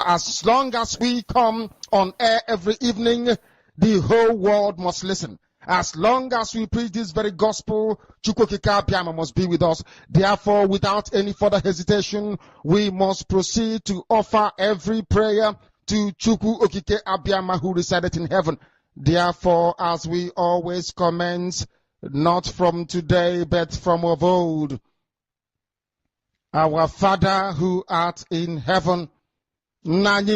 As long as we come on air every evening, the whole world must listen. As long as we preach this very gospel, Chukwokika Abiyama must be with us. Therefore, without any further hesitation, we must proceed to offer every prayer to Chukwu Okike Abiyama who resided in heaven. Therefore, as we always commence, not from today, but from of old, our Father who art in heaven, that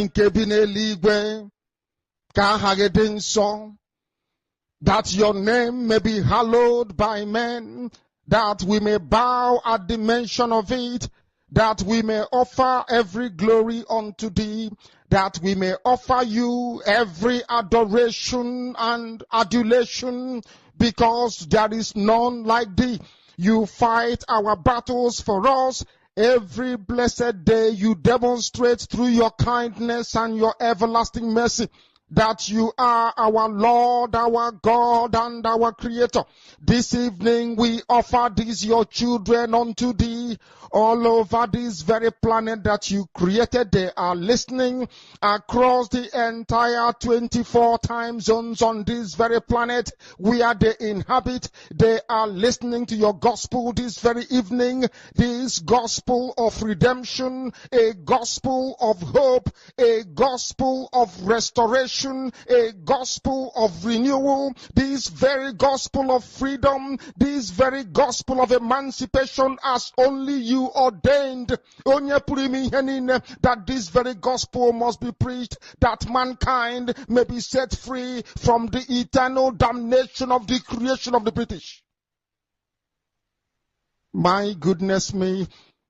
your name may be hallowed by men, that we may bow at the mention of it, that we may offer every glory unto thee, that we may offer you every adoration and adulation, because there is none like thee. You fight our battles for us. Every blessed day you demonstrate through your kindness and your everlasting mercy that you are our Lord, our God, and our Creator. This evening we offer these your children unto thee. All over this very planet that you created, they are listening across the entire 24 time zones on this very planet where they inhabit. They are listening to your gospel this very evening, this gospel of redemption, a gospel of hope, a gospel of restoration, a gospel of renewal, this very gospel of freedom, this very gospel of emancipation as only you ordained, that this very gospel must be preached, that mankind may be set free from the eternal damnation of the creation of the British. My goodness me,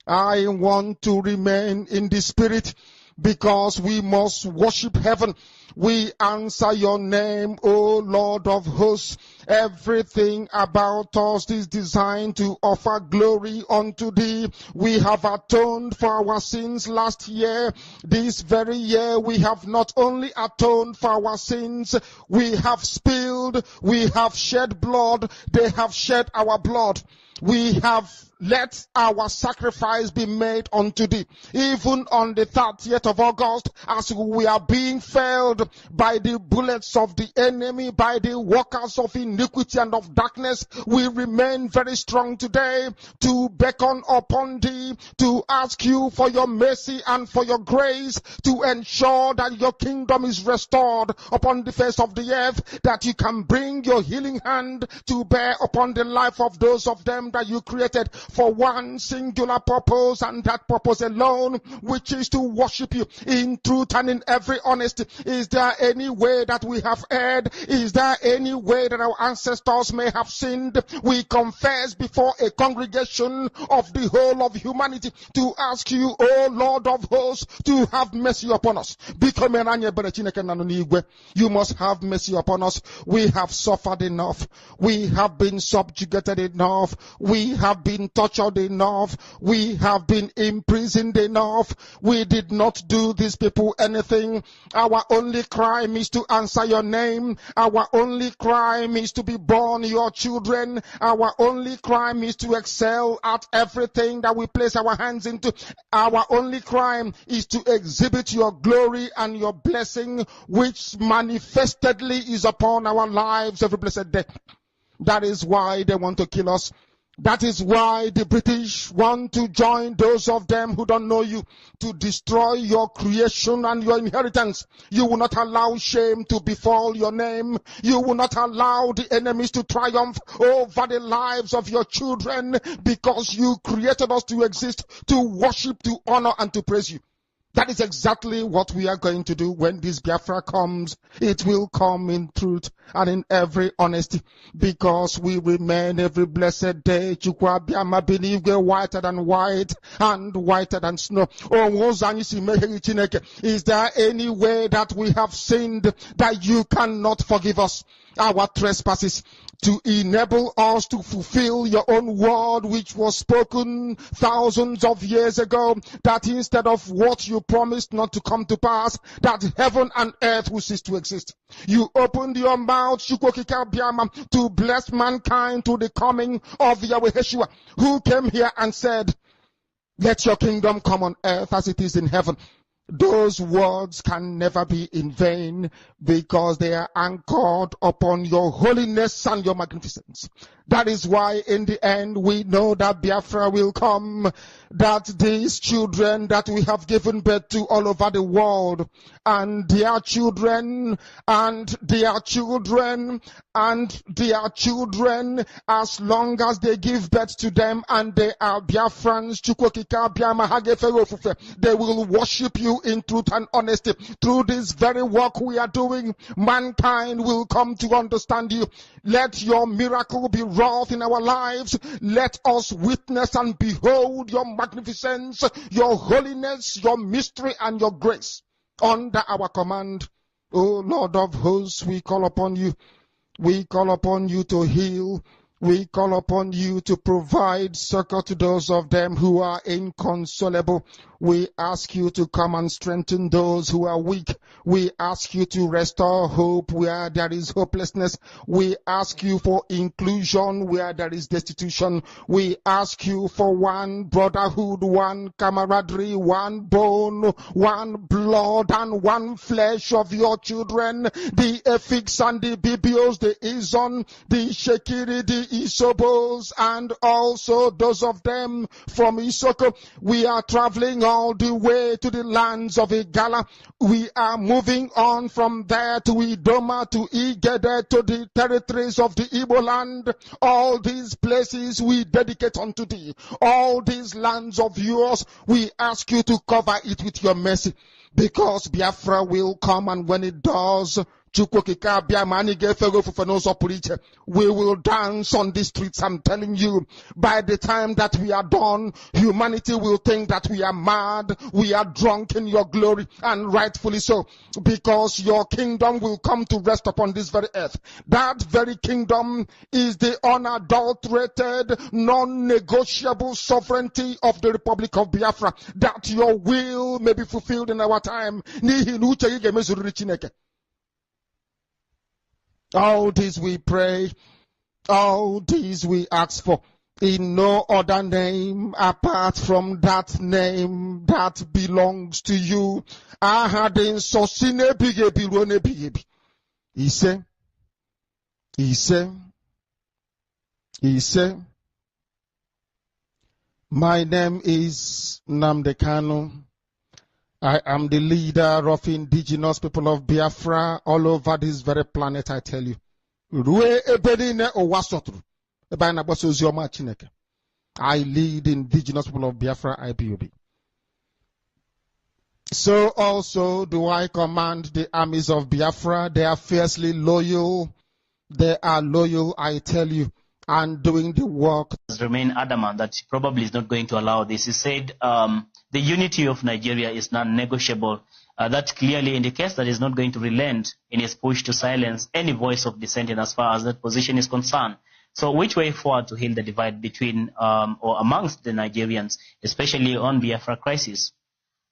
I want to remain in the spirit, because we must worship heaven. We answer your name, O Lord of hosts. Everything about us is designed to offer glory unto thee. We have atoned for our sins last year. This very year we have not only atoned for our sins, we have spilled, we have shed blood, they have shed our blood. We have let our sacrifice be made unto thee. Even on the 30th of August, as we are being felled by the bullets of the enemy, by the workers of iniquity and of darkness, we remain very strong today to beckon upon thee, to ask you for your mercy and for your grace, to ensure that your kingdom is restored upon the face of the earth, that you can bring your healing hand to bear upon the life of those of them that you created for one singular purpose, and that purpose alone, which is to worship you in truth and in every honesty. Is there any way that we have erred? Is there any way that our ancestors may have sinned? We confess before a congregation of the whole of humanity to ask you, O Lord of hosts, to have mercy upon us. You must have mercy upon us. We have suffered enough. We have been subjugated enough. We have been tortured enough. We have been imprisoned enough. We did not do these people anything. Our only crime is to answer your name. Our only crime is to be born your children. Our only crime is to excel at everything that we place our hands into. Our only crime is to exhibit your glory and your blessing, which manifestedly is upon our lives every blessed day. That is why they want to kill us. That is why the British want to join those of them who don't know you to destroy your creation and your inheritance. You will not allow shame to befall your name. You will not allow the enemies to triumph over the lives of your children, because you created us to exist, to worship, to honor, and to praise you. That is exactly what we are going to do when this Biafra comes. It will come in truth and in every honesty, because we remain every blessed day. Chukwu Abiyama believe we're whiter than white and whiter than snow. Is there any way that we have sinned that you cannot forgive us our trespasses, to enable us to fulfill your own word which was spoken thousands of years ago, that instead of what you promised not to come to pass, that heaven and earth will cease to exist. You opened your mouth, Chukwokika Abiyama, to bless mankind to the coming of Yahweh Yeshua, who came here and said, let your kingdom come on earth as it is in heaven. Those words can never be in vain because they are anchored upon your holiness and your magnificence. That is why in the end we know that Biafra will come, that these children that we have given birth to all over the world, and their children, and their children, and their children, as long as they give birth to them and they are Biafrans, they will worship you in truth and honesty. Through this very work we are doing, mankind will come to understand you. Let your miracle be wrought in our lives. Let us witness and behold your magnificence, your holiness, your mystery, and your grace under our command. O Lord of hosts, we call upon you. We call upon you to heal. We call upon you to provide succor to those of them who are inconsolable. We ask you to come and strengthen those who are weak. We ask you to restore hope where there is hopelessness. We ask you for inclusion where there is destitution. We ask you for one brotherhood, one camaraderie, one bone, one blood, and one flesh of your children. The Efiks and the Bibios, the Izon, the Shekiri, the Isobos, and also those of them from Isoko. We are traveling all the way to the lands of Igala. We are moving on from there to Idoma, to Igede, to the territories of the Igbo land. All these places we dedicate unto thee. All these lands of yours, we ask you to cover it with your mercy. Because Biafra will come, and when it does, we will dance on the streets. I'm telling you, by the time that we are done, humanity will think that we are mad, we are drunk in your glory, and rightfully so, because your kingdom will come to rest upon this very earth. That very kingdom is the unadulterated, non-negotiable sovereignty of the Republic of Biafra, that your will may be fulfilled in our time. All this we pray, all this we ask for, in no other name apart from that name that belongs to you. He said, my name is Nnamdi Kanu. I am the leader of indigenous people of Biafra all over this very planet, I tell you. I lead indigenous people of Biafra, IPOB. So also do I command the armies of Biafra. They are fiercely loyal. They are loyal, I tell you, and doing the work. Remain adamant that he probably is not going to allow this. He said the unity of Nigeria is non-negotiable. That clearly indicates that he's not going to relent in his push to silence any voice of dissenting as far as that position is concerned. So which way forward to heal the divide between or amongst the Nigerians, especially on Biafra crisis?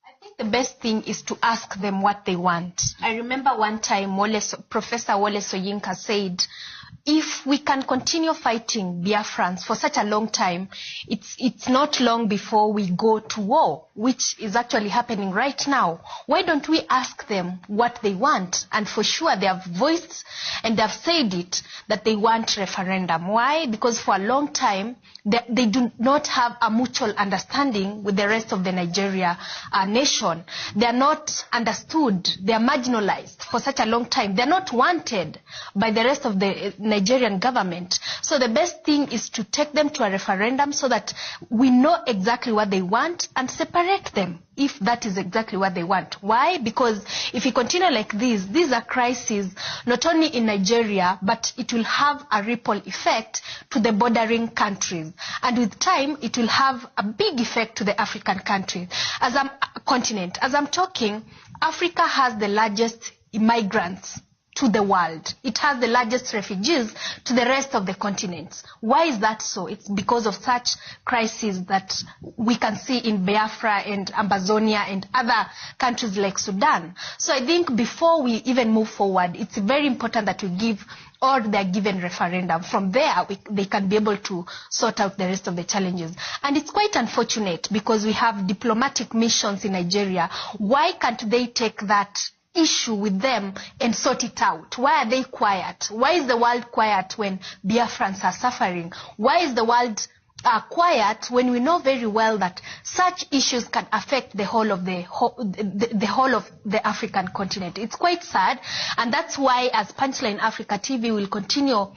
I think the best thing is to ask them what they want. I remember one time Professor Wole Soyinka said, if we can continue fighting Biafrans for such a long time, it's not long before we go to war, which is actually happening right now. Why don't we ask them what they want? And for sure they have voiced and they have said it, that they want referendum. Why? Because for a long time, they do not have a mutual understanding with the rest of the Nigeria nation. They are not understood. They are marginalized for such a long time. They are not wanted by the rest of the Nigerian government. So the best thing is to take them to a referendum so that we know exactly what they want and separate them if that is exactly what they want. Why? Because if we continue like this, these are crises not only in Nigeria, but it will have a ripple effect to the bordering countries. And with time, it will have a big effect to the African countries. As I'm talking, Africa has the largest immigrants to the world. It has the largest refugees to the rest of the continents. Why is that so? It's because of such crises that we can see in Biafra and Amazonia and other countries like Sudan. So I think before we even move forward, it's very important that we give or they're given referendum. From there, they can be able to sort out the rest of the challenges. And it's quite unfortunate because we have diplomatic missions in Nigeria. Why can't they take that issue with them and sort it out? Why are they quiet? Why is the world quiet when Biafrans are suffering? Why is the world quiet when we know very well that such issues can affect the whole of the African continent? It's quite sad, and that's why as Punchline Africa TV will continue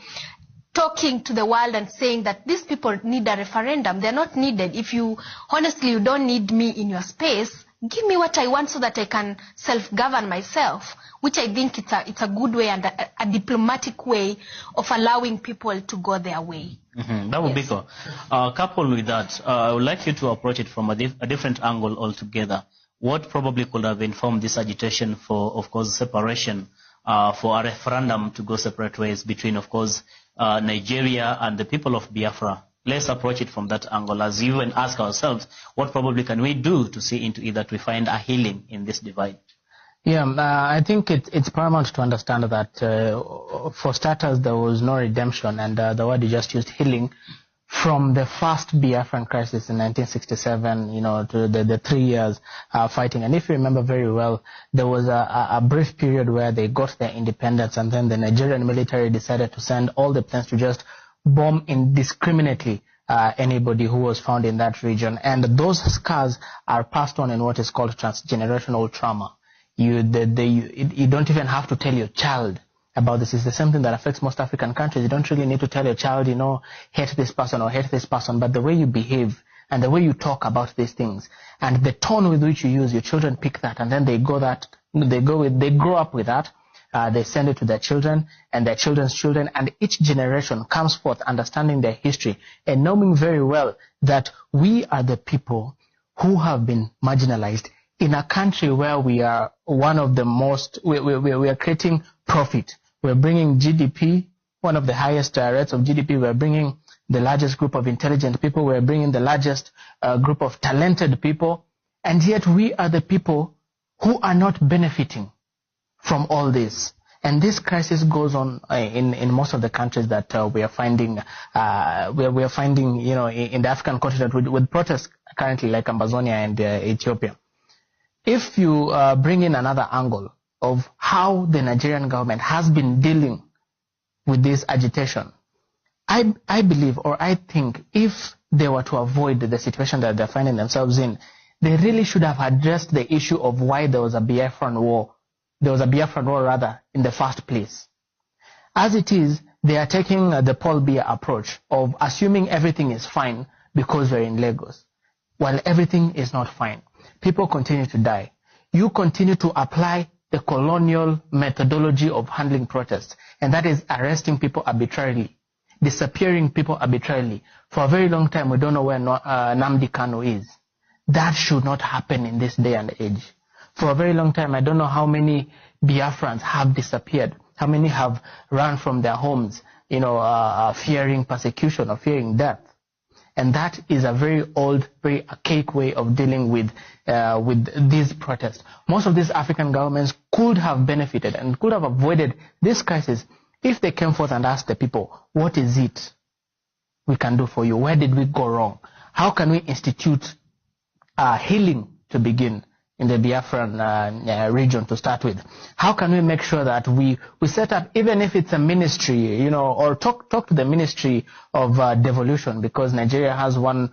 talking to the world and saying that these people need a referendum. They're not needed. If you don't need me in your space, give me what I want so that I can self-govern myself, which I think it's a good way and a diplomatic way of allowing people to go their way. That would be cool. Coupled with that, I would like you to approach it from a different angle altogether. What probably could have informed this agitation for, of course, separation, for a referendum to go separate ways between, of course, Nigeria and the people of Biafra? Let's approach it from that angle as you and ask ourselves, what probably can we do to see into it that we find a healing in this divide? Yeah, I think it's paramount to understand that for starters, there was no redemption, and the word you just used, healing, from the first Biafran crisis in 1967, to the 3 years fighting. And if you remember very well, there was a brief period where they got their independence, and then the Nigerian military decided to send all the planes to just bomb indiscriminately anybody who was found in that region. And those scars are passed on in what is called transgenerational trauma. You don't even have to tell your child about this. It's the same thing that affects most African countries. You don't really need to tell your child, hate this person or hate this person, but the way you behave and the way you talk about these things and the tone with which you use, your children pick that, and then they grow up with that. They send it to their children and their children's children, and each generation comes forth understanding their history and knowing very well that we are the people who have been marginalized in a country where we are one of the most, we are creating profit. We're bringing GDP, one of the highest rates of GDP. We're bringing the largest group of intelligent people. We're bringing the largest group of talented people. And yet we are the people who are not benefiting from all this. And this crisis goes on in most of the countries that we are finding, in the African continent with protests currently like Amazonia and Ethiopia. If you bring in another angle of how the Nigerian government has been dealing with this agitation, I believe, or I think, if they were to avoid the situation that they're finding themselves in, they really should have addressed the issue of why there was a Biafran war. There was a Biafran war, rather, in the first place. As it is, they are taking the Paul Biya approach of assuming everything is fine because we're in Lagos, while everything is not fine. People continue to die. You continue to apply the colonial methodology of handling protests, and that is arresting people arbitrarily, disappearing people arbitrarily. For a very long time, we don't know where Nnamdi Kanu is. That should not happen in this day and age. For a very long time, I don't know how many Biafrans have disappeared, how many have run from their homes, fearing persecution or fearing death. And that is a very old, very archaic way of dealing with these protests. Most of these African governments could have benefited and could have avoided this crisis if they came forth and asked the people, what is it we can do for you? Where did we go wrong? How can we institute healing to begin in the Biafran region to start with? How can we make sure that we set up, even if it's a ministry, or talk to the Ministry of Devolution, because Nigeria was one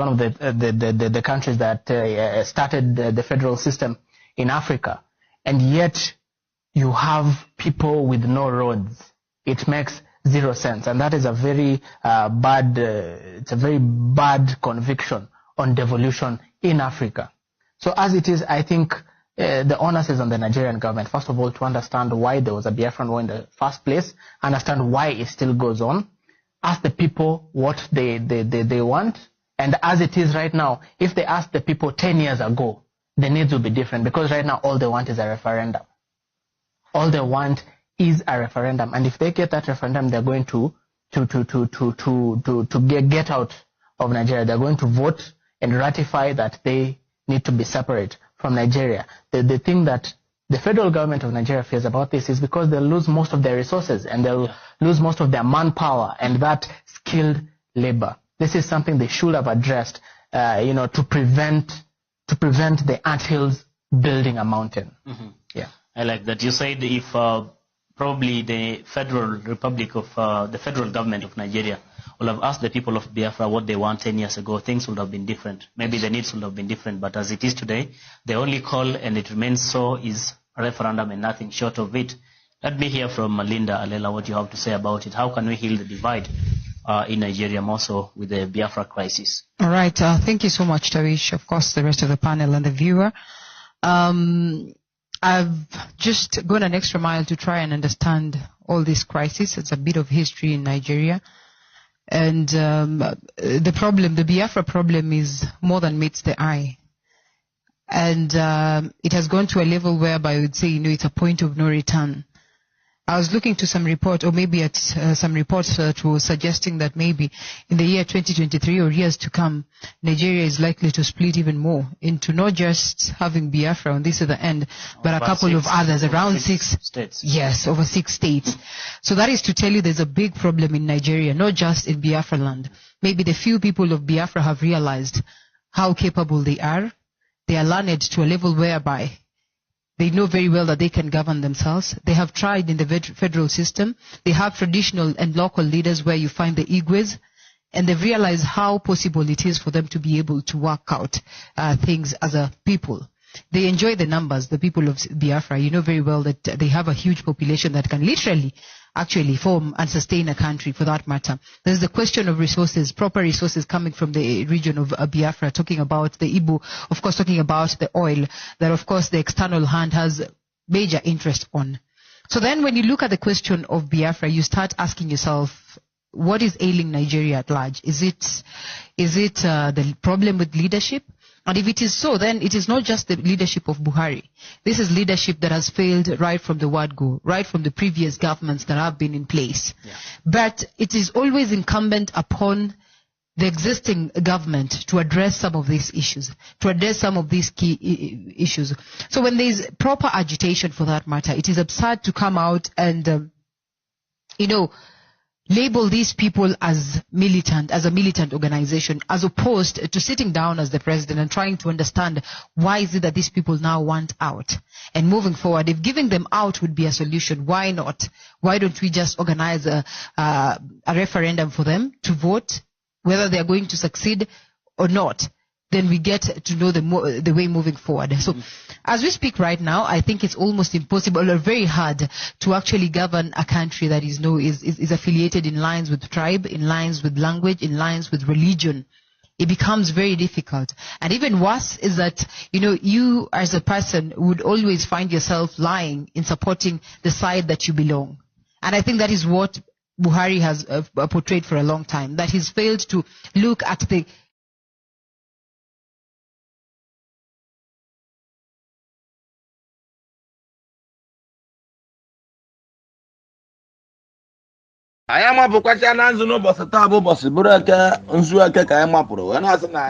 of the countries that started the federal system in Africa, and yet you have people with no roads. It makes zero sense, and that is a very bad conviction on devolution in Africa. So as it is, I think the onus is on the Nigerian government, first of all, to understand why there was a Biafran war in the first place, understand why it still goes on, ask the people what they want, and as it is right now, if they asked the people 10 years ago, the needs will be different, because right now all they want is a referendum. All they want is a referendum, and if they get that referendum, they're going to get out of Nigeria. They're going to vote and ratify that they need to be separate from Nigeria. The thing that the federal government of Nigeria fears about this is because they'll lose most of their resources and they'll lose most of their manpower and that skilled labor. This is something they should have addressed, to prevent the anthills building a mountain. Yeah, I like that. You said if probably the federal government of Nigeria will have asked the people of Biafra what they want 10 years ago, things would have been different. Maybe the needs would have been different, but as it is today, the only call, and it remains so, is a referendum and nothing short of it. Let me hear from Linda Alela what you have to say about it. How can we heal the divide in Nigeria, more so with the Biafra crisis? All right. Thank you so much, Tawish. Of course, the rest of the panel and the viewer. I've just gone an extra mile to try and understand all this crisis. It's a bit of history in Nigeria. And the Biafra problem is more than meets the eye. And it has gone to a level whereby I would say, it's a point of no return. I was looking to some report, or maybe at some reports that were suggesting that maybe in the year 2023 or years to come, Nigeria is likely to split even more into not just having Biafra on this other end, but a couple of others, around six states. Yes, over 6 states. So that is to tell you there's a big problem in Nigeria, not just in Biafra land. Maybe the few people of Biafra have realized how capable they are. They are learned to a level whereby they know very well that they can govern themselves. They have tried in the federal system. They have traditional and local leaders where you find the Igwes, and they've realized how possible it is for them to be able to work out things as a people. They enjoy the numbers, the people of Biafra. You know very well that they have a huge population that can literally actually form and sustain a country, for that matter. There's the question of resources, proper resources coming from the region of Biafra, talking about the Igbo, of course talking about the oil, that of course the external hand has major interest on. So then when you look at the question of Biafra, you start asking yourself, what is ailing Nigeria at large? Is it the problem with leadership? And if it is so, then it is not just the leadership of Buhari. This is leadership that has failed right from the word go, right from the previous governments that have been in place. Yeah. But it is always incumbent upon the existing government to address some of these issues, to address some of these key issues. So when there is proper agitation for that matter, it is absurd to come out and, label these people as a militant organization, as opposed to sitting down as the president and trying to understand why is it that these people now want out. And moving forward, if giving them out would be a solution, why not? Why don't we just organize a referendum for them to vote whether they are going to succeed or not? Then we get to know the way moving forward. So as we speak right now, I think it's almost impossible or very hard to actually govern a country that is affiliated in lines with tribe, in lines with language, in lines with religion. It becomes very difficult. And even worse is that, you as a person would always find yourself lying in supporting the side that you belong. And I think that is what Buhari has portrayed for a long time, that he's failed to look at the anyị amapụkwacha na nzu n'ụbọchị taa bụ ụbọchị bụrụ eke nzu eke ka anyị mapụrụ wee na-asị na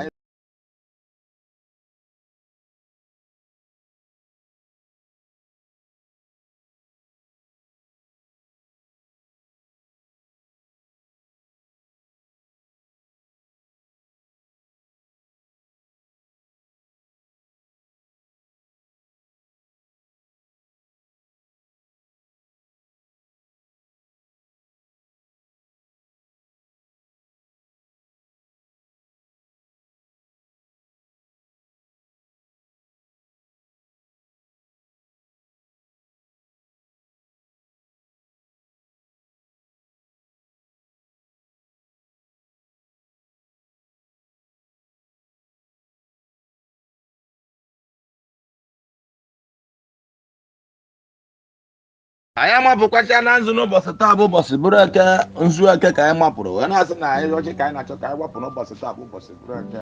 anyị amapụkwacha na nzu n'ụbọchị taa bụ ụbọchị bụrụ eke nzu eke ka anyị mapụrụ wee na-asị na anyị ọchị ka anyị na-achọ ka anyị wapụ n'ụbọchị taa bụ ụbọchị bụrụ eke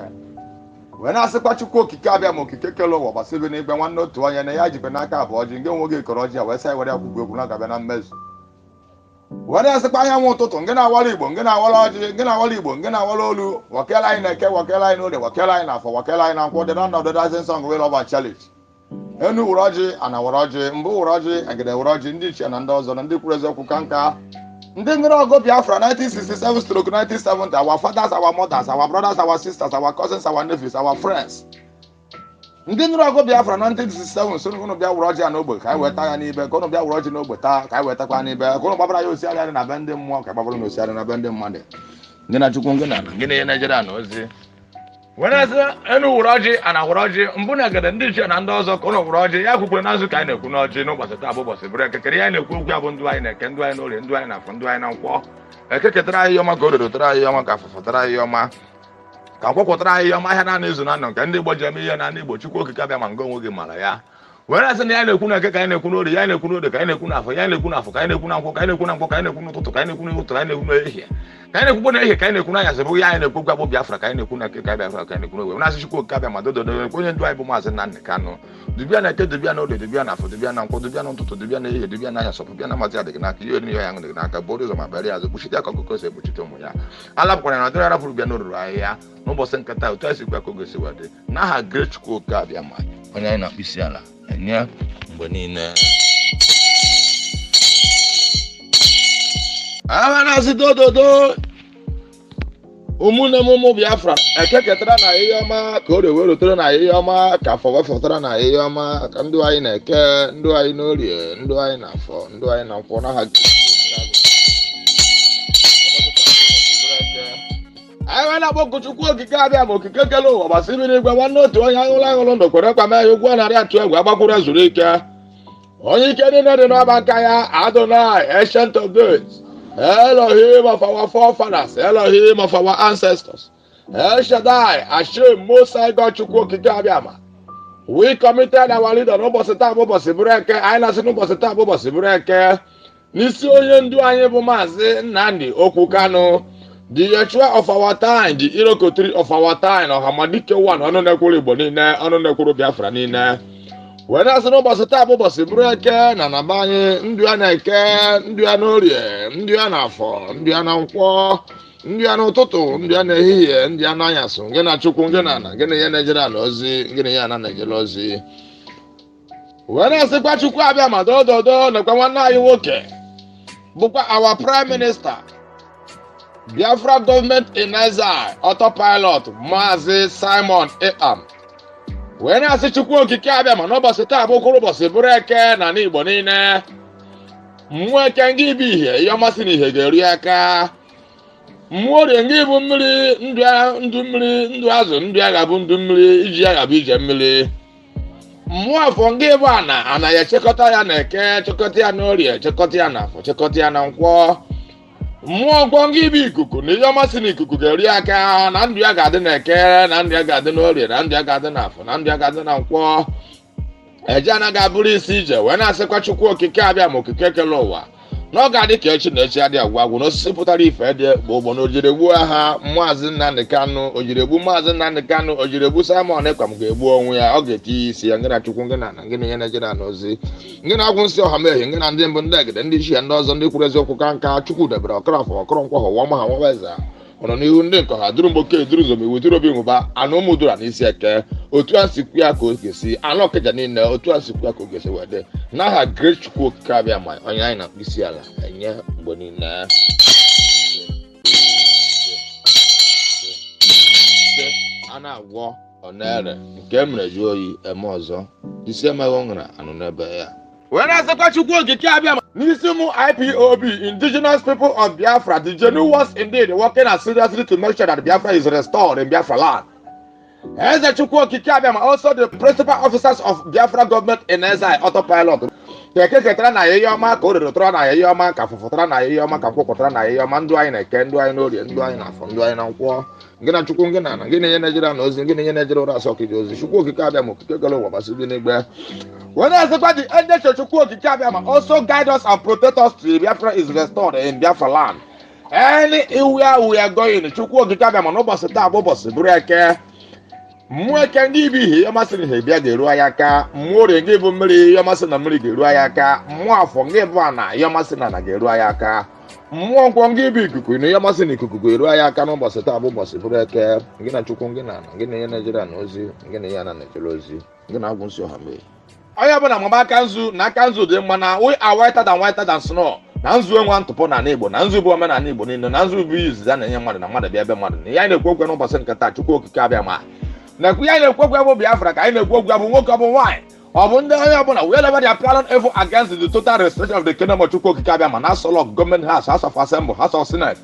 wee na-asịkwa Chukwu okike abịa ma okike kele ụwa gbasebe n'igwe nwanne otu onye na ya jikwe n'aka abụọ ji nke nwoge ịkọrọ ọjị ya wee sa were akwụkwọ egwu na-agabịa na mmezu wee na-asịkwa anyanwụ ụtụtụ nke na-awara Igbo nke na-awara ọjị nke na-awara Igbo nke na-awara olu wakele anyị na-eke wakele anyị n'oge wakele anyị n'afọ wakele anyị na nkwụ dị na ọnọdụ dancing song wey love and challenge enu wụrụ ọjị ana wụrụ ọjị mbụ wụrụ ọjị egede wụrụ ọjị ndị ichie na ndị ọzọ na ndị kwuru eziokwu ka nka ndị nụrụ ọgụ Biafra 1967-1970 our fathers, our mothers, our brothers, our sisters, our cousins, our nephews, our friends. Ndị nụrụ ọgụ Biafra 1967 so unu bịa wụrụ ọjị n'ogbe ka anyị weta ya n'ibe ka unu bịa wụrụ ọjị n'ogbe taa ka anyị wetakwa n'ibe ka unu gbabara ya osiarị na be ndị mmụọ ka gbabara na osiarị na be ndị mmadụ ndị na Chukwu ngị na gịnị ihe Naịjirịa na ozi wenezi enu wụrụ ọjị ana wụrụ ọjị mbụ na egede ndị ichie na ndị ọzọ ka unu wụrụ ọjị ya kwukwere na nzụ ka anyị na-ekwu n'ọjị n'ụbọchị taa bụ ụbọchị bụrụ ekekere ya na-ekwu okwu ya bụ ndụ anyị na-eke ndụ anyị n'orie ndụ anyị na afọ ndụ anyị na nkwọ ekeketara anyị ọma ka ododo tara anyị ọma ka afụfụ tara anyị ọma ka nkwọkwọtara anyị ọma ahịa na izu na nọ nke ndị Igbo ji eme ihe na ndị Igbo Chukwu okike abịa ma nga onwe gị mara ya were asị na ya na-ekwu na eke ka anyị na-ekwu n'orie ya na-ekwu n'ode ka anyị na-ekwu n'afọ ya na-ekwu n'afọ ka anyị na-ekwu na nkwọ ka anyị na-ekwu na nkwọ ka anyị na-ekwu n'ụtụtụ ka anyị na-ekwu n'ụtụtụ ka anyị na-ekwu n'ehihie ka anyị na-ekwukwo n'ehihie ka anyị na-ekwu n'anyasị bụ ya anyị na-ekwu gwa bụ Biafra ka anyị na-ekwu na eke ka Biafra ka anyị na-ekwu n'owe na-asị Chukwu okike abịa ma dododo onye ndụ anyị bụ Maazị Nnamdi Kanu dubịa na eke dubịa na ode dubịa na afọ dubịa na nkwọ dubịa na ụtụtụ dubịa na ehihie dubịa na anyasị dubịa na mazi adịghị n'aka ihe oriri ya ṅụdịghị n'aka bụrụ ụzọ ma bịara ya azụ kpuchite aka ọkụkọ si ekpuchite ụmụ ya alapụkwara na ọdịrị arapụrụ bịa n'oruru ahịhịa n'ụbọchị nkata otu esi gwa ka oge si wadị n'aha Great Chukwu okike abịa ma onye anyị na-akpụ isi ala enye mgbe niile aha na-asị dododo ụmụnne m ụmụ Biafra ekeketara na ihe ọma ka o rewe rotere na ihe ọma ka afọ wefọtara na ihe ọma ka ndụ anyị na-eke ndụ anyị n'orie ndụ anyị na afọ ndụ anyị na nkwọ n'aha anyị na-akpọ Chukwu okike abịa ma okike kele ụwa gbasiri n'igwe nwanne otu onye aṅụrụ aṅụrụ ndụ kwere kwa mee ya ụgwọ narị atụ egwu agbakwuru zuru ike onye ike niile dị n'ọba aka ya Adonai Ancient of Days Elohim of our forefathers, Elohim of our ancestors, El Shaddai, Hashem, Most High God, Chukwu okike abịama. We committed our leader n'ụbọchị taa bụ ụbọchị bụrụ eke anyị na-asị n'ụbọchị taa bụ ụbọchị bụrụ eke n'isi onye ndu anyị bụ Maazị Nnamdi Okwu Kanu, the Yeshua of our time, the Irokotri of our time, Ọhamadike one ọnụ na-ekwuru Igbo niile ọnụ na-ekwuru Biafra niile wee na-asị n'ụbọchị taa bụ ụbọchị bụrụ eke na naba anyị ndụ ya na-eke ndụ ya n'orie ndụ ya n'afọ ndụ ya na nkwọ ndụ ya n'ụtụtụ ndụ ya n'ehihie ndụ ya n'anyasị ngị na Chukwu ngị na ana ngị na ihe na-ejere ana ozi ngị na ihe ana na-ejere ozi wee na-asịkwa Chukwu abịa ma dododo nakwa nwanne anyị nwoke bụkwa our prime minister Biafra government in exile autopilot Maazị Simon Ekpam wee na-asị Chukwu okike abịa ma n'ụbọchị taa bụ ụkwụrụ ụbọchị bụrụ eke na n'Igbo niile mmụọ eke ngị bụ ihe ihe ọmasị na ihe ga-eri aka mmụọ orie ngị bụ mmiri ndụ mmiri ndụ azụ ndụ agha bụ ndụ mmiri iji agha bụ ije mmiri mmụọ afọ ngị bụ ana ya echekọta ya na eke chekọta ya n'orie chekọta ya na afọ chekọta ya na nkwọ mmụọ nkwọ ngị bụ ikuku na ihe ọmasị na ikuku ga-eri aka na ndụ ya ga-adị na eke na ndụ ya ga-adị n'orie na ndụ ya ga-adị n'afọ na ndụ ya ga-adị na nkwọ eje anaghị abụrụ isi ije wee na-asịkwa Chukwu okike abịa ma okike kele ụwa na ọ ga-adị ka echi na echi adị agwụ agwụ na osisi pụtara ife dị bụ ụgbọ na ojiri egbuo ha Maazị Nnamdi Kanu ojiri egbu Maazị Nnamdi Kanu ojiri egbu Simon Ekpam ga-egbu onwe ya ọ ga-etinye isi ya ngị na Chukwu ngị na ana ngị na ihe na-ejere na ozi ngị na-agwụ nsị ọha mehie ngị na ndị mbụ ndị egede ndị ichie ndị ọzọ ndị kwuru eziokwu ka nka Chukwu debere ọkọrọ afọ ọkọrọ nkwọ họwa ma ha nwa eze ọ nọ n'ihu ndị nkọ ha duru mgboke duru zomi weturu obi nwụba anụ ụmụ dura n'isi eke otu a sikwu ya ka o ga-esi anụ ọkịja niile otu a sikwu ya ka o ga-esi wede n'aha Great Chukwu okike abịa ma onye anyị na-akpụ isi ala enye mgbe niile a na-agwọ ọ na-ere nke e mere ju oyi eme ọzọ isi emeghị ọṅara anụ n'ebe ya wee na-asịkwa Chukwu okike abịa ma n'isi ụmụ IPOB indigenous people of Biafra the genuine ones indeed working as seriously to make sure that Biafra is restored in Biafra land. Eze Chukwu okike abịa ma also the principal officers of Biafra government in exile autopilot ekeketara na ihe ọma ka o rerotara na ihe ọma ka fụfụtara na ihe ọma ka mkpọkọtara na ihe ọma ndụ anyị na-eke ndụ anyị n'orie ndụ anyị n'afọ ndụ anyị na nkwọ ngị na Chukwu ngị na ana ngị na ihe na-ejere na ozi ngị na ihe na-ejere ụra asọ kiji ozi Chukwu okike abịa ma okike kele ụwa gbasiri n'igbe wee na-asịkwa the angel Chukwu okike abịa ma also guide us and protect us till Biafra is restored in Biafra land. Anywhere we are going Chukwu okike abịa ma n'ụbọchị taa bụ ụbọchị bụrụ eke mmụọ eke ndị bụ ihe ọmasị na ihe bịa ga-eru anyị aka mmụọ orie ngị bụ mmiri ihe ọmasị na mmiri ga-eru anyị aka mmụọ afọ ngị bụ ana ihe ọmasị na ana ga-eru anyị aka mmụọ nkwọ ngị bụ ikuku na ihe ọmasị na ikuku ga-eru anyị aka n'ụbọchị taa bụ ụbọchị bụrụ eke ngị na Chukwu ngị na ana ngị na ihe na-ejere na ozi ngị na ihe ana na-ejere ozi ngị na-agwụ nsị ọha mee Oya bụ na mama kanzu na kanzu dị mma na we are whiter than snow. Na nzu enwe ntụpọ na Igbo, na nzu bụ omenala Igbo niile, na nzu bụ izizi a na-enye mmadụ na mmadụ bịa ebe mmadụ. Ya na-ekwu okwu n'ụbọchị nke taa, Chukwu okike abịa ma. Na ya na-ekwu okwu bụ Biafra ka anyị na-ekwu okwu bụ nwoke ọ bụ nwaanyị. Ọ bụ ndị onye ọbụla wherever they are planning evil against the total restoration of the kingdom of Chukwu okike abịa ma na Solok government house of assembly, house of senate,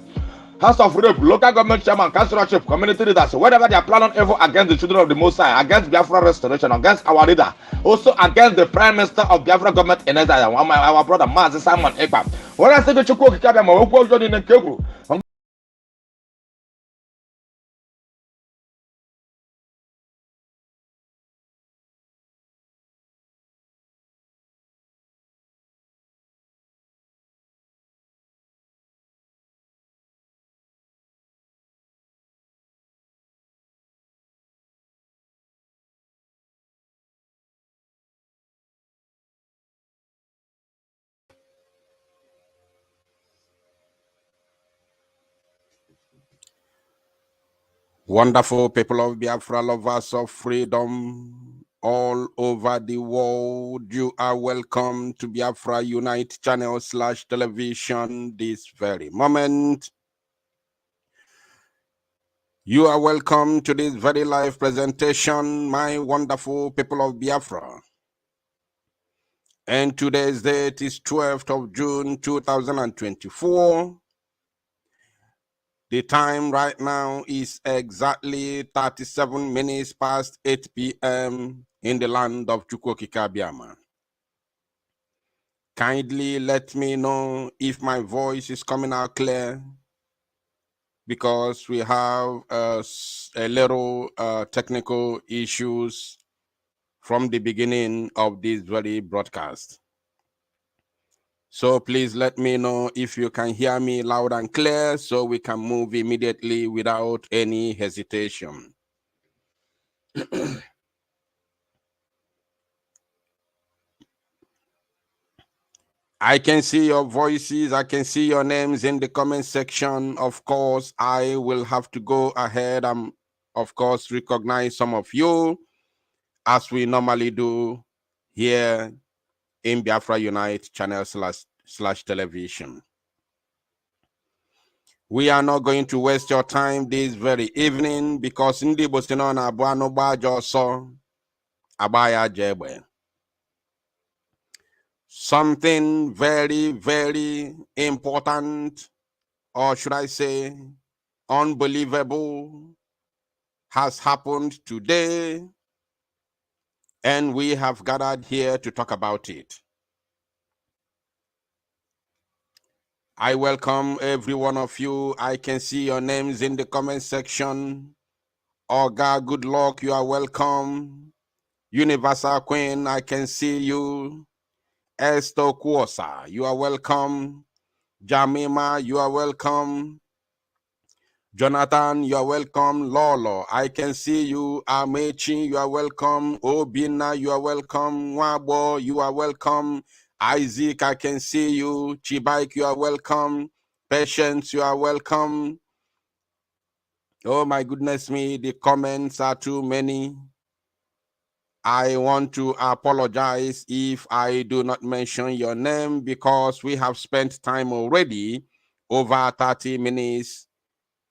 house of rep, local government chairman, councilorship, community leaders, whatever they are planning evil against the children of the Most High, against Biafra restoration, against our leader, also against the prime minister of Biafra government in Israel, our brother Mazi Simon Ekpa. When I say the Chukwu okike abịa ma okwu ọjọọ dị nke kwuru. Wonderful people of Biafra, lovers of freedom all over the world, you are welcome to Biafra Unite channel / television this very moment. You are welcome to this very live presentation, my wonderful people of Biafra. And today's date is 12th of June 2024. The time right now is exactly 37 minutes past 8 p.m. in the land of Chukwu okike abịa ma. Kindly let me know if my voice is coming out clear, because we have a little technical issues from the beginning of this very broadcast. So please let me know if you can hear me loud and clear so we can move immediately without any hesitation. I can see your voices. I can see your names in the comment section. Of course, I will have to go ahead and, of course, recognize some of you as we normally do here in Biafra Unite channel / television. We are not going to waste your time this very evening because Ndi Bosinona Buano Bajo so Abaya Jebe. Something very, very important, or should I say, unbelievable, has happened today, and we have gathered here to talk about it. I welcome every one of you. I can see your names in the comment section. Oga, good luck, you are welcome. Universal Queen, I can see you. Esther Kuosa, you are welcome. Jamima, you are welcome. Jonathan, you are welcome. Lolo, I can see you. Amechi, you are welcome. Obina, you are welcome. Wabo, you are welcome. Isaac, I can see you. Chibaik, you are welcome. Patience, you are welcome. Oh my goodness me, the comments are too many. I want to apologize if I do not mention your name because we have spent time already, over 30 minutes,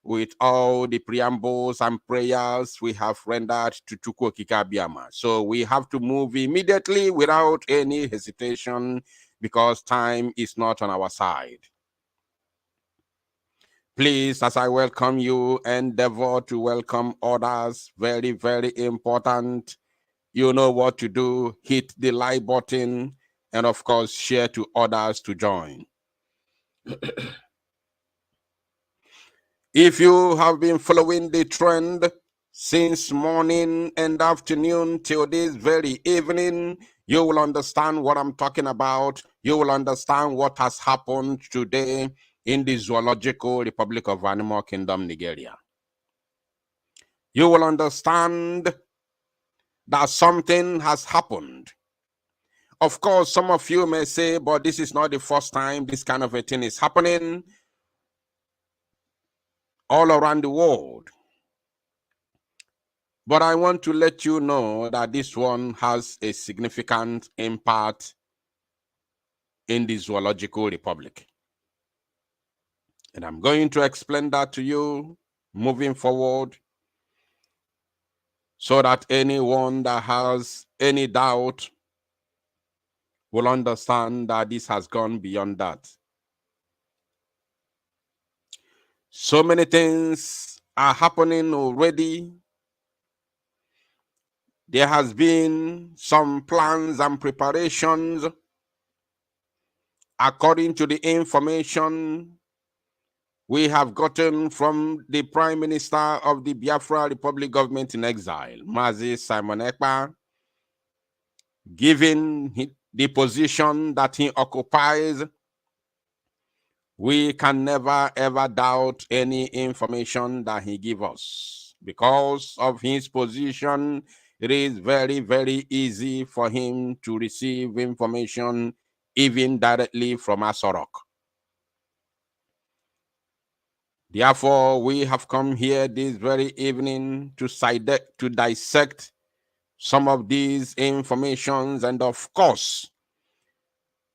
with all the preambles and prayers we have rendered to Chukwu okike abịa ma. So we have to move immediately without any hesitation because time is not on our side. Please, as I welcome you, endeavor to welcome others. Very, very important. You know what to do. Hit the like button and, of course, share to others to join. If you have been following the trend since morning and afternoon till this very evening, you will understand what I'm talking about. You will understand what has happened today in the Zoological Republic of Animal Kingdom, Nigeria. You will understand that something has happened. Of course, some of you may say, but this is not the first time this kind of a thing is happening all around the world. But I want to let you know that this one has a significant impact in the Zoological Republic. And I'm going to explain that to you moving forward so that anyone that has any doubt will understand that this has gone beyond that. So many things are happening already. There has been some plans and preparations according to the information we have gotten from the Prime Minister of the Biafra Republic government in exile, Mazi Simon Ekpa, given the position that he occupies. We can never ever doubt any information that he gives us. Because of his position, it is very, very easy for him to receive information even directly from Asorok. Therefore, we have come here this very evening to dissect some of these informations and, of course,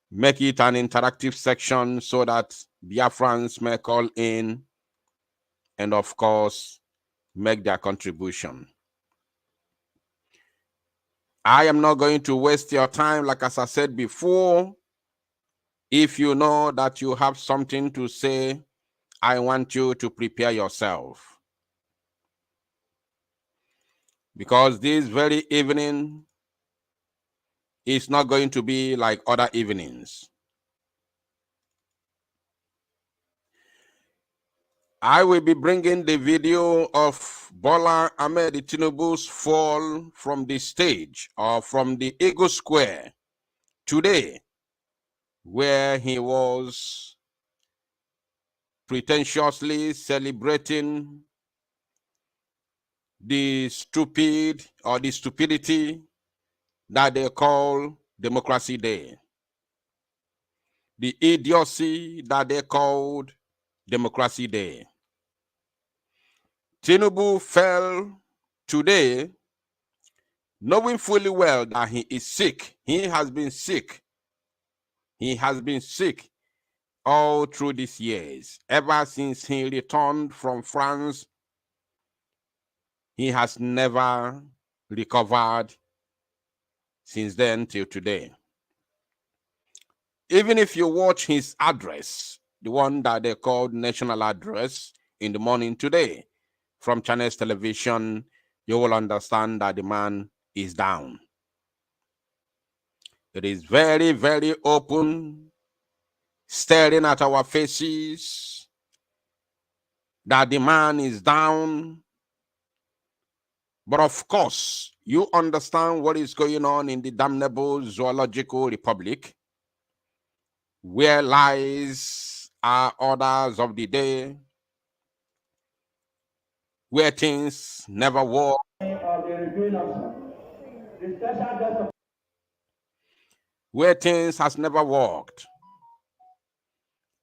make it an interactive section so that Biafrans may call in and, of course, make their contribution. I am not going to waste your time, like as I said before. If you know that you have something to say, I want you to prepare yourself. Because this very evening is not going to be like other evenings. I will be bringing the video of Bola Ahmed Tinubu's fall from the stage or from the Eagle Square today, where he was pretentiously celebrating the stupidity that they call Democracy Day. The idiocy that they called Democracy Day. Tinubu fell today knowing fully well that he is sick. He has been sick. He has been sick all through these years. Ever since he returned from France, he has never recovered since then till today. Even if you watch his address, the one that they called National Address in the morning today from Channels Television, you will understand that the man is down. It is very, very open, staring at our faces, that the man is down. But of course, you understand what is going on in the damnable Zoological Republic, where lies are orders of the day, where things never work. Where things has never worked.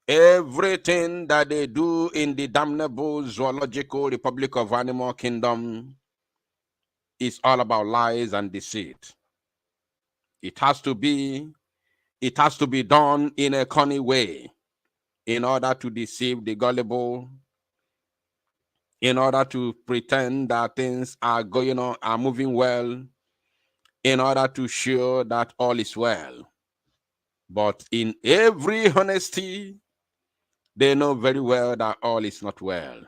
Everything that they do in the damnable Zoological Republic of Animal Kingdom is all about lies and deceit. It has to be done in a cunning way in order to deceive the gullible, in order to pretend that things are going on, are moving well, in order to show that all is well. But in every honesty, they know very well that all is not well.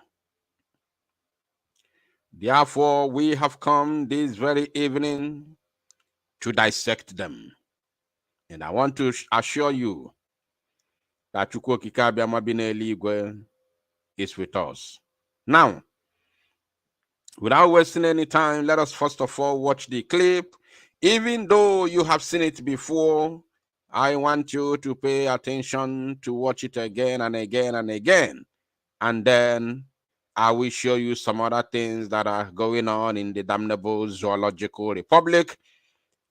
Therefore, we have come this very evening to dissect them. And I want to assure you that Chukwu Okike Abiama bi n'eluigwe is with us. Now, without wasting any time, let us first of all watch the clip. Even though you have seen it before, I want you to pay attention to watch it again and again and again. And then I will show you some other things that are going on in the damnable Zoological Republic.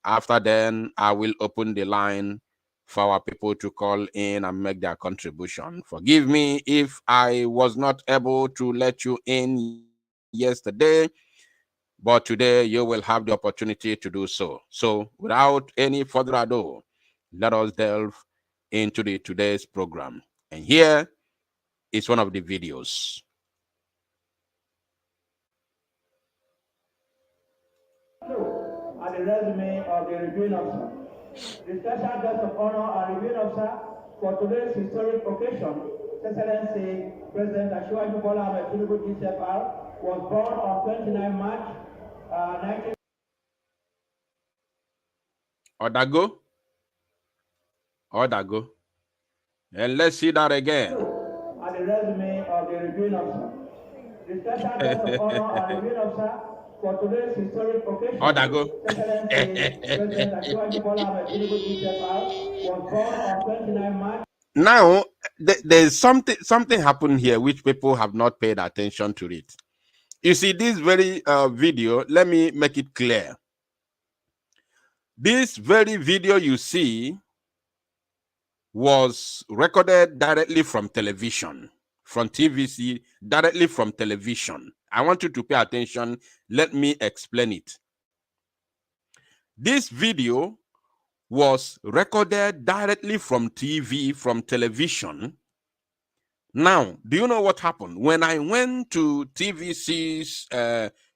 After then, I will open the line for our people to call in and make their contribution. Forgive me if I was not able to let you in yesterday. But today you will have the opportunity to do so. So without any further ado, let us delve into today's program. And here is one of the videos. At the resume of the reviewing officer. The special guest of honor and reviewing officer for today's historic occasion, Excellency President Asiwaju Bola Ahmed Tinubu DCFR, was born on 29 March 19... Odago. And let's see that again. At the resume of the reviewing officer. The special guest of honor and reviewing officer for today's historic occasion, Excellency President Asiwaju Bola Ahmed Tinubu DCFR, was born on 29 March. Now, there's something happened here which people have not paid attention to it. You see, this very video, let me make it clear. This very video you see was recorded directly from television, from TVC, directly from television. I want you to pay attention. Let me explain it. This video was recorded directly from TV, from television. Now, do you know what happened? When I went to TVC's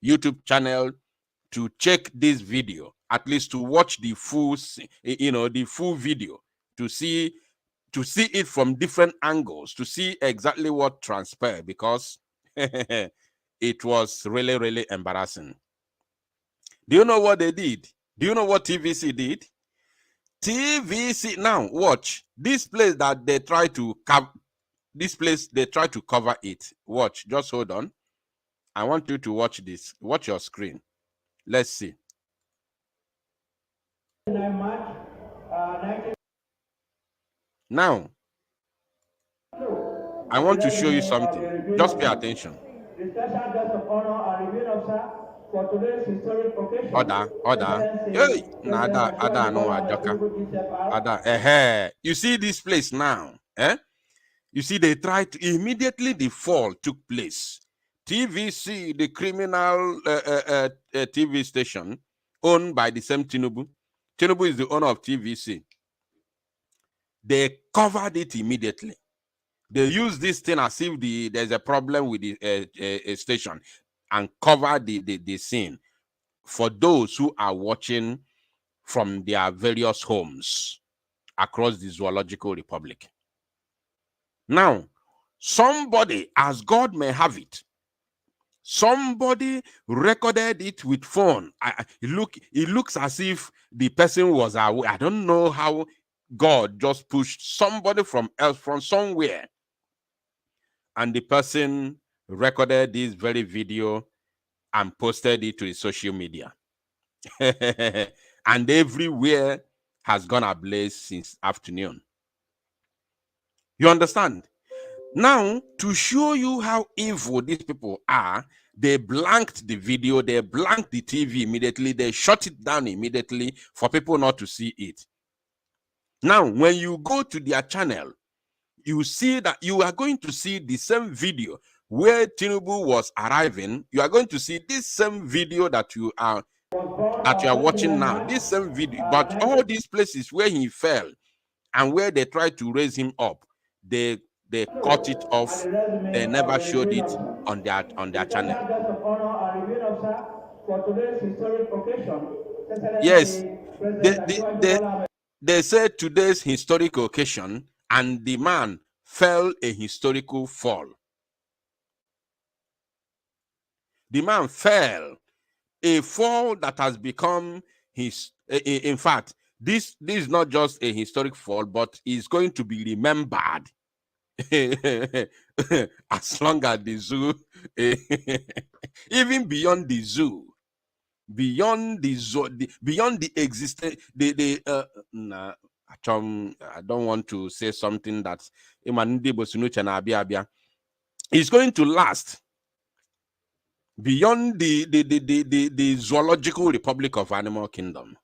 YouTube channel to check this video, at least to watch the full, the full video, to see it from different angles, to see exactly what transpired, because it was really, really embarrassing. Do you know what they did? Do you know what TVC did? TVC, now watch this place that they try to cover. This place they try to cover it. Watch, just hold on. I want you to watch this. Watch your screen. Let's see. Now, I want to show you something. Just pay attention. The special guest of honor and reviewing officer for today's historic occasion. Order. Hey, Ada, no, Ada. You see this place now, eh? You see, they tried to immediately the fall took place. TVC, the criminal TV station owned by the same Tinubu. Tinubu is the owner of TVC. They covered it immediately. They used this thing as if there's a problem with the station, and covered the scene for those who are watching from their various homes across the Zoological Republic. Now, somebody, as God may have it, somebody recorded it with phone. It looks as if the person was away. I don't know how God just pushed somebody from somewhere, and the person recorded this very video and posted it to the social media. And everywhere has gone ablaze since afternoon. You understand? Now, to show you how evil these people are, they blanked the video, they blanked the TV immediately, they shut it down immediately for people not to see it. Now, when you go to their channel, you see that you are going to see the same video where Tinubu was arriving. You are going to see this same video that you are watching now. This same video, but all these places where he fell and where they tried to raise him up, they cut it off. They never showed it on their channel. Yes, they said today's historic occasion, and the man fell a historical fall. The man fell a fall that has become his. In fact, this is not just a historic fall, but is going to be remembered as long as the zoo, even beyond the zoo, beyond the existence. I don't want to say something that is going to last beyond the Zoological Republic of Animal Kingdom.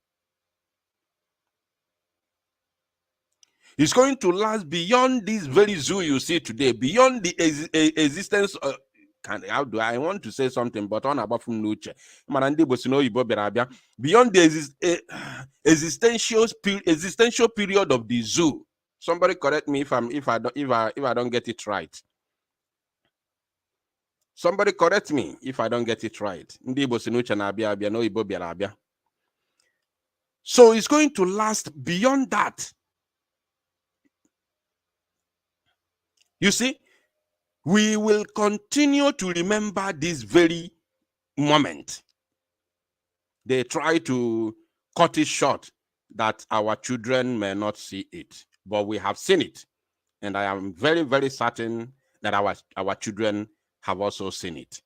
It's going to last beyond this very zoo you see today, beyond the existence how do I want to say something, but on about from Nuche. Beyond the existential period of the zoo. Somebody correct me if I don't get it right. Somebody correct me if I don't get it right. So it's going to last beyond that. You see, we will continue to remember this very moment. They try to cut it short that our children may not see it, but we have seen it. And I am very, very certain that our children have also seen it.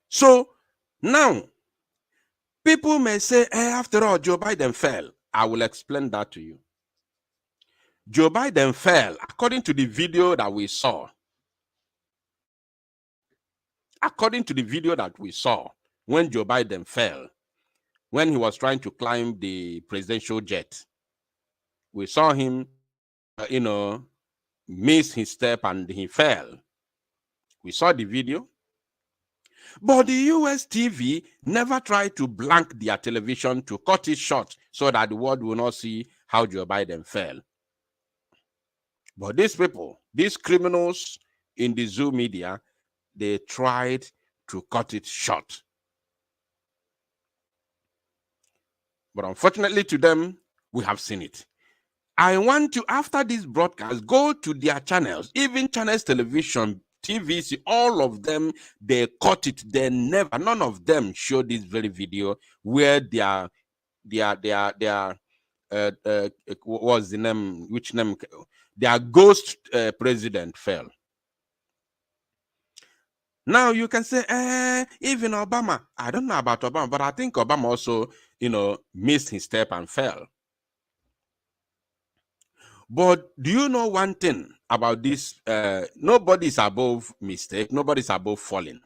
So now, people may say, after all, Joe Biden fell. I will explain that to you. Joe Biden fell according to the video that we saw. According to the video that we saw, when Joe Biden fell, when he was trying to climb the presidential jet, we saw him, miss his step and he fell. We saw the video. But the US TV never tried to blank their television to cut it short so that the world will not see how Joe Biden fell. But these people, these criminals in the Zoo media, they tried to cut it short. But unfortunately to them, we have seen it. I want to, after this broadcast, go to their channels, even Channels Television, TVC, all of them, they cut it. They never, none of them show this very video where their what's the name, which name, their ghost president fell. Now you can say, even Obama, I don't know about Obama, but I think Obama also, missed his step and fell. But do you know one thing about this? Nobody's above mistake. Nobody's above falling.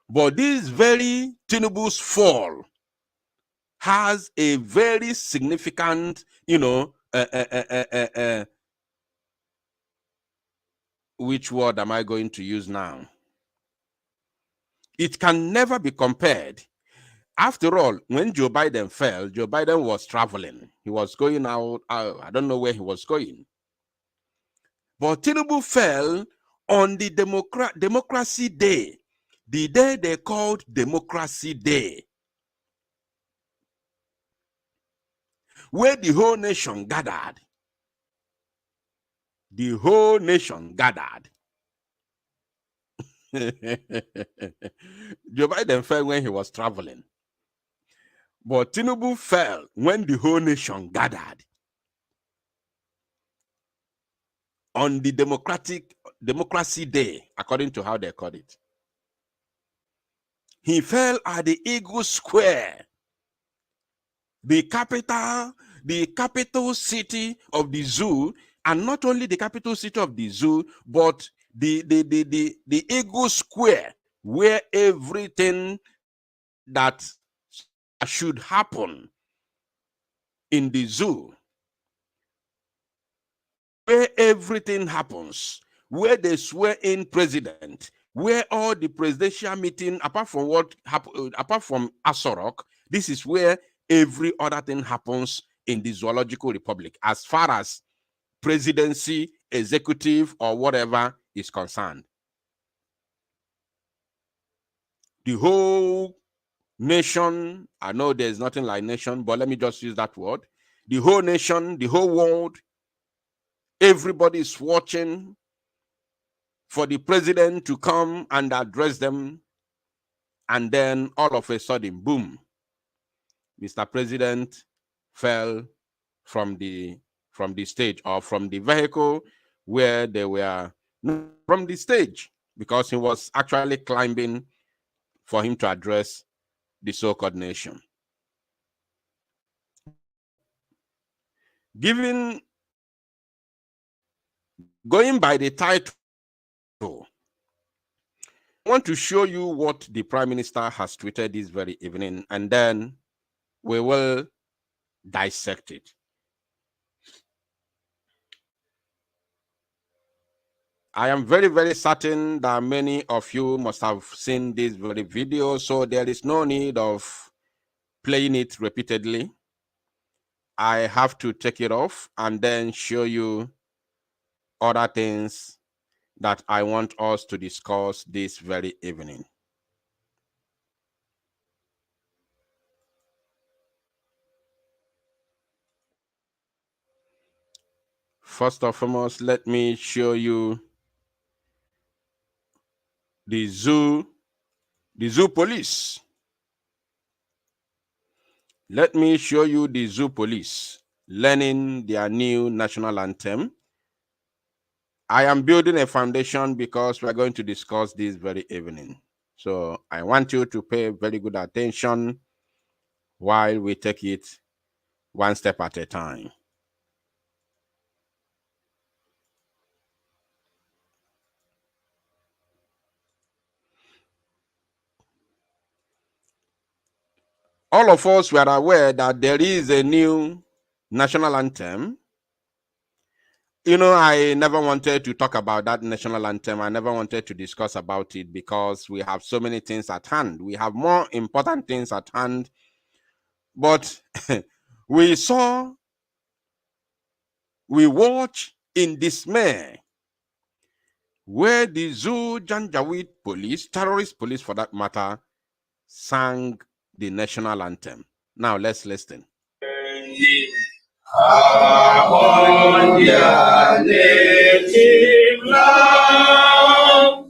But this very Tinubu's fall has a very significant, which word am I going to use now? It can never be compared. After all, when Joe Biden fell, Joe Biden was traveling. He was going out. I don't know where he was going. But Tinubu fell on the Democracy Day, the day they called Democracy Day, where the whole nation gathered. The whole nation gathered. Joe Biden fell when he was traveling. But Tinubu fell when the whole nation gathered on the Democracy Day, according to how they called it. He fell at the Eagle Square, the capital city of the zoo, and not only the capital city of the zoo, but the Eagle Square, where everything that should happen in the zoo, where everything happens, where they swear in president, where all the presidential meeting, apart from Asorok, this is where every other thing happens in the Zoological Republic, as far as presidency, executive, or whatever is concerned. The whole nation, I know there's nothing like nation, but let me just use that word. The whole nation, the whole world, everybody is watching for the president to come and address them. And then all of a sudden, boom, Mr. President fell from the stage, or from the vehicle where they were, from the stage, because he was actually climbing for him to address the so-called nation. Going by the title, I want to show you what the Prime Minister has tweeted this very evening, and then we will dissect it. I am very, very certain that many of you must have seen this very video, so there is no need of playing it repeatedly. I have to take it off and then show you other things that I want us to discuss this very evening. First and foremost, let me show you the zoo police. Let me show you the zoo police learning their new national anthem. I am building a foundation because we are going to discuss this very evening. So I want you to pay very good attention while we take it one step at a time. All of us were aware that there is a new national anthem. You know, I never wanted to talk about that national anthem. I never wanted to discuss about it because we have so many things at hand. We have more important things at hand. But we watch in dismay where the Zoo Janjaweed police, terrorist police for that matter, sang the national anthem. Now let's listen. On their native land,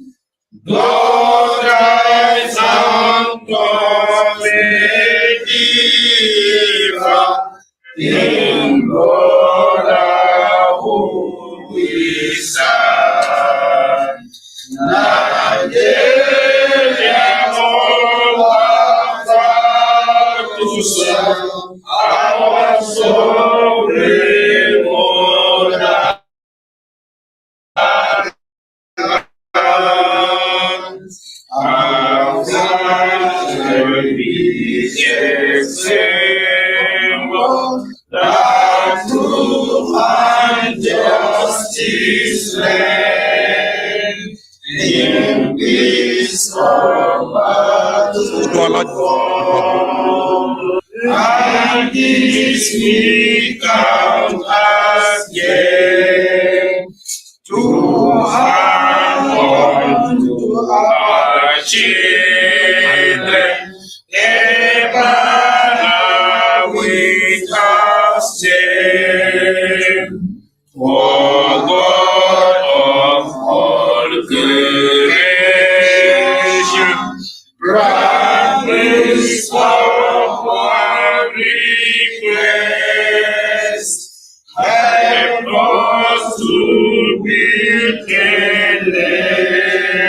God rise and come in brotherhood we stand. Nigeria, all our proud to serve our sovereign mother. Our flag be assembled, that truth and justice reign. In peace combat to and this we count as gain, to hand on to our children a banner without stain. For God of all creation, grant grace for our request. Help us to build a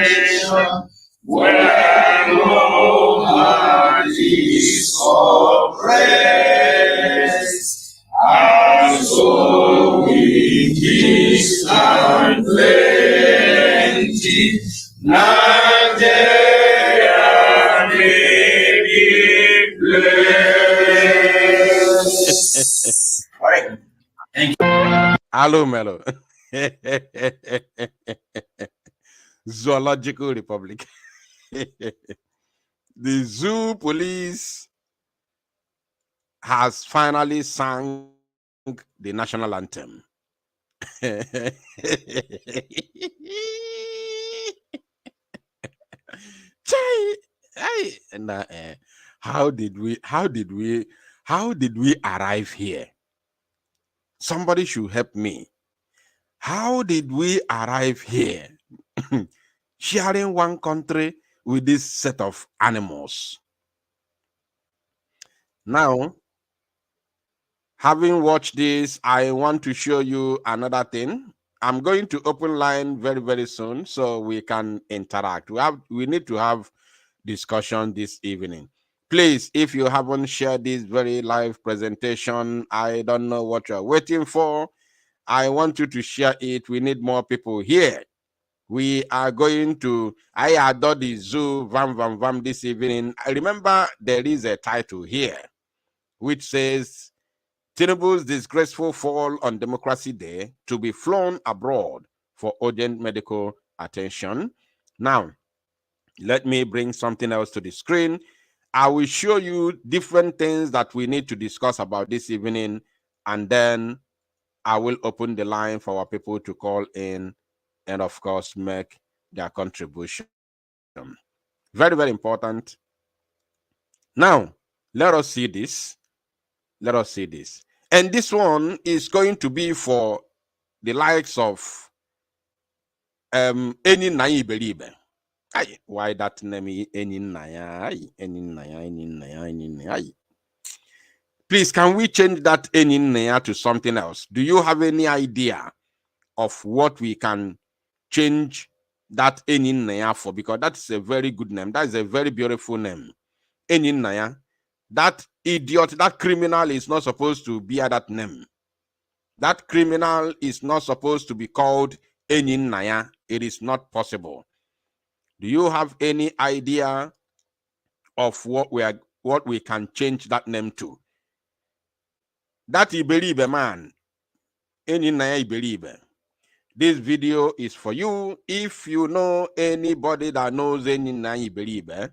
nation where no man is oppressed, and so with peace and plenty, Nigeria may be blessed. All right. Thank you. Hello, Mello. Zoological Republic. The zoo police has finally sang the national anthem. How did we arrive here? Somebody should help me. How did we arrive here? Sharing one country with this set of animals. Now, having watched this, I want to show you another thing. I'm going to open line very, very soon so we can interact. We need to have discussion this evening. Please, if you haven't shared this very live presentation, I don't know what you're waiting for. I want you to share it. We need more people here. We are going to, I adore the zoo, vam this evening. I remember there is a title here, which says, Tinubu's disgraceful fall on Democracy Day to be flown abroad for urgent medical attention. Now, let me bring something else to the screen. I will show you different things that we need to discuss about this evening, and then I will open the line for our people to call in and, of course, make their contribution. Very, very important. Now, let us see this. Let us see this. And this one is going to be for the likes of any Naibelibe. Why that name any Naya? Please, can we change that any Naya to something else? Do you have any idea of what we can change that any Naya for? Because that's a very good name. That is a very beautiful name. Any Naya. That idiot, that criminal is not supposed to bear that name. That criminal is not supposed to be called Enin Naya. It is not possible. Do you have any idea of what we can change that name to? That Iberibe man, Enin Naya Iberibe. This video is for you. If you know anybody that knows Enin Naya Iberibe,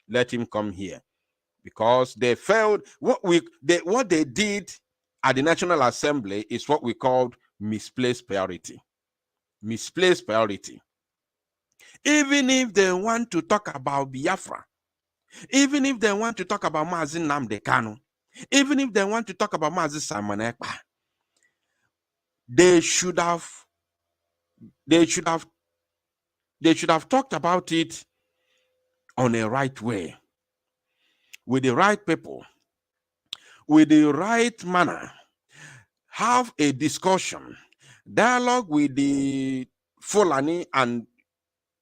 let him come here. Because they failed. What they did at the National Assembly is what we called misplaced priority. Misplaced priority. Even if they want to talk about Biafra, even if they want to talk about Mazi Nnamdi Kanu, even if they want to talk about Mazi Simon Ekpa, they should have talked about it on a right way, with the right people, with the right manner. Have a discussion, dialogue with the Fulani and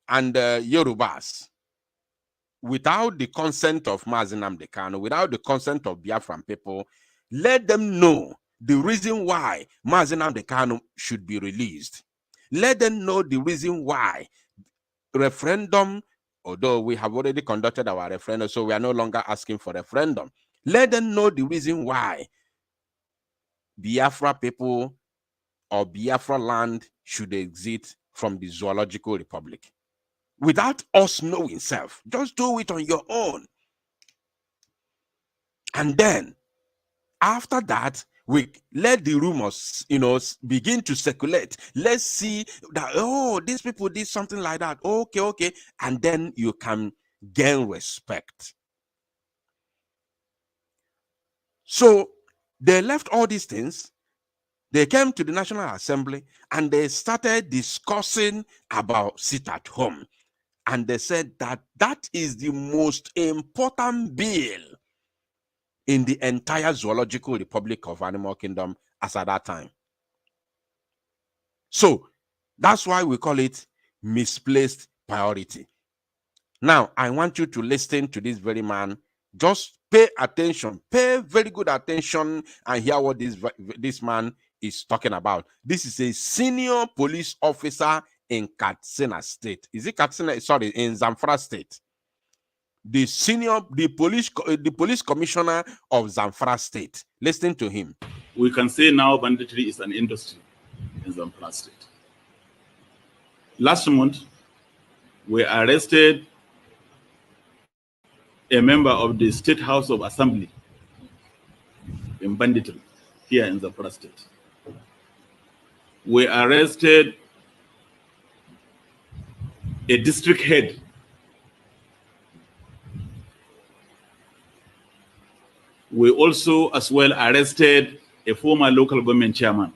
Yorubas, without the consent of Mazi Nnamdi Kanu, without the consent of Biafran people. Let them know the reason why Mazi Nnamdi Kanu should be released. Let them know the reason why referendum, although we have already conducted our referendum, so we are no longer asking for referendum. Let them know the reason why Biafra people or Biafra land should exit from the Zoological Republic. Without us knowing self. Just do it on your own. And then, after that, we let the rumors, begin to circulate. Let's see that, oh, these people did something like that. Okay. And then you can gain respect. So, they left all these things. They came to the National Assembly and they started discussing about sit at home. And they said that that is the most important bill in the entire Zoological Republic of Animal Kingdom as at that time. So that's why we call it misplaced priority. Now, I want you to listen to this very man. Just pay attention, pay very good attention and hear what this man is talking about. This is a senior police officer in Katsina State. Is it Katsina? Sorry, in Zamfara State. The police commissioner of Zamfara State. Listen to him. We can say now banditry is an industry in Zamfara State. Last month, we arrested a member of the State House of Assembly in banditry here in Zamfara State. We arrested a district head. We also as well arrested a former local government chairman.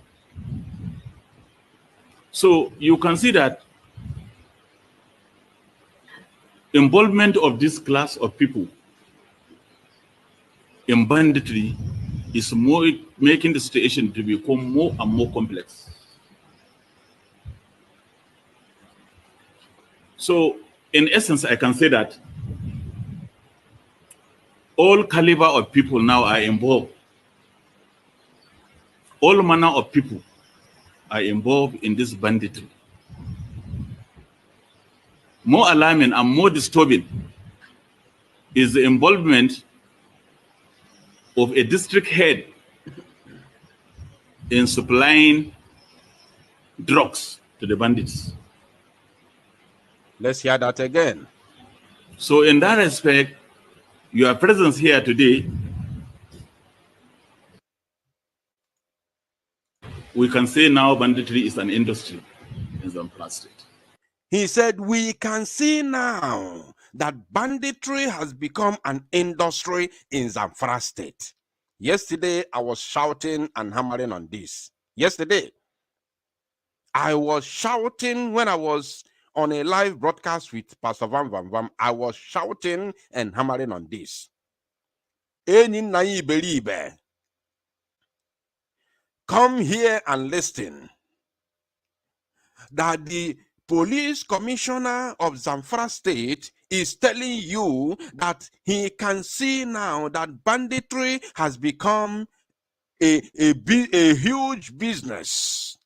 So you can see that involvement of this class of people in banditry is more making the situation to become more and more complex. So in essence, I can say that all caliber of people now are involved. All manner of people are involved in this banditry. More alarming and more disturbing is the involvement of a district head in supplying drugs to the bandits. Let's hear that again. So in that respect, your presence here today, we can say now banditry is an industry in Zamfara State. He said, we can see now that banditry has become an industry in Zamfara State. Yesterday, I was shouting and hammering on this. Yesterday, I was shouting when I was on a live broadcast with Pastor Van Van Van. I was shouting and hammering on this. Come here and listen. That the police commissioner of Zamfara State is telling you that he can see now that banditry has become a huge business,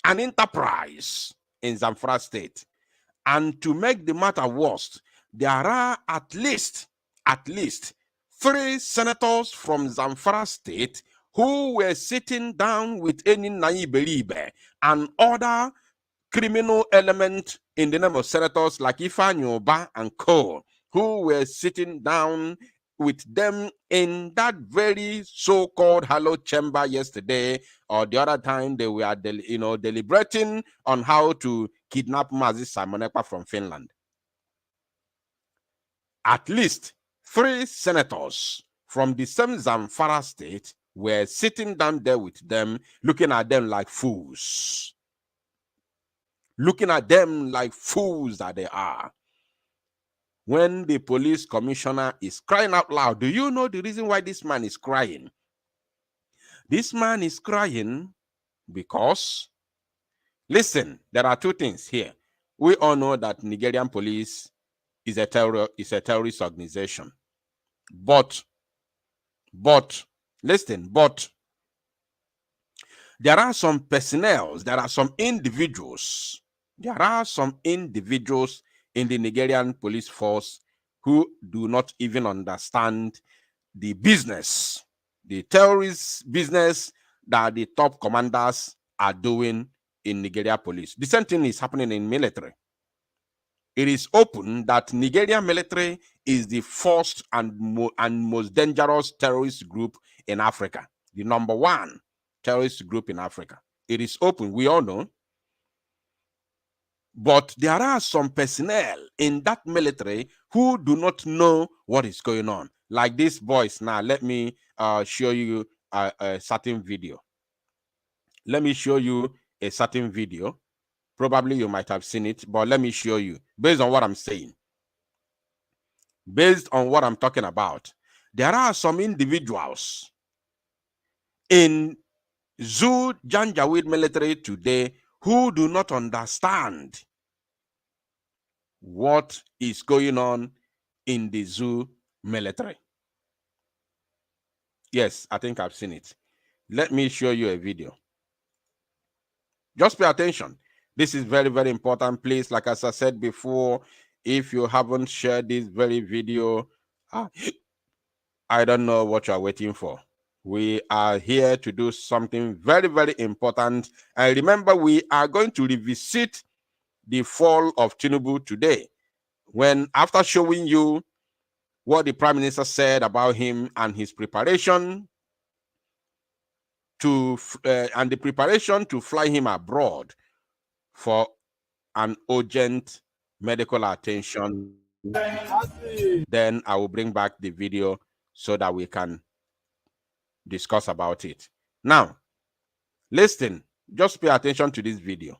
an enterprise in Zamfara State. And to make the matter worse, there are at least 3 senators from Zamfara State who were sitting down with Enin Naiberibe and other criminal element in the name of senators like Ifanyoba and co, who were sitting down with them in that very so-called hallowed chamber yesterday, or the other time they were deliberating on how to kidnap Mazi Simonekpa from Finland. At least 3 senators from the same Zamfara State were sitting down there with them, looking at them like fools. Looking at them like fools that they are. When the police commissioner is crying out loud, do you know the reason why this man is crying? This man is crying because, listen, there are 2 things here. We all know that Nigerian police is a terrorist organization. But there are some personnel, there are some individuals in the Nigerian police force who do not even understand the business, the terrorist business that the top commanders are doing in Nigeria police. The same thing is happening in military. It is open that Nigerian military is the first and most dangerous terrorist group in Africa. The number 1 terrorist group in Africa. It is open, we all know. But there are some personnel in that military who do not know what is going on. Like these boys. Now, let me show you a certain video. Let me show you a certain video. Probably you might have seen it, but let me show you. Based on what I'm saying. Based on what I'm talking about. There are some individuals in Zoo Janjaweed military today who do not understand what is going on in the Zoo military. Yes, I think I've seen it. Let me show you a video. Just pay attention. This is very, very important. Please, like as I said before, if you haven't shared this very video, I don't know what you're waiting for. We are here to do something very, very important. And remember, we are going to revisit the fall of Tinubu today. When, after showing you what the Prime Minister said about him and his preparation to fly him abroad for an urgent medical attention, then I will bring back the video so that we can discuss about it. Now, listen, just pay attention to this video.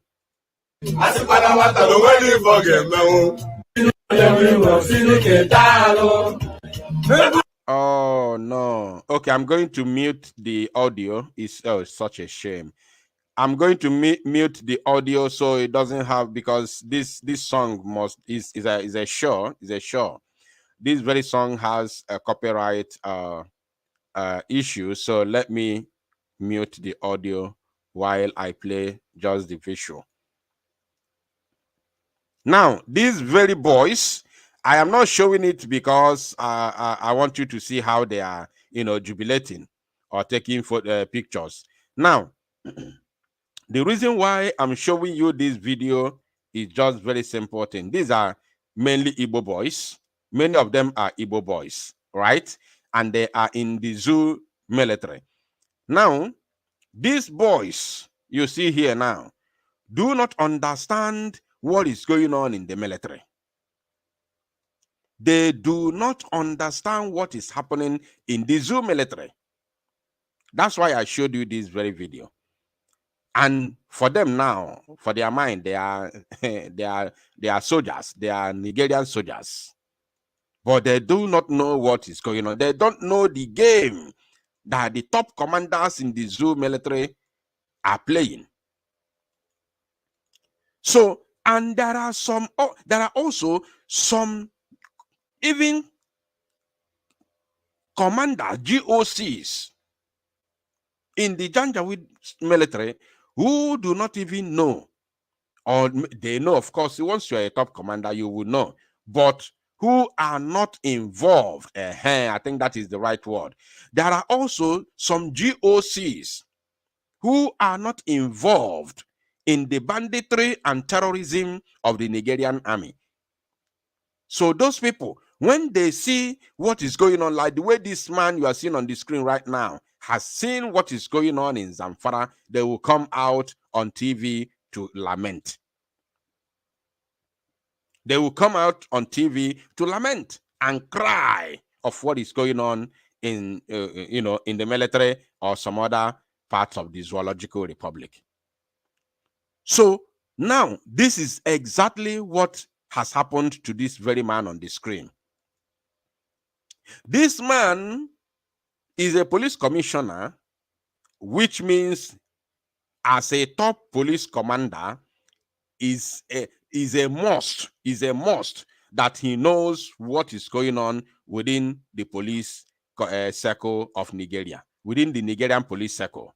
Oh no. Okay, I'm going to mute the audio. It's such a shame. I'm going to mute the audio so it doesn't have, because this song is a show. This very song has a copyright issue. So let me mute the audio while I play just the visual. Now, these very boys, I am not showing it because I want you to see how they are, jubilating or taking pictures. Now, The reason why I'm showing you this video is just very simple thing. These are mainly Igbo boys. Many of them are Igbo boys, right? And they are in the zoo military. Now, these boys you see here now do not understand what is going on in the military. They do not understand what is happening in the zoo military. That's why I showed you this very video. And for them now, for their mind, they are they are soldiers. They are Nigerian soldiers. But they do not know what is going on. They don't know the game that the top commanders in the zoo military are playing. So, and there are also some even commanders, GOCs in the Janjaweed military who do not even know, or they know, of course, once you're a top commander, you will know, but who are not involved. I think that is the right word. There are also some GOCs who are not involved in the banditry and terrorism of the Nigerian army. So those people, when they see what is going on, like the way this man you are seeing on the screen right now has seen what is going on in Zamfara, they will come out on TV to lament. They will come out on TV to lament and cry of what is going on in in the military or some other parts of the Zoological Republic. So now this is exactly what has happened to this very man on the screen. This man is a police commissioner, which means as a top police commander is a must that he knows what is going on within the police circle of Nigeria, within the Nigerian police circle.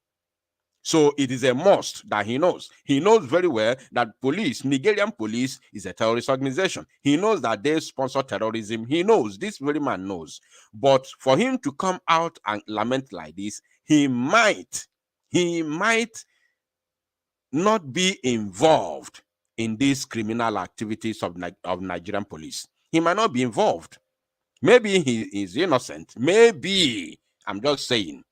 So it is a must that he knows. He knows very well that Nigerian police is a terrorist organization. He knows that they sponsor terrorism. He knows, this very man knows. But for him to come out and lament like this, he might not be involved in these criminal activities of Nigerian police. He might not be involved. Maybe he is innocent. Maybe, I'm just saying.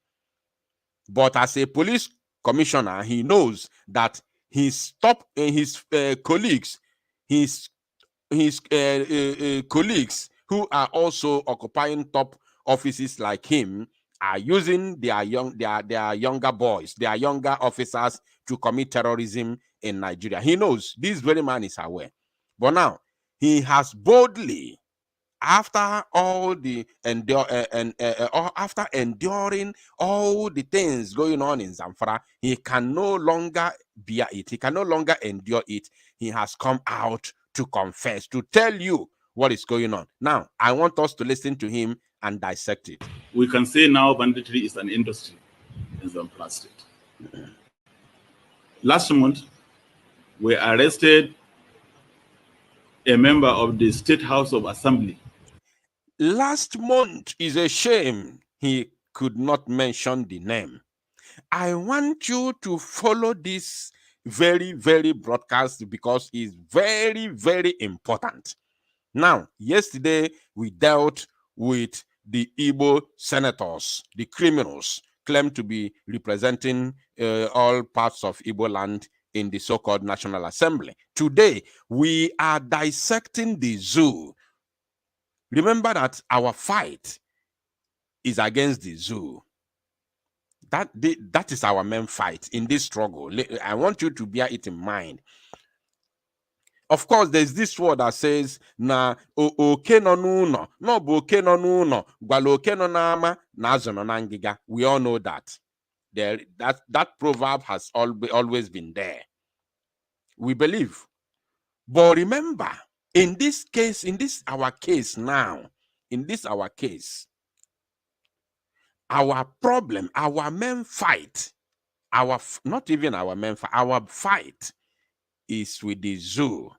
But as a police commissioner, he knows that his colleagues, his colleagues who are also occupying top offices like him are using their younger boys, their younger officers to commit terrorism in Nigeria. He knows, this very man is aware. But now he has boldly, after all the after enduring all the things going on in Zamfara, he can no longer bear it. He can no longer endure it. He has come out to confess, to tell you what is going on. Now, I want us to listen to him and dissect it. We can say now banditry is an industry in Zamfara state. Last month, we arrested a member of the State House of Assembly. Last month is a shame he could not mention the name. I want you to follow this very, very broadcast because it's very, very important. Now, yesterday we dealt with the Igbo senators, the criminals claimed to be representing all parts of Igbo land in the so-called National Assembly. Today, we are dissecting the zoo. Remember that our fight is against the zoo. That is our main fight in this struggle. I want you to bear it in mind. Of course, there's this word that says, na oke no nuno, no boke no nuno, gwaloke no nama, nazo no nangiga. We all know that. That proverb has always been there. We believe. But remember, in this case, our case, our problem, our main fight, not even our main fight, our fight is with the zoo.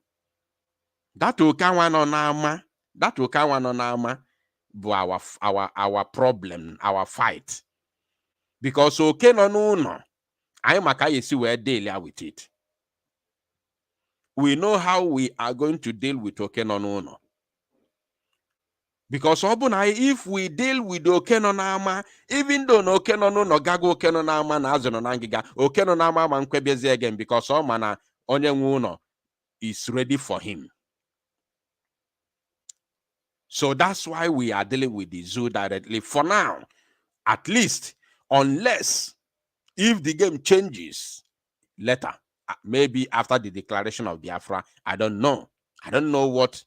That okawa no nama, our problem, our fight. Because oke no nuno I makayesi we deal with it. We know how we are going to deal with Okenono. Because if we deal with Okenonama, even though no Okenono no gago Okenonama na azono nangiga, Okenonama man kwebezi again because mana onye nwuno is ready for him. So that's why we are dealing with the zoo directly for now. At least, unless if the game changes later, maybe after the declaration of Biafra, I don't know. I don't know what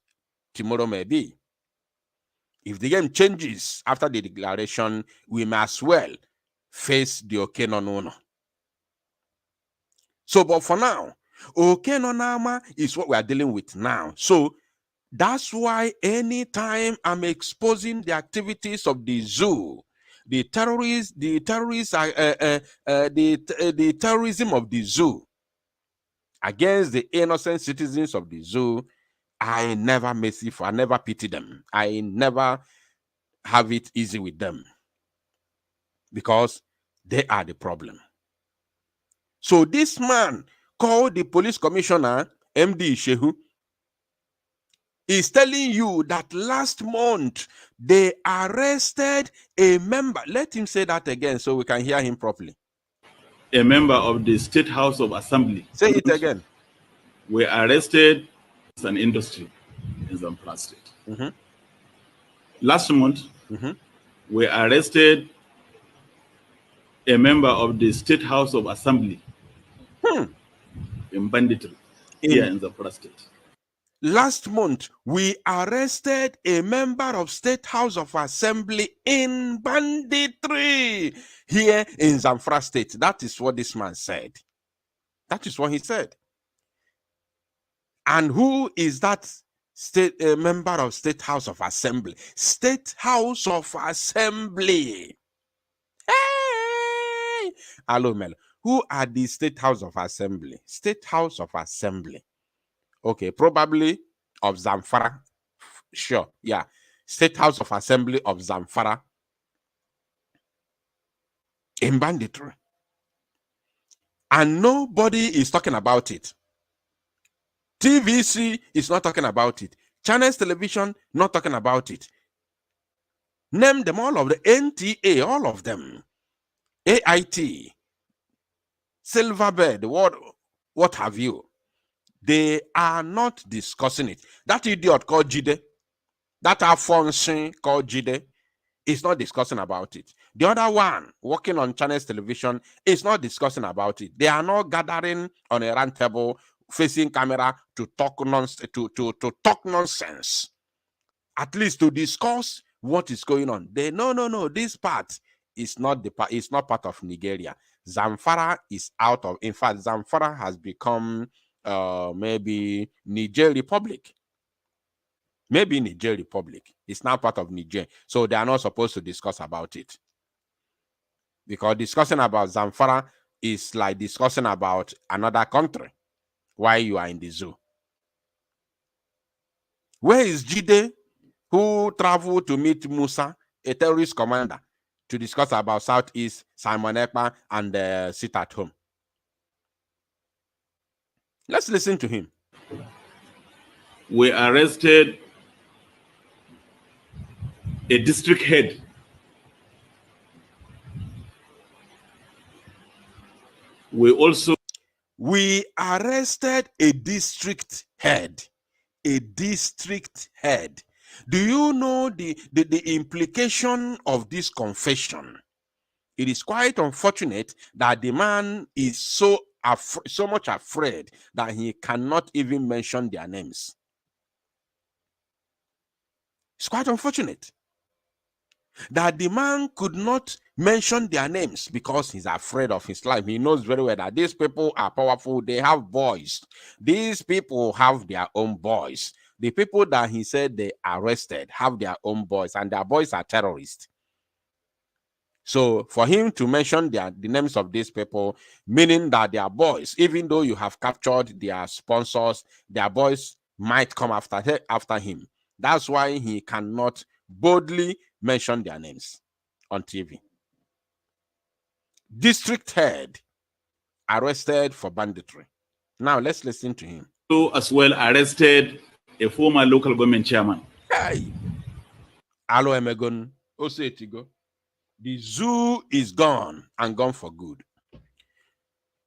tomorrow may be. If the game changes after the declaration, we may as well face the Okenono. So, but for now, Okenonama is what we are dealing with now. So, that's why anytime I'm exposing the activities of the zoo, the terrorism of the zoo against the innocent citizens of the zoo, I never merciful. I never pity them. I never have it easy with them because they are the problem. So this man called the police commissioner, MD Shehu, is telling you that last month they arrested a member. Let him say that again so we can hear him properly. A member of the State House of Assembly. Say it again. Were arrested as an industry in Zamfara State. Mm-hmm. Last month, we arrested a member of the State House of Assembly in banditry here in Zamfara State. Last month, we arrested a member of State House of Assembly in banditry here in Zamfara State. That is what this man said. That is what he said. And who is that member of State House of Assembly? State House of Assembly. Hey! Hello, Mel. Who are the State House of Assembly? State House of Assembly. Okay, probably of Zamfara. Sure, yeah. State House of Assembly of Zamfara in banditry. And nobody is talking about it. TVC is not talking about it. Channels Television, not talking about it. Name them all of the NTA, all of them. AIT, Silverbird, what have you. They are not discussing it. That idiot called Jide, that Afonso called Jide, is not discussing about it. The other one working on Channels Television is not discussing about it. They are not gathering on a round table, facing camera to talk nonsense, to talk nonsense. At least to discuss what is going on. They no. This part is not it's not part of Nigeria. Zamfara is out of. In fact, Zamfara has become maybe Niger Republic. Maybe Niger Republic. It's now part of Niger. So they are not supposed to discuss about it. Because discussing about Zamfara is like discussing about another country while you are in the zoo. Where is Jide, who traveled to meet Musa, a terrorist commander, to discuss about Southeast, Simon Ekpa, and sit at home? Let's listen to him. We arrested a district head. We arrested a district head. A district head. Do you know the implication of this confession? It is quite unfortunate that the man is so much afraid that he cannot even mention their names. It's quite unfortunate that the man could not mention their names because he's afraid of his life. He knows very well that these people are powerful. They have voice. These people have their own voice. The people that he said they arrested have their own voice, and their voice are terrorists. So for him to mention the names of these people, meaning that their boys, even though you have captured their sponsors, their boys might come after him. That's why he cannot boldly mention their names on TV. District head arrested for banditry. Now let's listen to him. So as well arrested a former local government chairman. Hey, Alo Emegon, Osetigo. The zoo is gone and gone for good.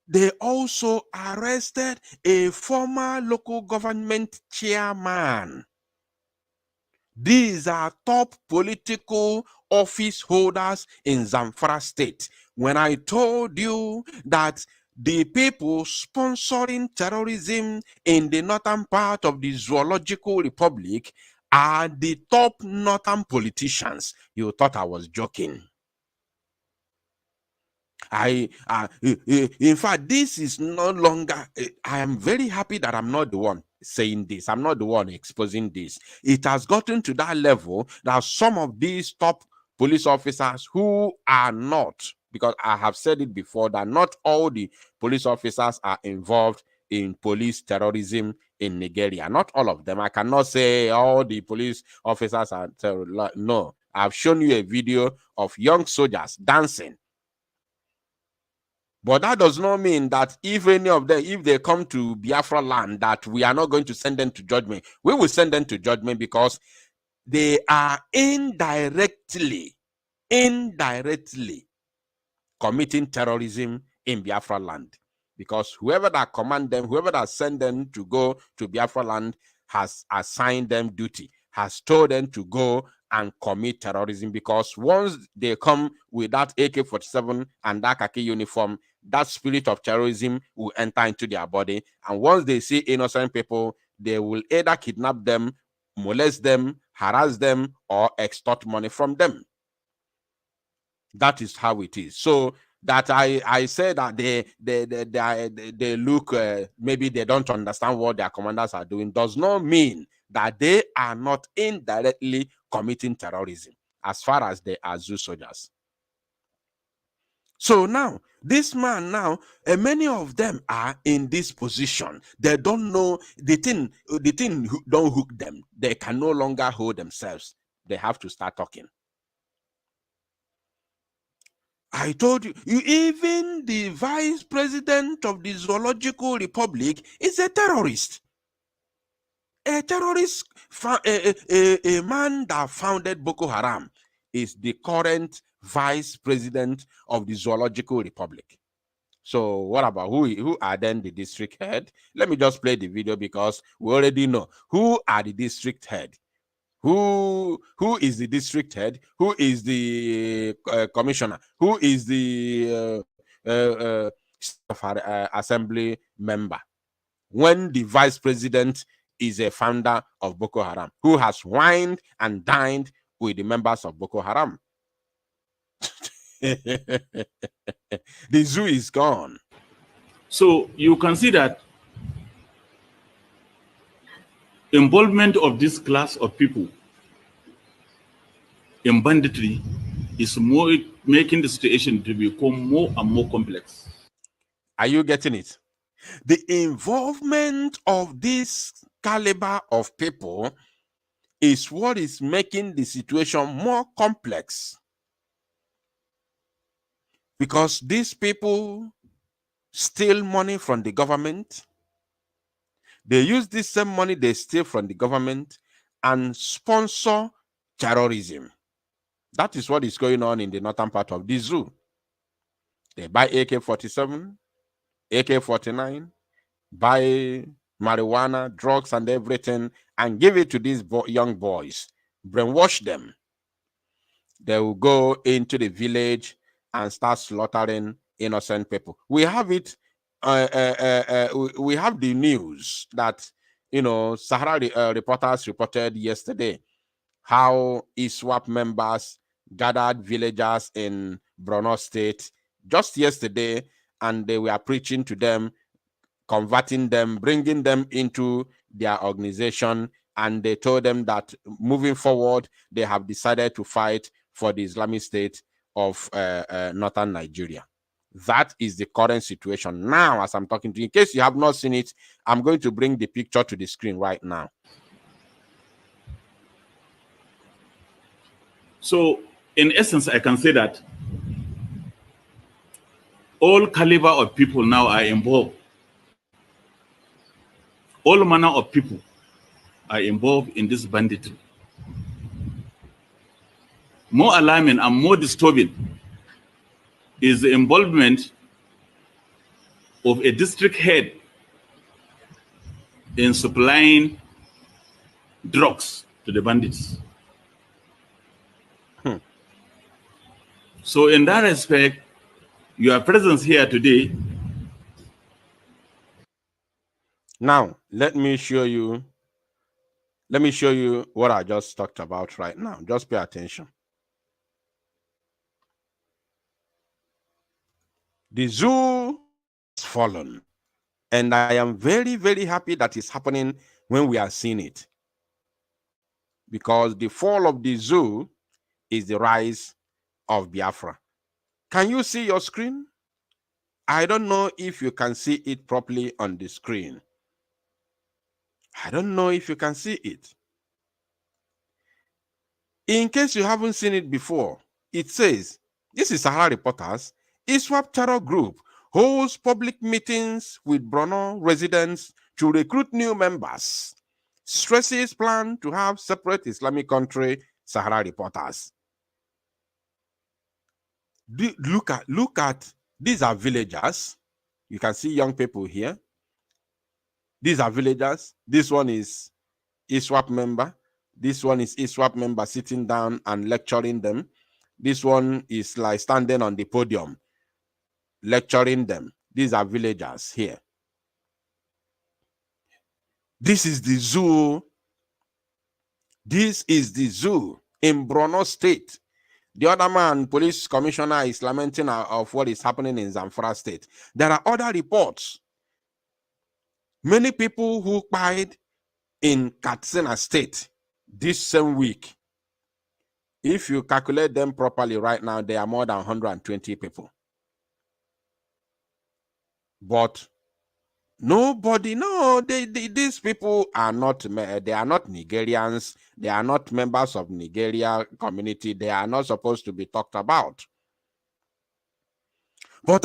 They also arrested a former local government chairman. These are top political office holders in Zamfara State. When I told you that the people sponsoring terrorism in the northern part of the Zoological Republic are the top northern politicians, you thought I was joking. In fact, this is no longer, I am very happy that I'm not the one saying this. I'm not the one exposing this. It has gotten to that level that some of these top police officers who are not, because I have said it before, that not all the police officers are involved in police terrorism in Nigeria. Not all of them. I cannot say all the police officers are terrorists. No. I've shown you a video of young soldiers dancing. But that does not mean that if any of them, if they come to Biafra land, that we are not going to send them to judgment. We will send them to judgment because they are indirectly committing terrorism in Biafra land. Because whoever that command them, whoever that send them to go to Biafra land has assigned them duty, has told them to go and commit terrorism, because once they come with that AK-47 and that khaki uniform, that spirit of terrorism will enter into their body. And once they see innocent people, they will either kidnap them, molest them, harass them, or extort money from them. That is how it is. So that I say that they look, maybe they don't understand what their commanders are doing, does not mean that they are not indirectly committing terrorism as far as they are zoo soldiers. So now, this man now, many of them are in this position. They don't know, the thing don't hook them. They can no longer hold themselves. They have to start talking. I told you, even the vice president of the Zoological Republic is a terrorist. A terrorist, a man that founded Boko Haram is the current vice president of the Zoological Republic. So what about who are then the district head? Let me just play the video because we already know who are the district head. Who is the district head? Who is the commissioner? Who is the assembly member? When the vice president is a founder of Boko Haram, who has wined and dined with the members of Boko Haram. The zoo is gone. So you can see that involvement of this class of people in banditry is more making the situation to become more and more complex. Are you getting it? The involvement of this caliber of people is what is making the situation more complex. Because these people steal money from the government. They use this same money they steal from the government and sponsor terrorism. That is what is going on in the northern part of the zoo. They buy AK-47, AK-49, buy marijuana, drugs, and everything, and give it to these young boys. Brainwash them. They will go into the village and start slaughtering innocent people. We have it. We have the news that, you know, Sahara reporters reported yesterday how ISWAP members gathered villagers in Borno State just yesterday, and they were preaching to them, converting them, bringing them into their organization, and they told them that moving forward, they have decided to fight for the Islamic State of northern Nigeria. That is the current situation now as I'm talking to you. In case you have not seen it, I'm going to bring the picture to the screen right now. So in essence, I can say that all caliber of people now are involved. All manner of people are involved in this banditry. More alarming and more disturbing is the involvement of a district head in supplying drugs to the bandits. So in that respect, your presence here today. Now, let me show you what I just talked about right now. Just pay attention. The zoo has fallen. And I am very, very happy that it's happening when we are seeing it. Because the fall of the zoo is the rise of Biafra. Can you see your screen? I don't know if you can see it properly on the screen. I don't know if you can see it. In case you haven't seen it before, it says, this is Sahara Reporters, ISWAP terror group holds public meetings with Brno residents to recruit new members. Stresses plan to have separate Islamic country, Sahara Reporters. Look at, these are villagers. You can see young people here. These are villagers. This one is ISWAP member. This one is ISWAP member sitting down and lecturing them. This one is like standing on the podium, lecturing them. These are villagers here. This is the zoo. This is the zoo in Brno State. The other man, police commissioner, is lamenting of what is happening in Zamfara State. There are other reports. Many people who died in Katsina State this same week. If you calculate them properly right now, they are more than 120 people. But nobody, no, these people are not, they are not Nigerians. They are not members of Nigeria community. They are not supposed to be talked about. But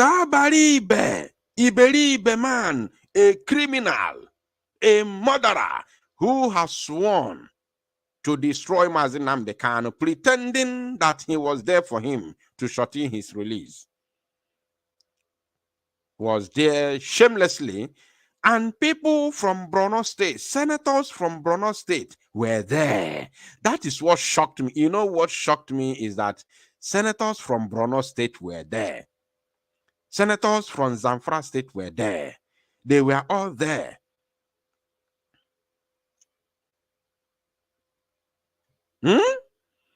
Iberibe man, a criminal, a murderer who has sworn to destroy Mazi Nnamdi Kanu, pretending that he was there for him to shorten his release, was there shamelessly, and people from Brno State, senators from Brno State were there. That is what shocked me. You know what shocked me is that senators from Brno State were there. Senators from Zamfara State were there. They were all there.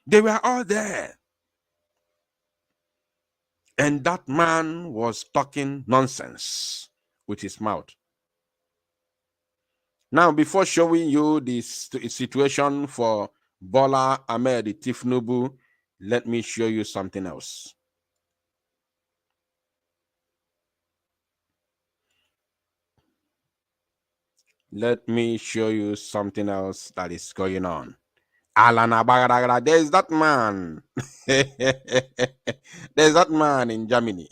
They were all there. And that man was talking nonsense with his mouth. Now, before showing you this situation for Bola Ahmed Tinubu, let me show you something else. Let me show you something else that is going on. There's that man. There's that man in Germany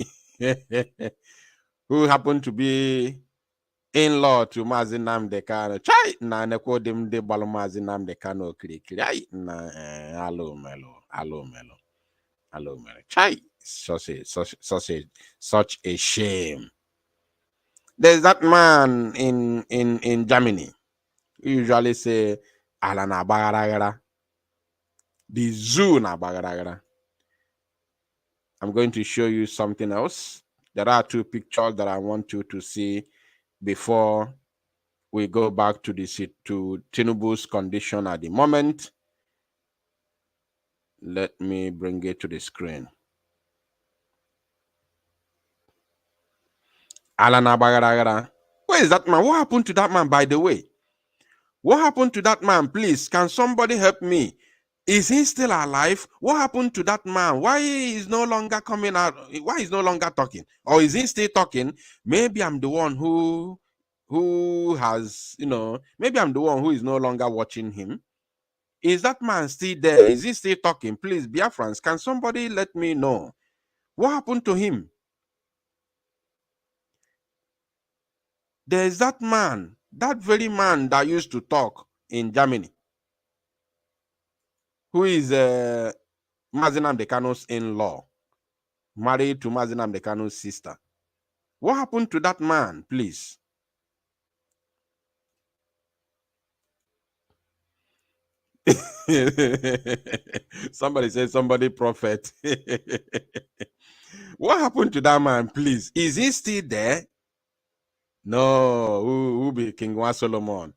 who happened to be in-law to Mazi Nnamdi Kanu. Chai na neko dem de balo Mazi Nnamdi Kanu kiri. Na hello melo. Chai, such a shame. There's that man in Germany. We usually say Alana Bagaragara. The zoo na Bagaragara. I'm going to show you something else. There are two pictures that I want you to see before we go back to Tinubu's condition at the moment. Let me bring it to the screen. Alana Bagaragara. Where is that man? What happened to that man, by the way? What happened to that man? Please, can somebody help me? Is he still alive? What happened to that man? Why is no longer coming out? Why is no longer talking? Or is he still talking? Maybe I'm the one who has, maybe I'm the one who is no longer watching him. Is that man still there? Is he still talking? Please, Biafrans, can somebody let me know? What happened to him? There's that man, that very man that used to talk in Germany, who is Mazi Nnamdi Kanu's in-law, married to Mazi Nnamdi Kanu's sister. What happened to that man, please? Somebody said somebody prophet. What happened to that man, please? Is he still there? No, who be King Wa Solomon?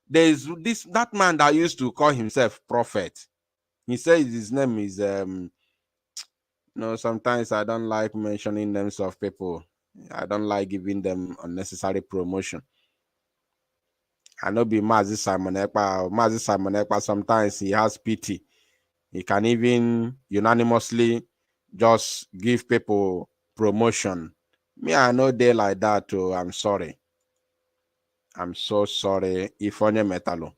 There's that man that used to call himself prophet. He says his name is no, sometimes I don't like mentioning names of people. I don't like giving them unnecessary promotion. I know be Mazi Simon Ekpa. Mazi Simon Ekpa, sometimes he has pity. He can even unanimously just give people promotion. Me, I know they like that too. I'm sorry. I'm so sorry. If onye metalo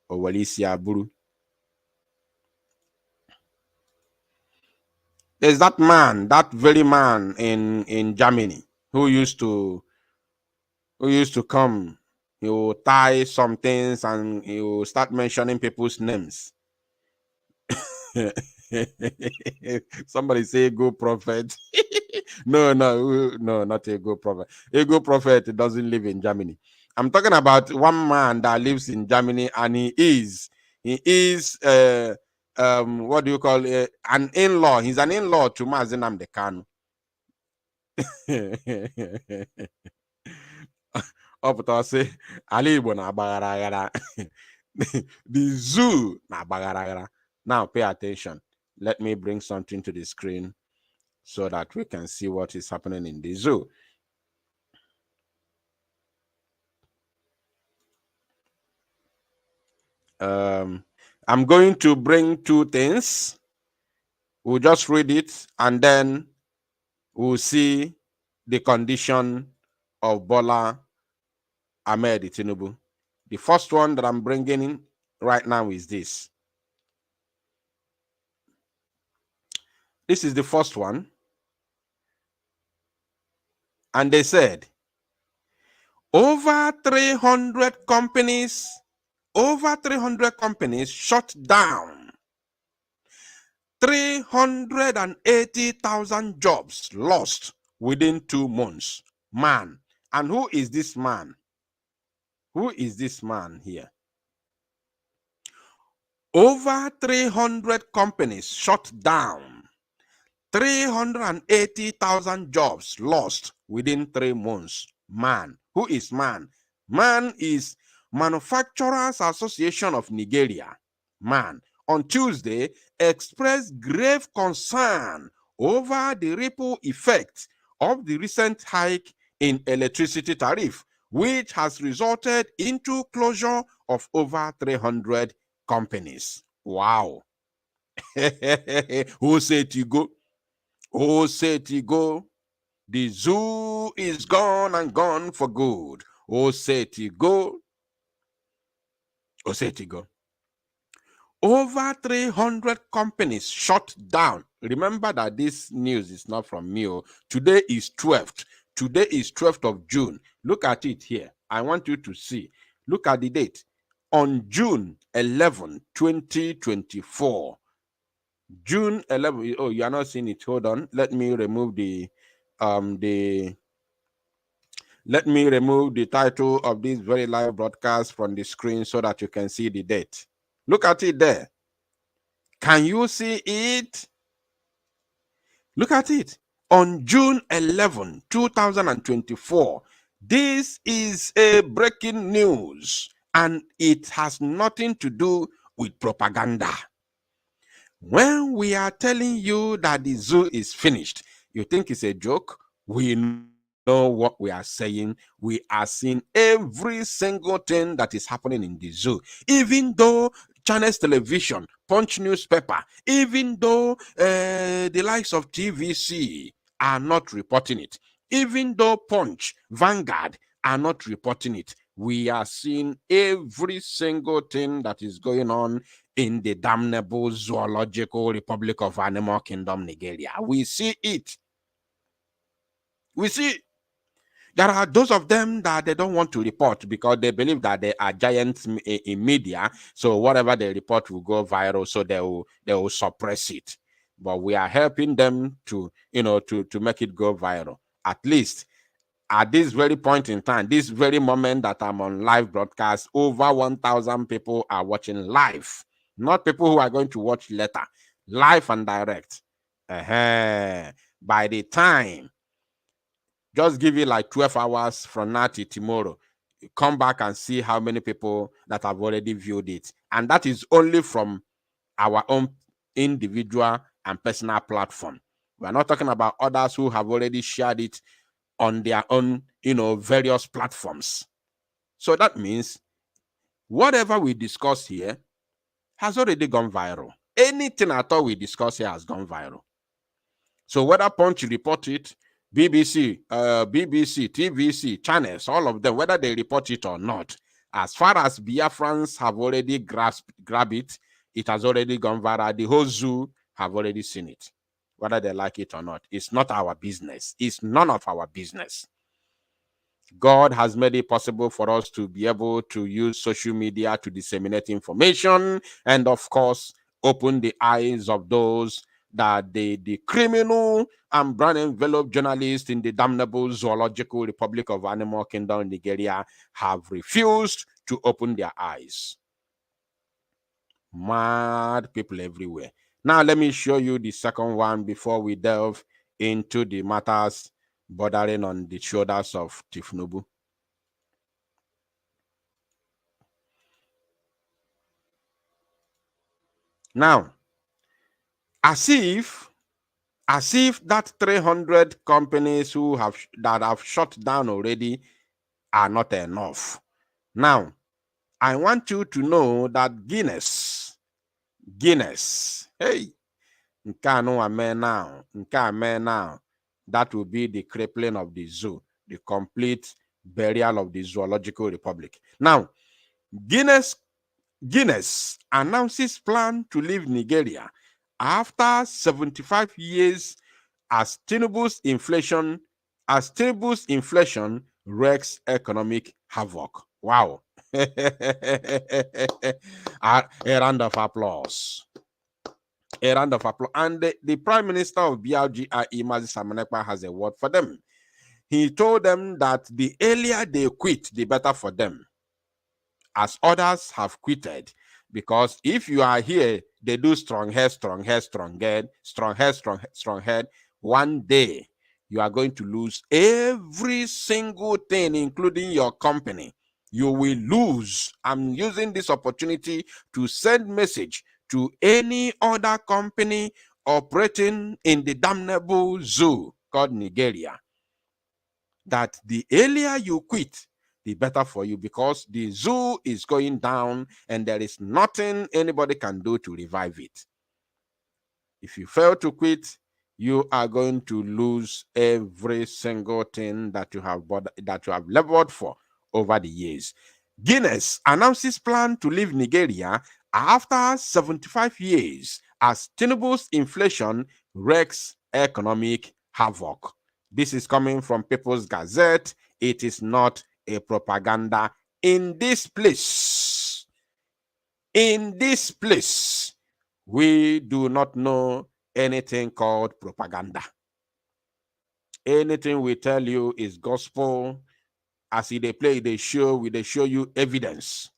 or walisi aburu. There's that man, that very man in Germany who used to come. He will tie some things and he will start mentioning people's names. Somebody say go prophet. No, not a go prophet. A go prophet doesn't live in Germany. I'm talking about one man that lives in Germany, and he is what do you call it? An in-law. He's an in-law to Mazi Nnamdi Kanu. Say Ali Igbo na agbagara. The zoo na agbagara. Now pay attention. Let me bring something to the screen so that we can see what is happening in the zoo. I'm going to bring two things. We'll just read it and then we'll see the condition of Bola Ahmed Tinubu. The first one that I'm bringing in right now is this. This is the first one. And they said, over 300 companies shut down. 380,000 jobs lost within 2 months. Man. And who is this man? Who is this man here? Over 300 companies shut down. 380,000 jobs lost within 3 months. Man. Who is man? Man is Manufacturers Association of Nigeria. Man. On Tuesday, expressed grave concern over the ripple effect of the recent hike in electricity tariff, which has resulted into closure of over 300 companies. Wow. Who said you go? Who said you go? The zoo is gone and gone for good. Who said you go? Who said you go? Over 300 companies shut down. Remember that this news is not from me. Today is 12th. Today is 12th of June. Look at it here. I want you to see. Look at the date. On June 11, 2024. June 11. Oh, you are not seeing it. Hold on. Let me remove let me remove the title of this very live broadcast from the screen so that you can see the date. Look at it there. Can you see it? Look at it. On June 11, 2024, this is a breaking news, and it has nothing to do with propaganda. When we are telling you that the zoo is finished, you think it's a joke? We know what we are saying. We are seeing every single thing that is happening in the zoo. Even though Channels Television, Punch newspaper, even though the likes of TVC are not reporting it, even though Punch, Vanguard are not reporting it, we are seeing every single thing that is going on in the damnable zoological Republic of Animal Kingdom, Nigeria. We see it. We see. There are those of them that they don't want to report because they believe that they are giants in media. So whatever they report will go viral. So they will suppress it. But we are helping them to, to make it go viral. At least at this very point in time, this very moment that I'm on live broadcast, over 1,000 people are watching live. Not people who are going to watch later. Live and direct. By the time, just give it like 12 hours from now to tomorrow. Come back and see how many people that have already viewed it. And that is only from our own individual and personal platform. We're not talking about others who have already shared it on their own, various platforms. So that means whatever we discuss here has already gone viral. Anything at all we discuss here has gone viral. So whether Punch report it, BBC, TVC, channels, all of them, whether they report it or not, as far as Biafrans have already grabbed it, it has already gone viral. The whole zoo have already seen it, whether they like it or not. It's not our business. It's none of our business. God has made it possible for us to be able to use social media to disseminate information and, of course, open the eyes of those that the criminal and brown envelope journalists in the damnable Zoological Republic of Animal Kingdom, Nigeria, have refused to open their eyes. Mad people everywhere. Now, let me show you the second one before we delve into the matters bordering on the shoulders of Tinubu. Now, as if that 300 companies that have shut down already are not enough. Now, I want you to know that Guinness, hey, now, that will be the crippling of the zoo, the complete burial of the Zoological Republic. Now, Guinness announces plan to leave Nigeria after 75 years as Tinubu's inflation wreaks economic havoc. Wow. A round of applause. A round of applause. And the Prime Minister of BLG, Mazi Samanekpa, has a word for them. He told them that the earlier they quit, the better for them, as others have quitted. Because if you are here, they do strong head. One day, you are going to lose every single thing, including your company. You will lose. I'm using this opportunity to send message to any other company operating in the damnable zoo called Nigeria, that the earlier you quit, the better for you, because the zoo is going down and there is nothing anybody can do to revive it. If you fail to quit, you are going to lose every single thing that you have labored for over the years. Guinness announces plan to leave Nigeria after 75 years as Tinubu's inflation wreaks economic havoc. This is coming from People's Gazette. It is not a propaganda. In this place, we do not know anything called propaganda. Anything we tell you is gospel. As they play the show, they show you evidence.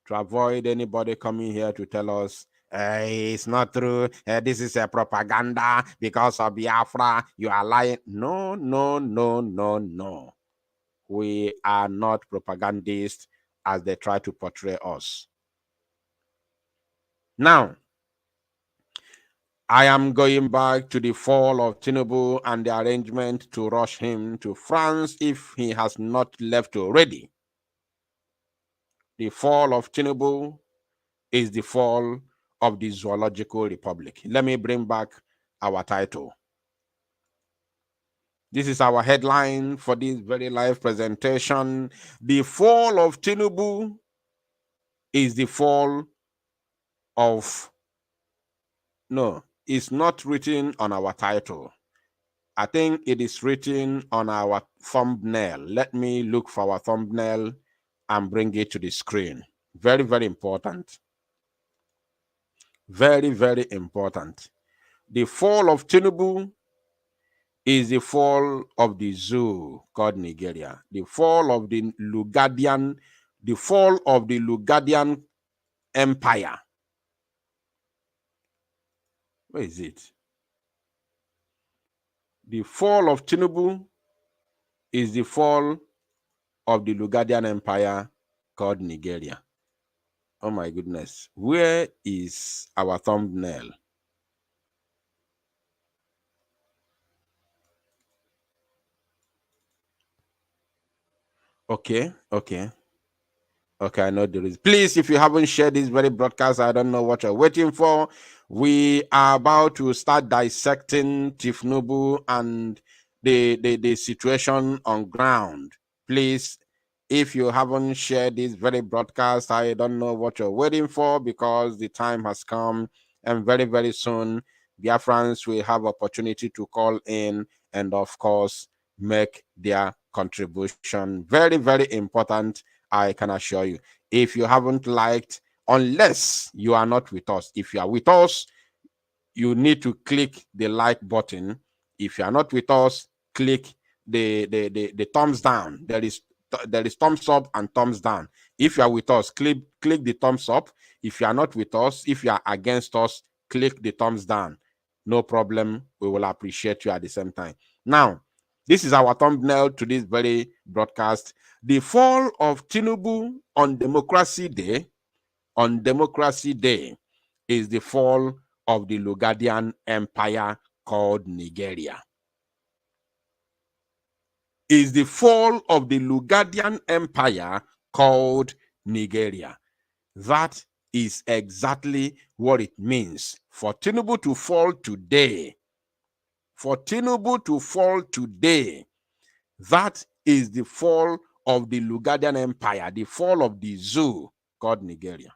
To avoid anybody coming here to tell us, it's not true, this is a propaganda because of Biafra, you are lying. No. We are not propagandists as they try to portray us. Now, I am going back to the fall of Tinubu and the arrangement to rush him to France if he has not left already. The fall of Tinubu is the fall of the Zoological Republic. Let me bring back our title. This is our headline for this very live presentation. The fall of Tinubu is the fall of... No, it's not written on our title. I think it is written on our thumbnail. Let me look for our thumbnail and bring it to the screen. Very, very important. Very, very important. The fall of Tinubu is the fall of the zoo called Nigeria. The fall of the Lugadian Empire. Where is it? The fall of Tinubu is the fall of the Lugadian Empire called Nigeria. Oh my goodness. Where is our thumbnail? Okay. Okay, I know there is. Please, if you haven't shared this very broadcast, I don't know what you're waiting for. We are about to start dissecting Tinubu and the situation on ground. Please, if you haven't shared this very broadcast, I don't know what you're waiting for, because the time has come, and very, very soon, Biafrans will have opportunity to call in and, of course, make their contribution. Very, very important, I can assure you. If you haven't liked, unless you are not with us, if you are with us, you need to click the like button. If you are not with us, click the thumbs down. There is thumbs up and thumbs down. If you are with us, click the thumbs up. If you are not with us, if you are against us, click the thumbs down. No problem. We will appreciate you at the same time. Now, this is our thumbnail to this very broadcast. The fall of Tinubu on Democracy Day, is the fall of the Lugadian Empire called Nigeria. Is the fall of the Lugadian Empire called Nigeria. That is exactly what it means for Tinubu to fall today. For Tinubu to fall today, that is the fall of the Lugadian Empire, the fall of the zoo called Nigeria.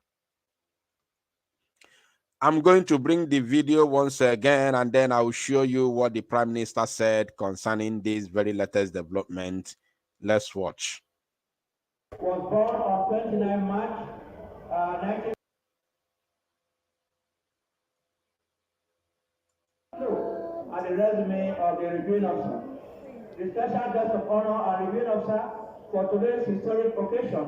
I'm going to bring the video once again, and then I will show you what the Prime Minister said concerning this very latest development. Let's watch. Was born on 29 March 19... At the resume of the reviewing officer. The special guest of honor and reviewing officer for today's historic occasion,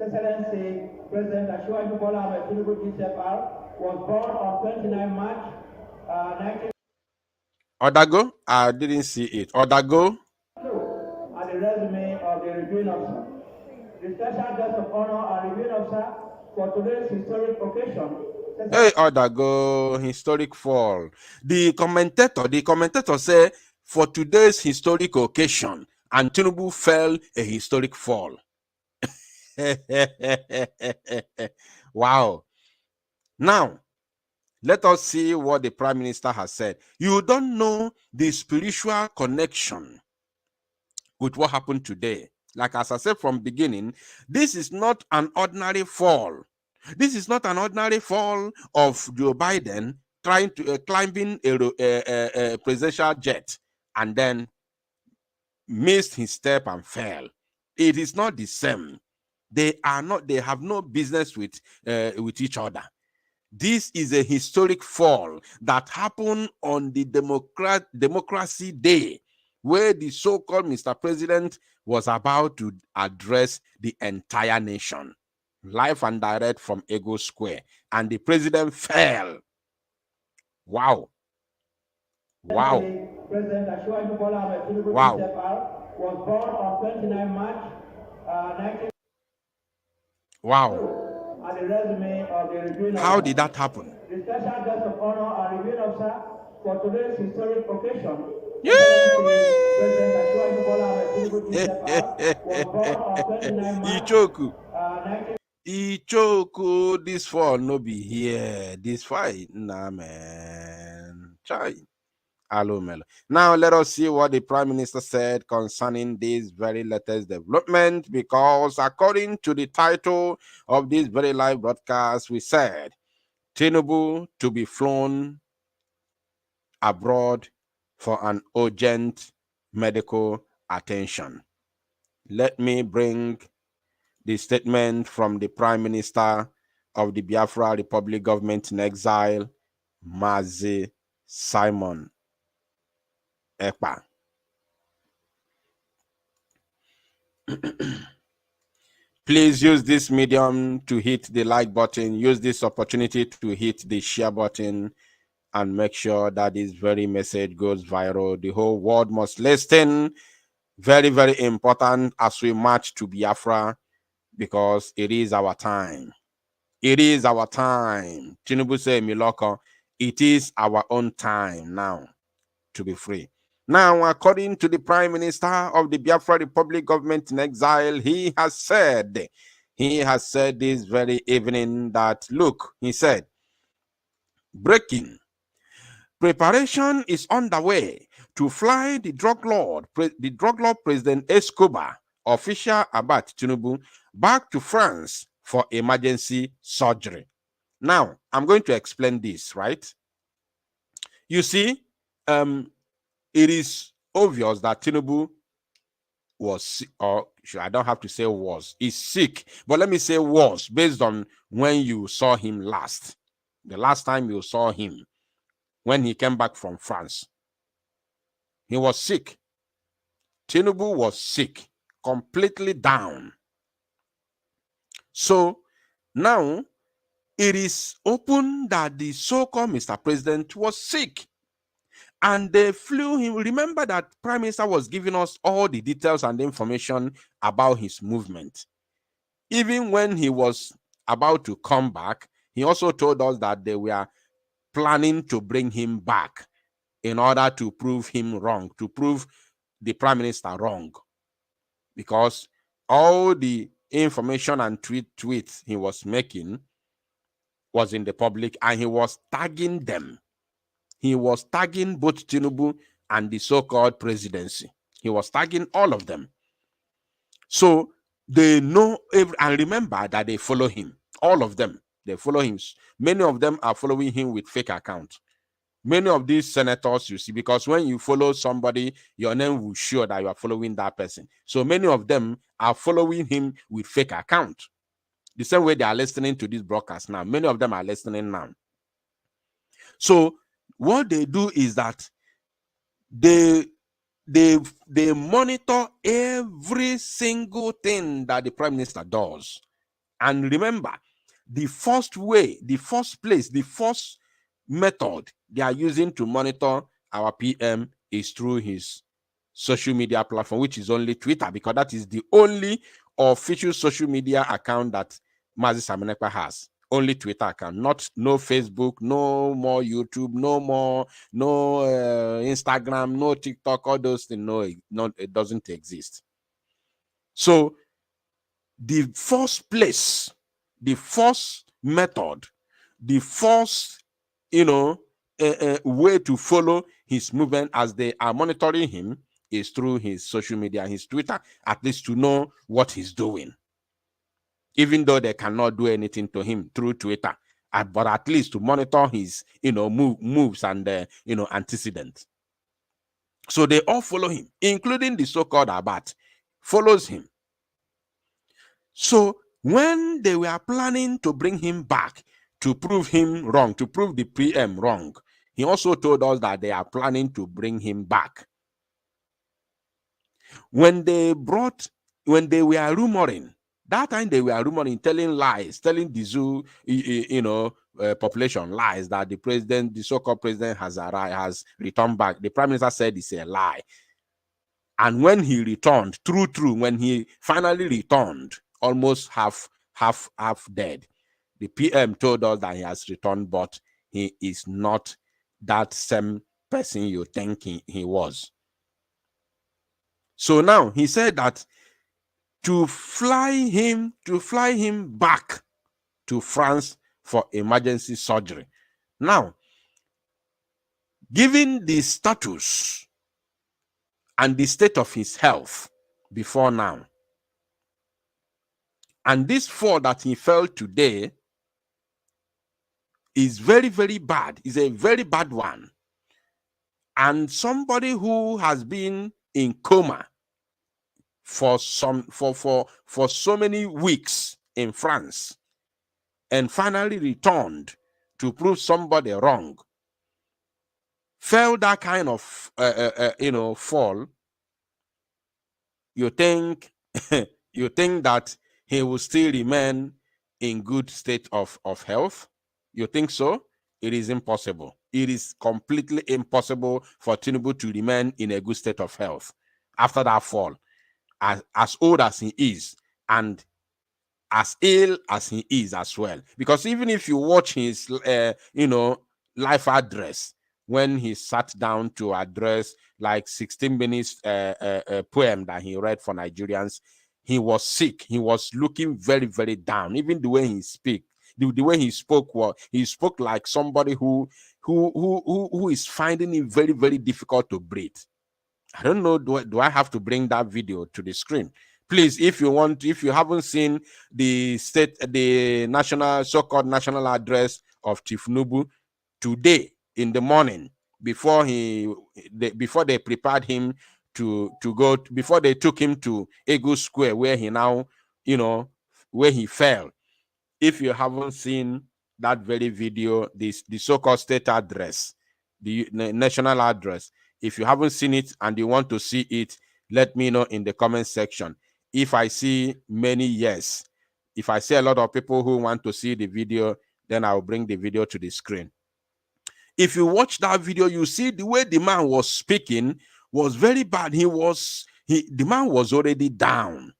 Excellency President Ashwaju Bola Ahmed Tinubu GCFR, was born on 29 March 19... Odago? I didn't see it. Odago? At the resume of the reviewing officer. The special guest of honor and reviewing officer for today's historic occasion. Hey, Odago, historic fall. The commentator said, for today's historic occasion, and Tinubu fell a historic fall. Wow. Now, let us see what the Prime Minister has said. You don't know the spiritual connection with what happened today. Like as I said from beginning, this is not an ordinary fall. This is not an ordinary fall of Joe Biden trying to climbing a presidential jet and then missed his step and fell. It is not the same. They have no business with each other. This is a historic fall that happened on the Democracy Day, where the so-called Mr. President was about to address the entire nation, live and direct from Ego Square, and the president fell. Wow. Wow. President Ashwaju Bola Ahmed Tinubu was born on 29 March 19... Wow. At the resume of the reviewing officer. How did that happen? The special guest of honor and reviewing officer for today's historic occasion. President Ashwaju Bola Ahmed Tinubu was born on 29 March Ichoku, this fall no be here. This fight, nah man. Chai. Now let us see what the Prime Minister said concerning this very latest development, because according to the title of this very live broadcast, we said Tinubu to be flown abroad for an urgent medical attention. Let me bring the statement from the Prime Minister of the Biafra Republic government in exile, Mazi Simon Ekpa. Please use this medium to hit the like button. Use this opportunity to hit the share button and make sure that this very message goes viral. The whole world must listen. Very, very important as we march to Biafra, because it is our time. It is our time. Tinubu say, Miloko, it is our own time now to be free. Now, according to the Prime Minister of the Biafra Republic government in exile, he has said this very evening that, look, he said, breaking, preparation is underway to fly the drug lord President Escobar, official Abat Tinubu, back to France for emergency surgery. Now, I'm going to explain this, right? You see, it is obvious that Tinubu was, or I don't have to say was, is sick, but let me say was, based on when you saw him last. The last time you saw him, when he came back from France, he was sick. Tinubu was sick, completely down. So now it is open that the so-called Mr. President was sick. And they flew him. Remember that Prime Minister was giving us all the details and information about his movement. Even when he was about to come back, he also told us that they were planning to bring him back in order to prove him wrong, to prove the Prime Minister wrong. Because all the information and tweets he was making was in the public, and he was tagging them. He was tagging both Tinubu and the so-called presidency. He was tagging all of them. So they know, and remember that they follow him. All of them, they follow him. Many of them are following him with fake accounts. Many of these senators, you see, because when you follow somebody, your name will show that you are following that person. So many of them are following him with fake accounts. The same way they are listening to this broadcast now. Many of them are listening now. So what they do is that they monitor every single thing that the Prime Minister does. And remember, the first way, the first place, the first method they are using to monitor our PM is through his social media platform, which is only Twitter, because that is the only official social media account that Mazi Simon Ekpa has. Only Twitter account, no Facebook, no more YouTube, no Instagram, no TikTok, all those things. No, it doesn't exist. So the first place, the first method, the first, way to follow his movement as they are monitoring him is through his social media, his Twitter, at least to know what he's doing. Even though they cannot do anything to him through Twitter, but at least to monitor his, moves and, antecedents. So they all follow him, including the so-called Abat, follows him. So when they were planning to bring him back to prove him wrong, to prove the PM wrong, he also told us that they are planning to bring him back. When they were rumoring, that time they were rumoring, telling lies, telling the zoo, population lies that the so-called president has returned back. The Prime Minister said it's a lie. And when he returned, true, when he finally returned, almost half dead, the PM told us that he has returned, but he is not that same person you think he was. So now he said that to fly him back to France for emergency surgery. Now, given the status and the state of his health before now, and this fall that he fell today is very, very bad. It's a very bad one. And somebody who has been in coma for so many weeks in France and finally returned to prove somebody wrong, fell that kind of fall, you think you think that he will still remain in good state of health? You think so? It is impossible. It is completely impossible for Tinubu to remain in a good state of health after that fall, as old as he is and as ill as he is as well. Because even if you watch his life address, when he sat down to address like 16 minutes poem that he read for Nigerians, he was sick. He was looking very, very down. Even the way he speak, the way he spoke, he spoke like somebody who is finding it very, very difficult to breathe. I don't know, do I have to bring that video to the screen? Please, if you haven't seen the national, so-called national address of Tinubu today in the morning, before they prepared him to go, before they took him to Ego Square, where he now, where he fell. If you haven't seen that very video, the so-called state address, the national address, if you haven't seen it and you want to see it, let me know in the comment section. If I see many yes, if I see a lot of people who want to see the video, then I'll bring the video to the screen. If you watch that video, you see the way the man was speaking was very bad. The man was already down.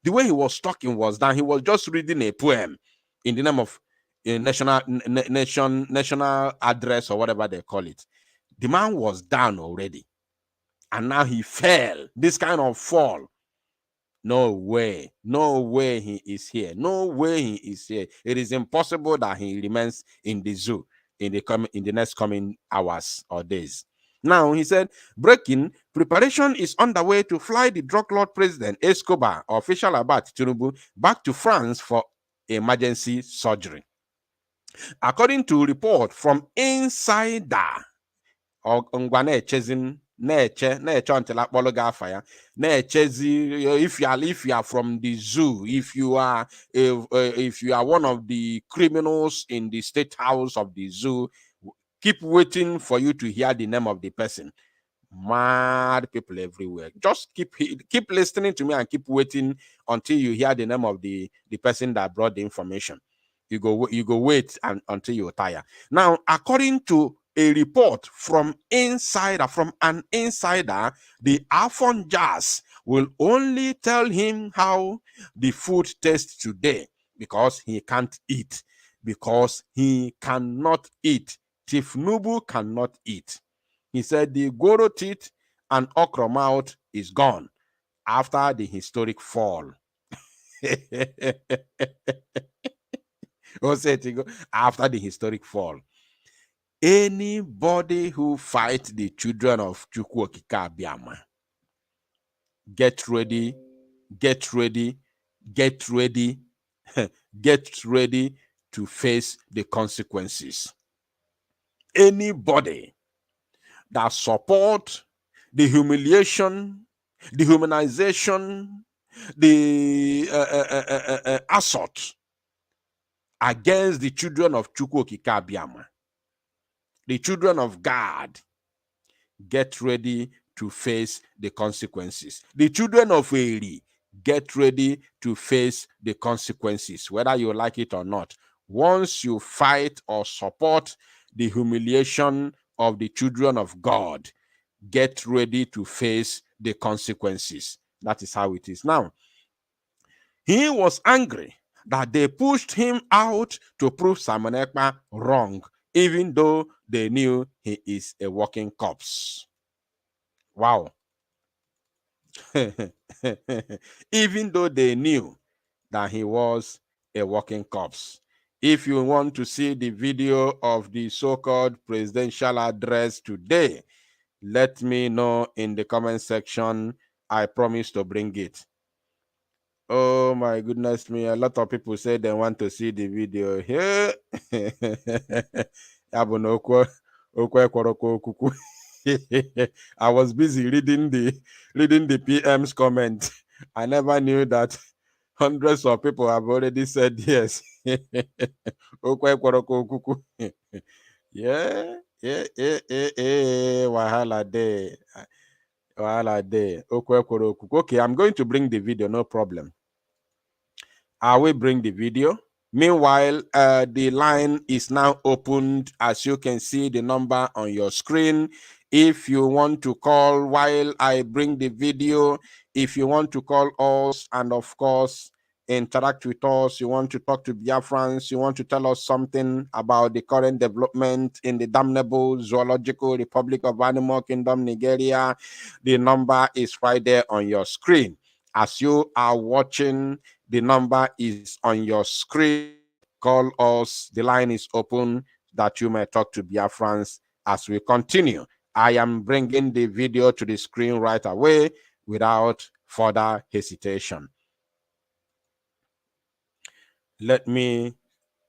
The way he was talking was down. He was just reading a poem in the name of a national address or whatever they call it. The man was down already, and now he fell. This kind of fall. No way he is here. No way he is here. It is impossible that he remains in the zoo in the next coming hours or days. Now, he said, breaking, preparation is underway to fly the drug lord President Escobar, official about Tinubu, back to France for emergency surgery. According to report from Insider, if you are from the zoo, if you are one of the criminals in the state house of the zoo, keep waiting for you to hear the name of the person. Mad people everywhere. Just keep listening to me and keep waiting until you hear the name of the person that brought the information. You go wait until you're tired. Now, according to a report from an insider, the Afon Jazz will only tell him how the food tastes today, because he can't eat, because he cannot eat. Tinubu cannot eat. He said the goro teeth and okra mouth is gone after the historic fall. After the historic fall. Anybody who fights the children of Chukwu Okike Abiama, get ready, get ready, get ready, get ready to face the consequences. Anybody that support the humiliation, the humanization, the assault against the children of Chukwu Okike Abiama, the children of God, get ready to face the consequences. The children of Eri, get ready to face the consequences, whether you like it or not. Once you fight or support the humiliation of the children of God, get ready to face the consequences. That is how it is. Now, he was angry that they pushed him out to prove Simon Ekpa wrong, even though they knew he is a walking corpse. Wow. Even though they knew that he was a walking corpse. If you want to see the video of the so-called presidential address today, let me know in the comment section. I promise to bring it. Oh my goodness me. A lot of people say they want to see the video here. I was busy reading the PM's comment. I never knew that hundreds of people have already said yes. Yeah, Wahala day. Wahala day. Okay, I'm going to bring the video, no problem. I will bring the video. Meanwhile, the line is now opened. As you can see, the number on your screen. If you want to call while I bring the video, if you want to call us and, of course, interact with us, you want to talk to Biafrans, you want to tell us something about the current development in the damnable Zoological Republic of Animal Kingdom, Nigeria, the number is right there on your screen. As you are watching, the number is on your screen. Call us. The line is open that you may talk to Biafrans as we continue. I am bringing the video to the screen right away without further hesitation. Let me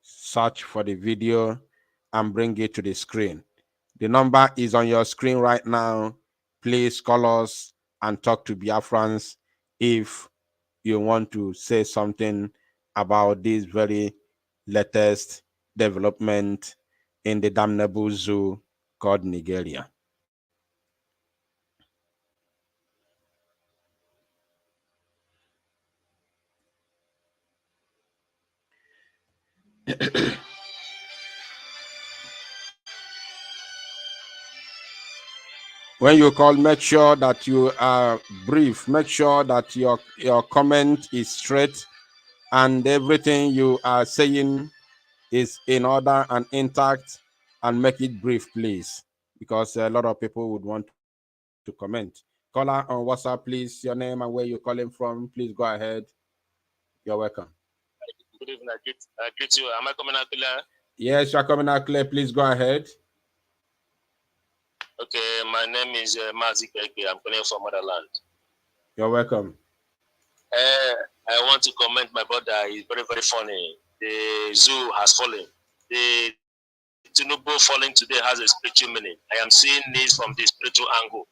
search for the video and bring it to the screen. The number is on your screen right now. Please call us and talk to Biafrans if you want to say something about this very latest development in the damnable zoo called Nigeria. When you call, make sure that you are brief. Make sure that your comment is straight and everything you are saying is in order and intact, and make it brief, please, because a lot of people would want to comment. Caller on WhatsApp, please, your name and where you're calling from. Please go ahead. You're welcome. Good evening. I greet you. Am I coming out clear? Yes, you're coming out clear. Please go ahead. Okay, my name is Mazi Keke. I'm calling from Motherland. You're welcome. I want to comment my brother. He's very, very funny. The zoo has fallen. The Tinubu falling today has a spiritual meaning. I am seeing this from the spiritual angle.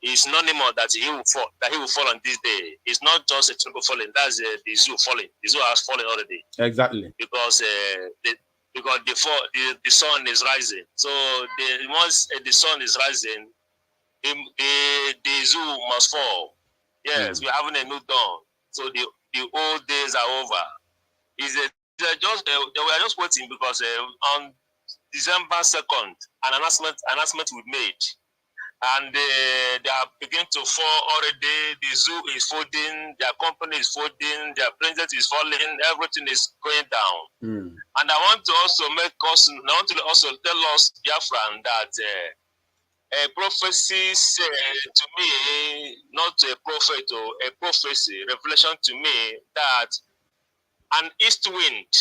It's not anymore that he will fall. That he will fall on this day. It's not just a Tinubu falling. That's the zoo falling. The zoo has fallen already. Exactly. Because the sun is rising. So once the sun is rising, the zoo must fall. Yes, we're having a new dawn. So the old days are over. We are just waiting because on December 2nd, an announcement was made, and they are beginning to fall already. The zoo is folding, their company is folding, their president is falling, everything is going down. And I want to also tell us, Biafran, that a prophecy said to me, not a prophet or a prophecy, revelation to me, that an east wind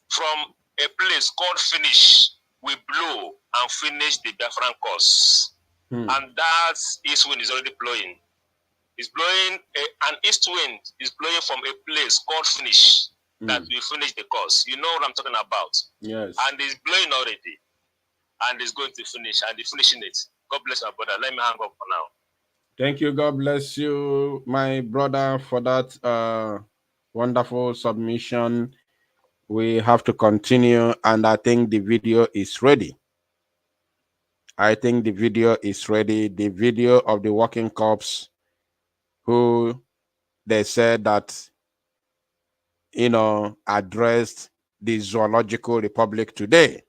from a place called Finish will blow and finish the Biafran cause. And that east wind is already blowing. It's blowing, an east wind is blowing from a place called Finish that will finish the cause. You know what I'm talking about? Yes. And it's blowing already. And it's going to finish, and it's finishing it. God bless my brother. Let me hang up for now. Thank you. God bless you, my brother, for that wonderful submission. We have to continue, and I think the video is ready. I think the video is ready. The video of the working corps who they said that, addressed the Zoological Republic today.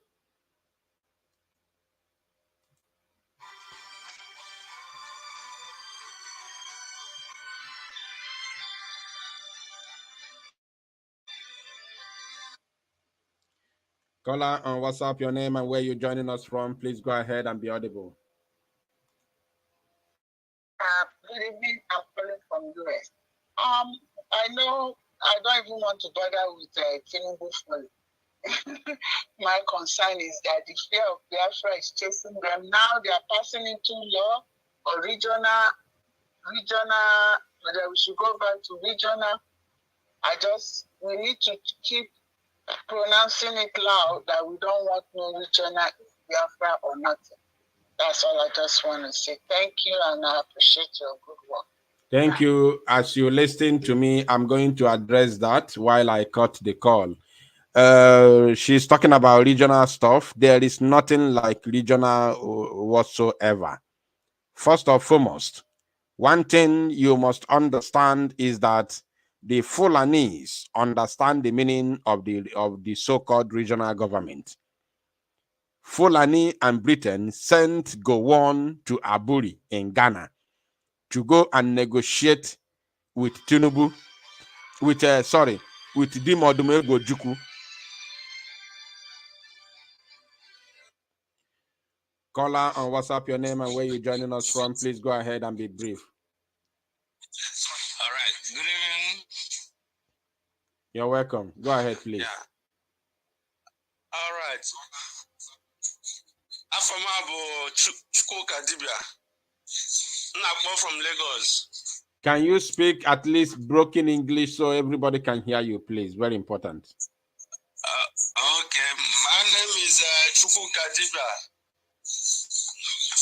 Caller on WhatsApp, your name and where you're joining us from. Please go ahead and be audible. Good evening. I'm calling from US. I know I don't even want to bother with Tinubu fully. My concern is that the fear of Biafra is chasing them. Now they are passing into law or regional, whether we should go back to regional. We need to keep pronouncing it loud that we don't want no regional Biafra or nothing. That's all I just want to say. Thank you, and I appreciate your good work. Thank you. As you listen to me, I'm going to address that while I cut the call. She's talking about regional stuff. There is nothing like regional whatsoever. First and foremost, one thing you must understand is that the Fulanese understand the meaning of the so-called regional government. Fulani and Britain sent Gowon to Aburi in Ghana to go and negotiate with Tinubu, with Dimodumego Juku. Caller on WhatsApp, your name and where you're joining us from. Please go ahead and be brief. All right. Good evening. You're welcome. Go ahead, please. Yeah. All right. Afamabo Chukwuka Dibia. Nakpo from Lagos. Can you speak at least broken English so everybody can hear you, please? Very important. Okay. My name is Chukwuka Dibia.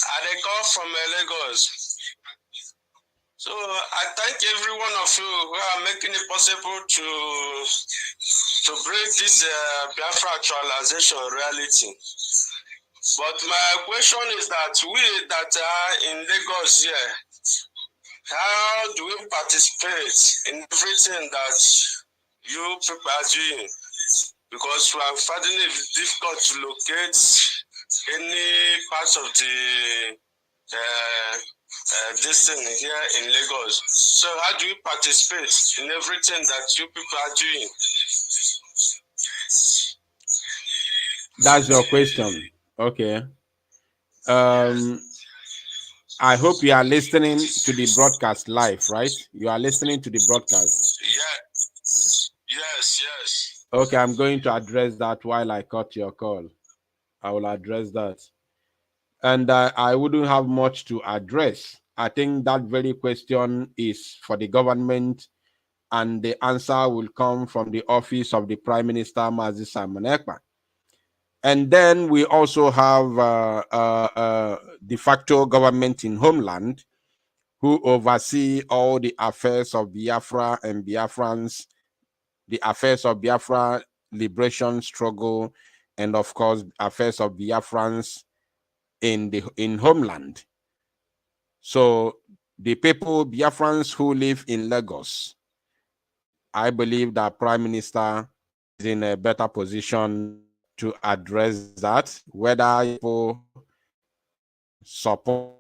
I call from Lagos. So I thank every one of you who are making it possible to bring this Biafra actualization reality. But my question is that we that are in Lagos here, how do we participate in everything that you people are doing? Because we are finding it difficult to locate any part of the this thing here in Lagos. So how do you participate in everything that you people are doing? That's your question. Okay. I hope you are listening to the broadcast live, right? You are listening to the broadcast. Yeah. Yes. Okay, I'm going to address that while I cut your call. I will address that. And I wouldn't have much to address. I think that very question is for the government, and the answer will come from the office of the Prime Minister, Mazi Simon Ekpa. And then we also have de facto government in homeland who oversee all the affairs of Biafra and Biafrans, the affairs of Biafra liberation struggle, and of course, affairs of Biafrans in homeland. So the people, Biafrans who live in Lagos, I believe that Prime Minister is in a better position to address that, whether people support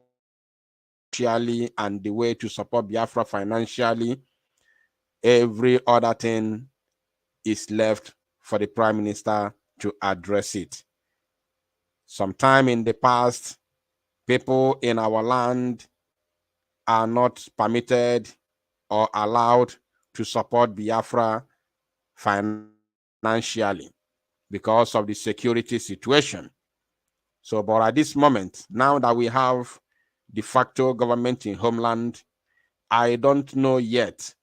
financially and the way to support Biafra financially. Every other thing is left for the Prime Minister to address it. Sometime in the past, people in our land are not permitted or allowed to support Biafra financially because of the security situation. So, but at this moment, now that we have de facto government in homeland, I don't know yet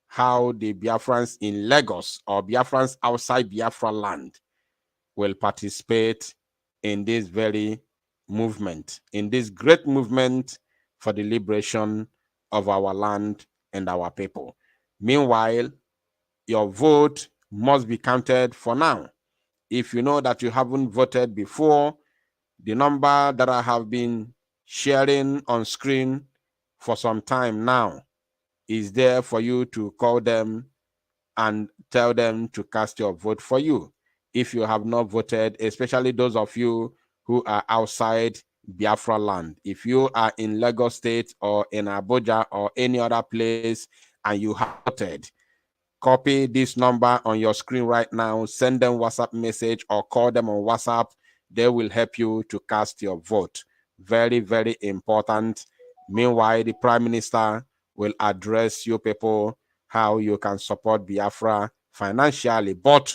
how the Biafrans in Lagos or Biafrans outside Biafra land will participate in this very movement, in this great movement for the liberation of our land and our people. Meanwhile, your vote must be counted for now. If you know that you haven't voted before, the number that I have been sharing on screen for some time now is there for you to call them and tell them to cast your vote for you. If you have not voted, especially those of you who are outside Biafra land, if you are in Lagos State or in Abuja or any other place and you have voted, copy this number on your screen right now, send them WhatsApp message or call them on WhatsApp. They will help you to cast your vote. Very, very important. Meanwhile, the Prime Minister will address you people how you can support Biafra financially. But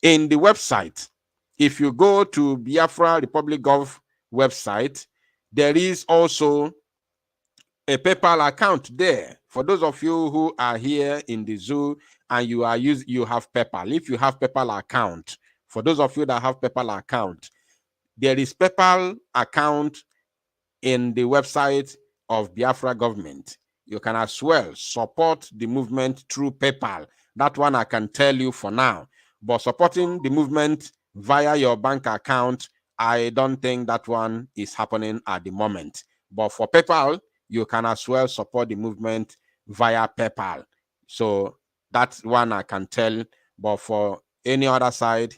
in the website, if you go to Biafra Republic Gov website, there is also a PayPal account there. For those of you who are here in the zoo and you have PayPal. If you have PayPal account, for those of you that have PayPal account, there is PayPal account in the website of Biafra government. You can as well support the movement through PayPal. That one I can tell you for now. But supporting the movement via your bank account, I don't think that one is happening at the moment. But for PayPal, you can as well support the movement via PayPal. So that's one I can tell. But for any other side,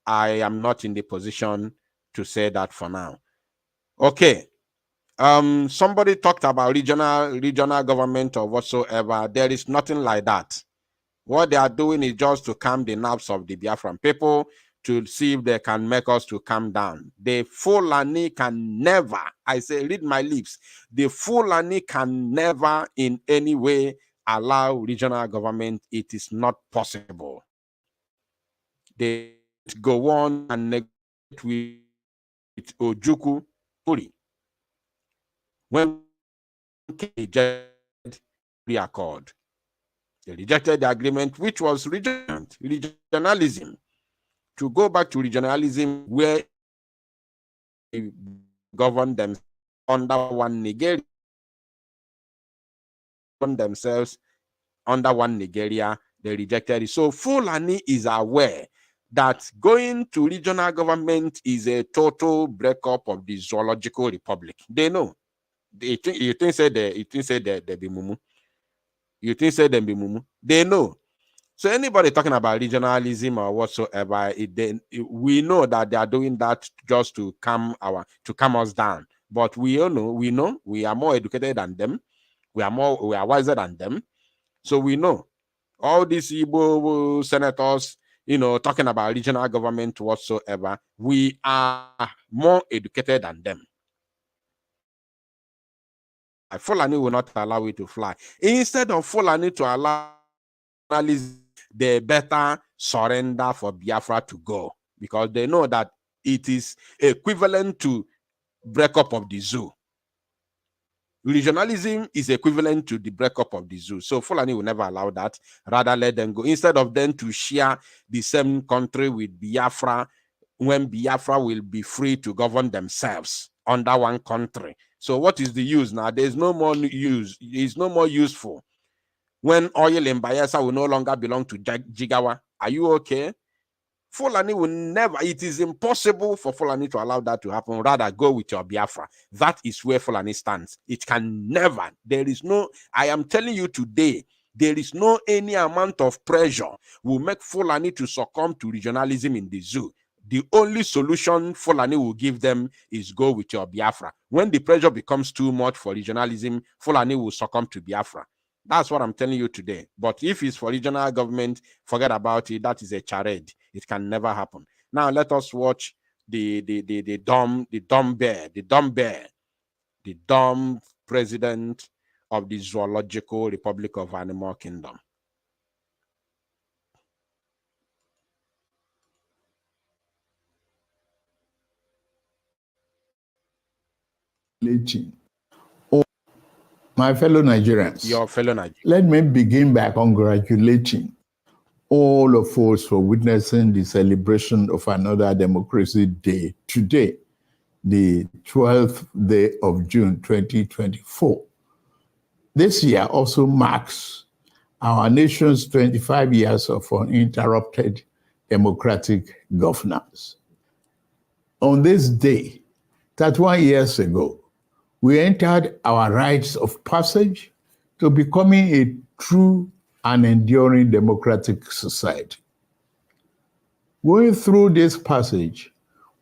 I am not in the position to say that for now. Okay. Somebody talked about regional government or whatsoever. There is nothing like that. What they are doing is just to calm the nerves of the Biafran people, to see if they can make us to calm down. The Fulani can never, I say, read my lips, the Fulani can never in any way allow regional government. It is not possible. They go on and negotiate with Ojuku Puri. When they rejected the accord, they rejected the agreement, which was regionalism. To go back to regionalism, where they govern them under one Nigeria, govern themselves under one Nigeria, they rejected it. So Fulani is aware that going to regional government is a total breakup of the zoological republic. They know. You think say they be mumu. You think say they be mumu. They know. So anybody talking about regionalism or whatsoever, we know that they are doing that just to calm us down. But we know we are more educated than them. We are wiser than them. So we know all these Igbo senators, talking about regional government whatsoever, we are more educated than them. Fulani will not allow it to fly. Instead of Fulani to allow, they better surrender for Biafra to go, because they know that it is equivalent to breakup of the zoo. Regionalism is equivalent to the breakup of the zoo. So Fulani will never allow that. Rather let them go. Instead of them to share the same country with Biafra, when Biafra will be free to govern themselves under one country. So what is the use now? There's no more use. It's no more useful. When oil in Bayelsa will no longer belong to Jigawa, are you okay? Fulani will never, it is impossible for Fulani to allow that to happen. Rather, go with your Biafra. That is where Fulani stands. It can never. There is no, I am telling you today, there is no any amount of pressure will make Fulani to succumb to regionalism in the zoo. The only solution Fulani will give them is go with your Biafra. When the pressure becomes too much for regionalism, Fulani will succumb to Biafra. That's what I'm telling you today. But if it's for regional government, forget about it. That is a charade. It can never happen. Now let us watch the dumb president of the Zoological Republic of Animal Kingdom. My fellow Nigerians, your fellow Nigerians, let me begin by congratulating all of us for witnessing the celebration of another Democracy Day today, the 12th day of June 2024. This year also marks our nation's 25 years of uninterrupted democratic governance. On this day, 31 years ago, we entered our rites of passage to becoming a true and enduring democratic society. Going through this passage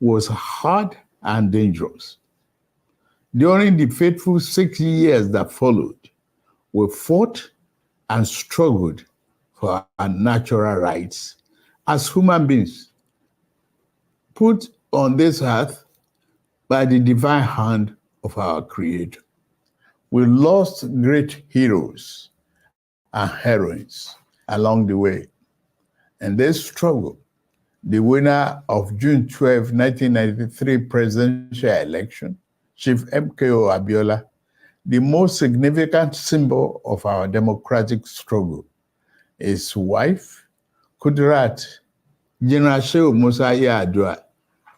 was hard and dangerous. During the fateful 6 years that followed, we fought and struggled for our natural rights as human beings, put on this earth by the divine hand of our Creator. We lost great heroes and heroines along the way. In this struggle, the winner of June 12, 1993 presidential election, Chief MKO Abiola, the most significant symbol of our democratic struggle, his wife, Kudirat, General Shehu Musa Yar'Adua,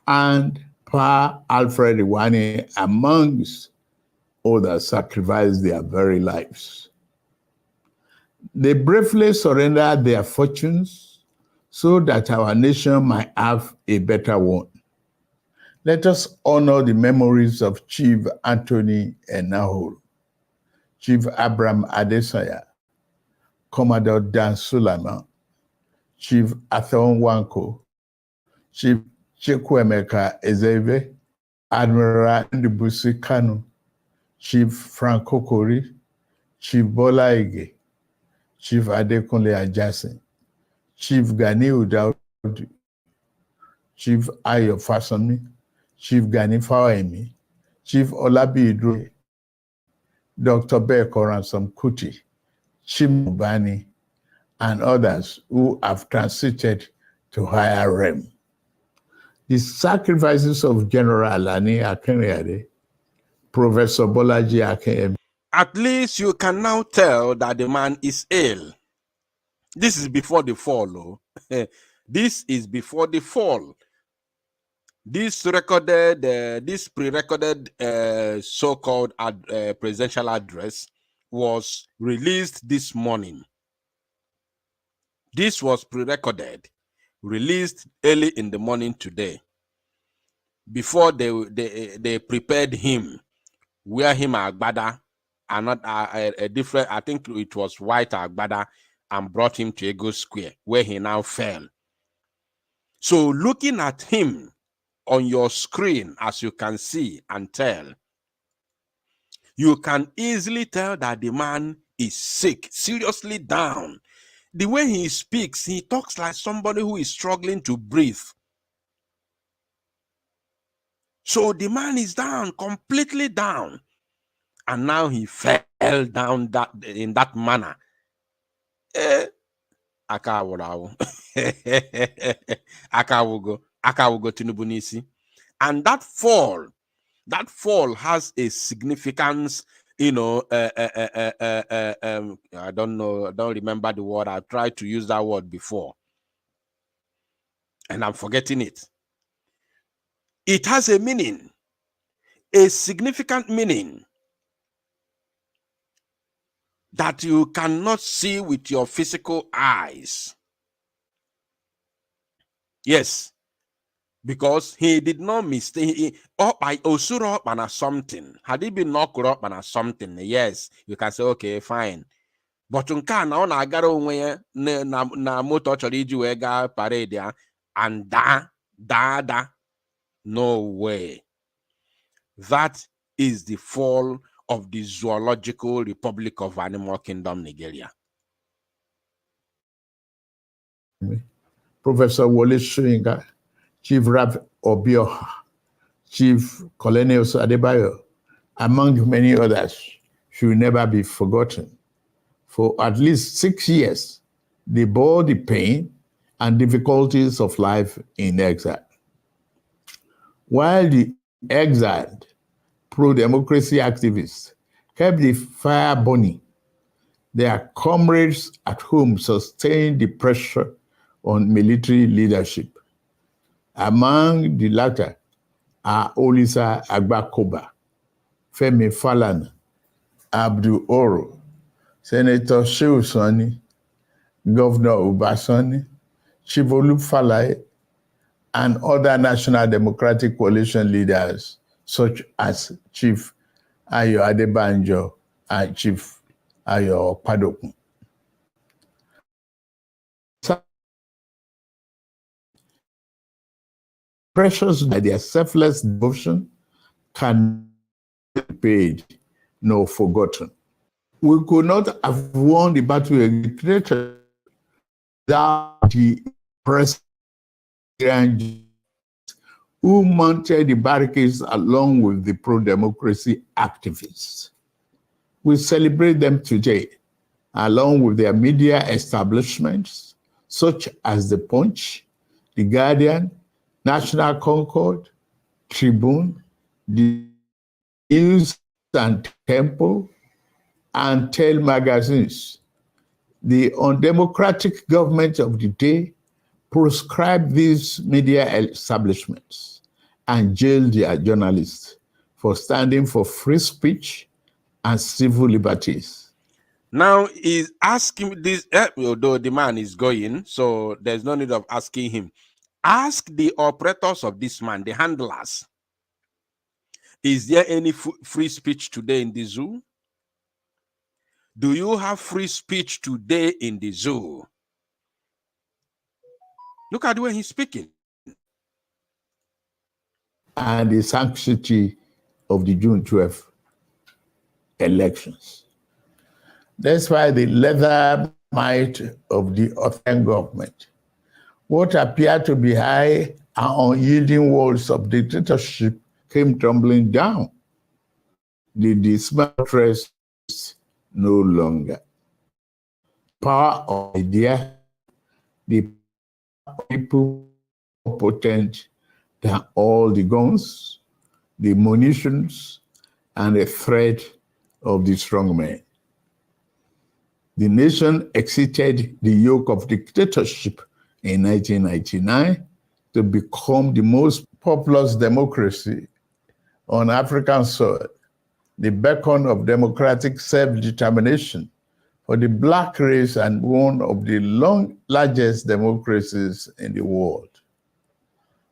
and Pa Alfred Iwani, amongst others sacrificed their very lives. They bravely surrendered their fortunes so that our nation might have a better one. Let us honor the memories of Chief Anthony Enahoro, Chief Abraham Adesanya, Commodore Dan Sulaiman, Chief Athon Wanko, Chief Chukwuemeka Ezeve, Admiral Ndibusi Kanu, Chief Frank Kokori, Chief Bola Ige, Chief Adekunle Ajasin, Chief Gani Udaudu, Chief Ayo Fasami, Chief Gani Fawemi, Chief Olabi Idro, Dr. Beko Ransom Kuti, Chief Mubani, and others who have transited to higher realm. The sacrifices of General Alani Akinriyade, Professor Bolaji Akinriyade. At least you can now tell that the man is ill. This is before the fall. Oh. This is before the fall. This pre-recorded so-called presidential address was released this morning. This was pre-recorded, released early in the morning today. Before they prepared him, wear him agbada, and not a different. I think it was white agbada, and brought him to Ego Square, where he now fell. So looking at him on your screen, as you can see and tell, you can easily tell that the man is sick, seriously down. The way he speaks, he talks like somebody who is struggling to breathe. So the man is down, completely down. And now he fell down in that manner. Akawugo Tinubu nisi. And that fall has a significance, I don't know, I don't remember the word. I tried to use that word before, and I'm forgetting it. It has a meaning, a significant meaning that you cannot see with your physical eyes. Yes, because he did not mistake up by Osuro up on something. Had he been knocked up on something, yes, you can say, okay, fine. But unka na ona agara onwe na moto chọrọ iji wee gaa parade ya and da. No way. That is the fall of the Zoological Republic of Animal Kingdom, Nigeria. Professor Wole Soyinka, Chief Rab Obioha, Chief Colonel Adebayo, among many others, should never be forgotten. For at least 6 years, they bore the pain and difficulties of life in exile. While the exiled pro-democracy activists kept the fire burning, their comrades at home sustained the pressure on military leadership. Among the latter are Olisa Agbakoba, Femi Falana, Abdul Oro, Senator Shehu Sani, Governor Ubasani, Chivolu Falaye, and other National Democratic Coalition leaders such as Chief Ayo Adebanjo and Chief Ayo Padokun. Precious by their selfless devotion can be paid nor forgotten. We could not have won the battle against dictatorship without the president who mounted the barricades along with the pro-democracy activists. We celebrate them today, along with their media establishments, such as The Punch, The Guardian, National Concord, Tribune, The News and Temple, and Tell magazines. The undemocratic government of the day proscribed these media establishments and jailed their journalists for standing for free speech and civil liberties. Now he's asking this, although the man is going, so there's no need of asking him. Ask the operators of this man, the handlers. Is there any free speech today in the zoo? Do you have free speech today in the zoo? Look at the way he's speaking. And the sanctity of the June 12th elections. That's why the leather might of the Ottoman government, what appeared to be high and unyielding walls of dictatorship, came tumbling down. The dismal fortress no longer. Power of idea, the people more potent than all the guns, the munitions, and the threat of the strong men. The nation exited the yoke of dictatorship in 1999 to become the most populous democracy on African soil, the beacon of democratic self-determination for the Black race and one of the largest democracies in the world.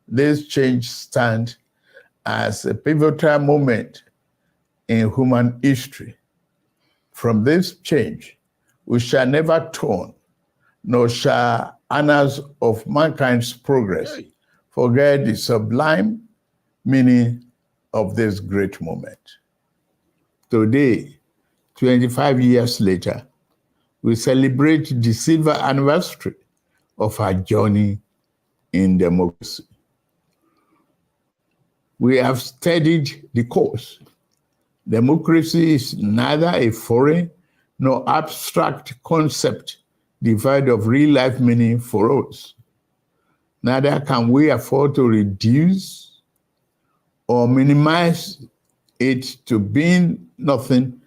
This change stands as a pivotal moment in human history. From this change, we shall never turn, nor shall annals of mankind's progress forget the sublime meaning of this great moment. Today, 25 years later, we celebrate the silver anniversary of our journey in democracy. We have studied the course. Democracy is neither a foreign nor abstract concept devoid of real-life meaning for us. Neither can we afford to reduce or minimize it to being nothing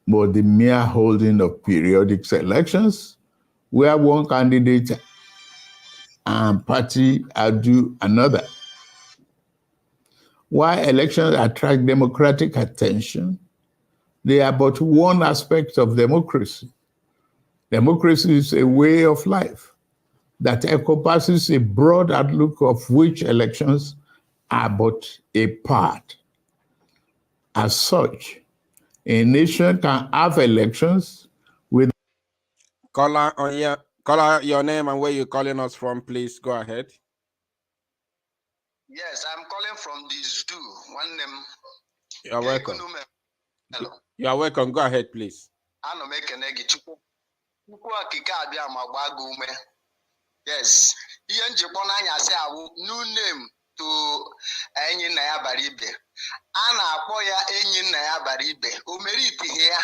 but the mere holding of periodic elections where one candidate and party outdo another. While elections attract democratic attention, they are but one aspect of democracy. Democracy is a way of life that encompasses a broad outlook of which elections are but a part. As such, a nation can have elections with... Caller, your name and where you're calling us from, please go ahead. Yes, I'm calling from the zoo. One name. You're welcome. Hello. You're welcome. Go ahead, please. Yes. New name to Enyi na ya baribe. Ana akpọ ya Enyi na ya baribe. Omeriti ya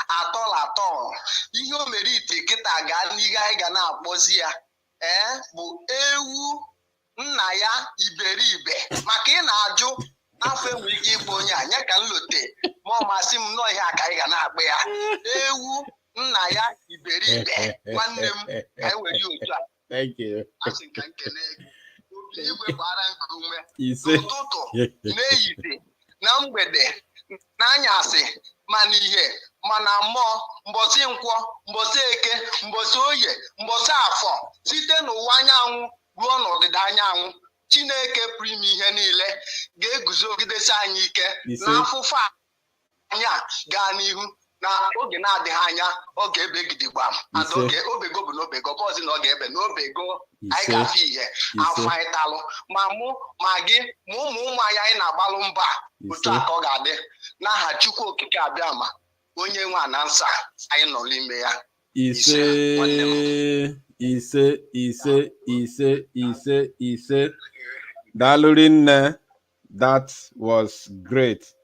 atọl. Ihe omeriti kita ga n'ihe anyị ga na-akpọzi ya bụ ewu nna ya iberibe. Maka ị na-ajụ afọ enwe ike ịkpọ onye a nye ka nlote ma ọ masị m nọ ihe aka anyị ga na-akpọ ya ewu nna ya iberibe. Nwanne m ka anyị were otu a. Thank you. Asị ka nkene igwe gbara nkume n'ụtụtụ n'ehihie na mgbede n'anyasị ma n'ihe ma na mmụọ mbọsị nkwọ mbọsị eke mbọsị oye mbọsị afọ site n'ụwa anyanwụ ruo n'ọdịda anyanwụ Chineke pụrụ ime ihe niile ga-eguzogidesi anyị ike n'afụfụ anyị a gaa n'ihu na oge na-adịghị anya ọ ga-ebe gidigbam oge obego bụ n'obego bọzi na ọ ga-ebe n'obego anyị ga-afụ ihe afọ anyị talụ ma mụ ma gị ma ụmụ anyị anyị na-agbalụ mba otu a ka ọ ga-adị n'aha Chukwu okike abịama onye nwe na nsa anyị nọ n'ime ya. Ise. Dalurinne, that was great.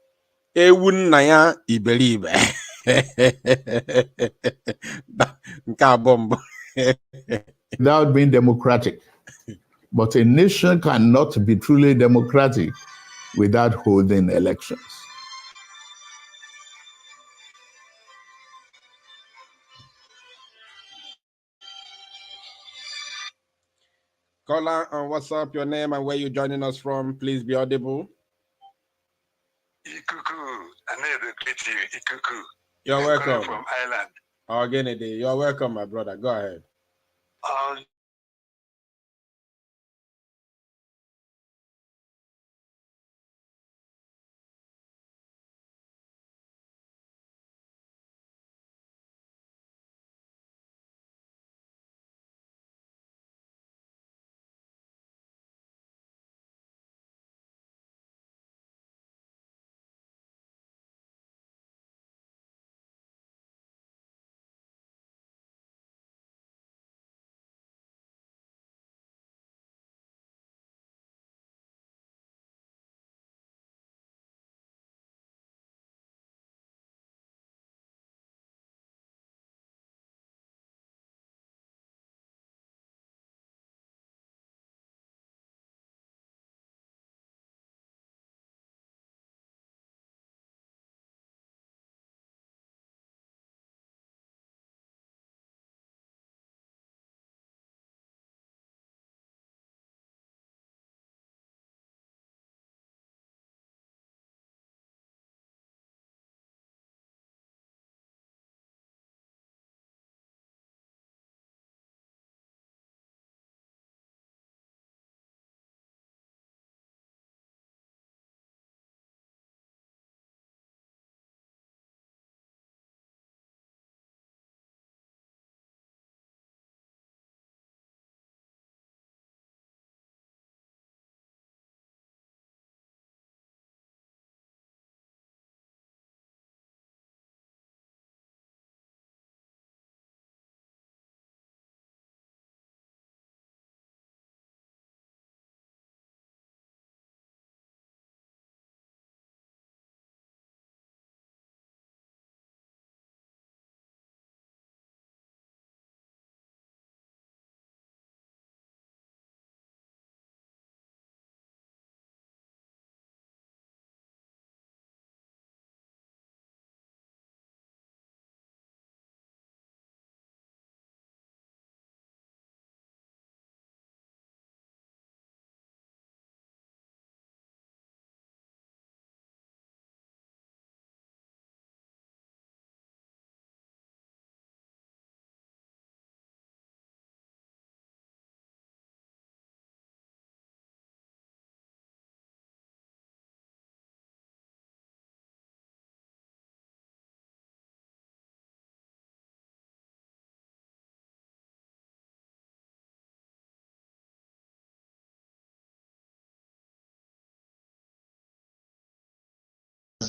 Ewu nna ya iberibe. Without being democratic. But a nation cannot be truly democratic without holding elections. Caller on WhatsApp, your name and where you're joining us from. Please be audible. Ikuku, I never greet you, Ikuku. You're welcome. From Ireland. Ogenede, you're welcome, my brother. Go ahead.